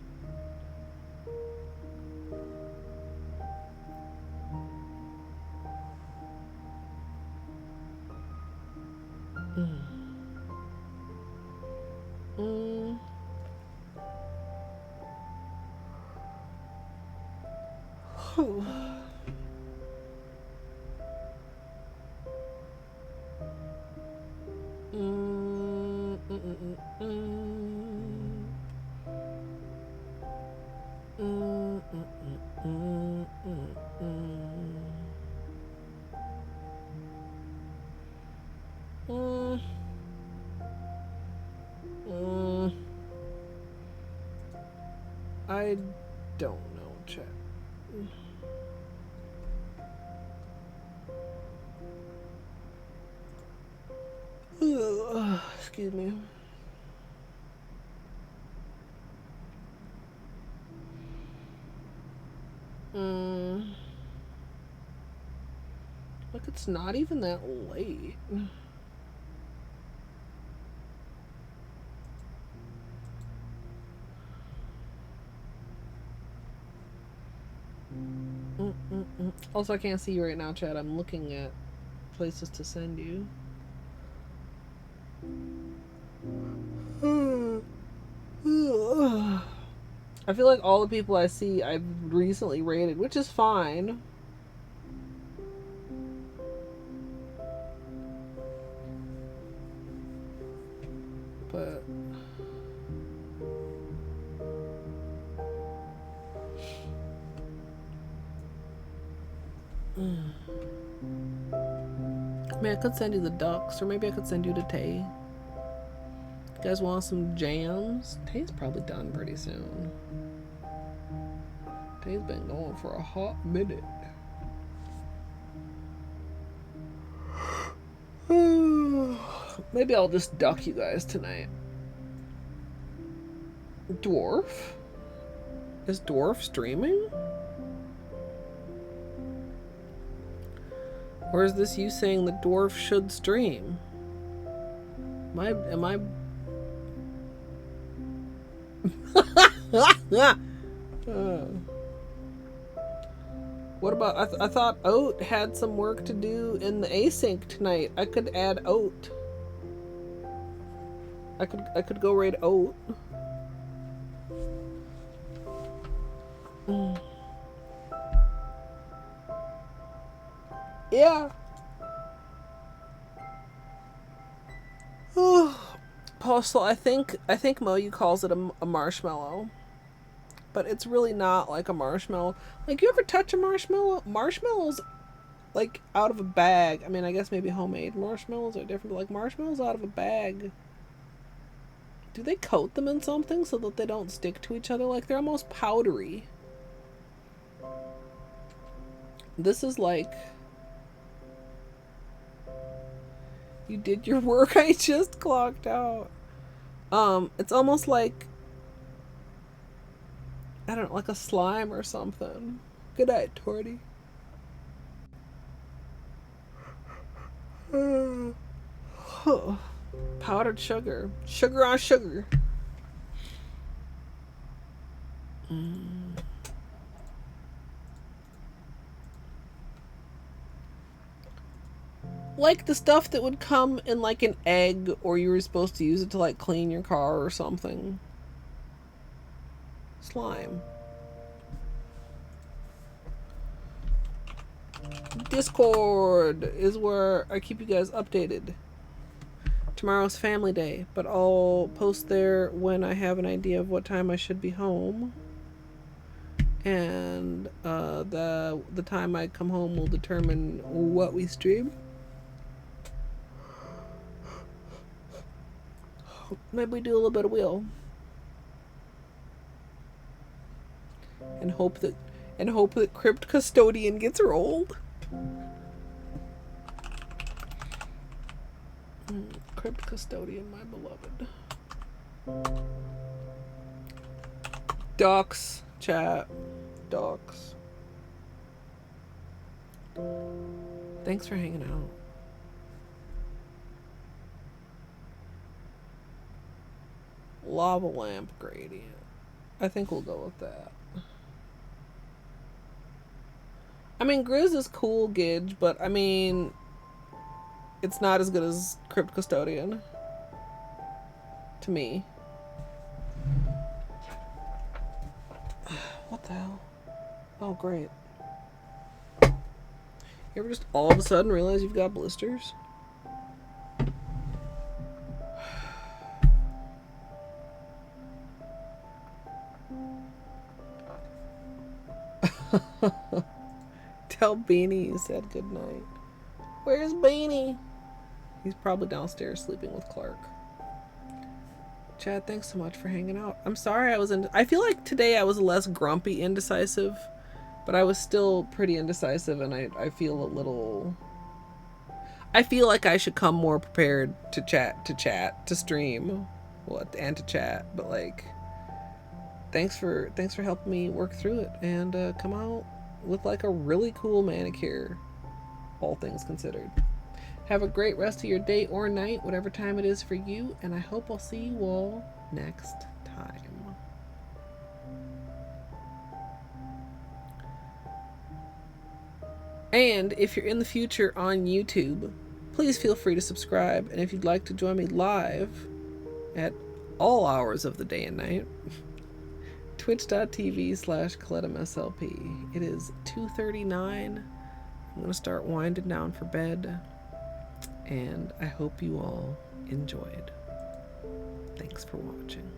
I don't know, chat. Excuse me. Look, it's not even that late. Also, I can't see you right now, Chad. I'm looking at places to send you. I feel like all the people I see I've recently rated, which is fine. But I mean, I could send you the ducks, or maybe I could send you to Tay. You guys want some jams? Tay's probably done pretty soon. Tay's been going for a hot minute. Maybe I'll just duck you guys tonight. Dwarf? Is Dwarf streaming? Or is this you saying that Dwarf should stream? Am I What about, I thought Oat had some work to do in the async tonight. I could add Oat. I could go raid Oat. Yeah. Postal, I think MoYou calls it a marshmallow. But it's really not like a marshmallow. Like, you ever touch a marshmallow? Marshmallows, like, out of a bag. I mean, I guess maybe homemade marshmallows are different, but like marshmallows out of a bag. Do they coat them in something so that they don't stick to each other? Like, they're almost powdery. This is like... You did your work, I just clocked out. It's almost like... I don't know, like a slime or something. Good night, Torty. Powdered sugar. Sugar on sugar. Like the stuff that would come in like an egg, or you were supposed to use it to like clean your car or something. Slime. Discord is where I keep you guys updated. Tomorrow's family day, but I'll post there when I have an idea of what time I should be home. And the time I come home will determine what we stream. Maybe we do a little bit of wheel. And hope that Crypt Custodian gets rolled. Crypt Custodian, my beloved. Ducks, chat. Ducks. Thanks for hanging out. Lava lamp gradient. I think we'll go with that. I mean, Grizz is cool, Gidge, but I mean, it's not as good as Crypt Custodian. To me. What the hell? Oh, great. You ever just all of a sudden realize you've got blisters? Tell Beanie you said goodnight. Where's Beanie? He's probably downstairs sleeping with Clark. Chad, thanks so much for hanging out. I'm sorry I feel like today I was less grumpy indecisive, but I was still pretty indecisive, and I feel a little... I feel like I should come more prepared to stream, well, and to chat, but like, thanks for helping me work through it and come out with like a really cool manicure, all things considered. Have a great rest of your day or night, whatever time it is for you, and I hope I'll see you all next time. And if you're in the future on YouTube, please feel free to subscribe, and if you'd like to join me live at all hours of the day and night, twitch.tv/Colette MSLP. It is 2:39. I'm going to start winding down for bed. And I hope you all enjoyed. Thanks for watching.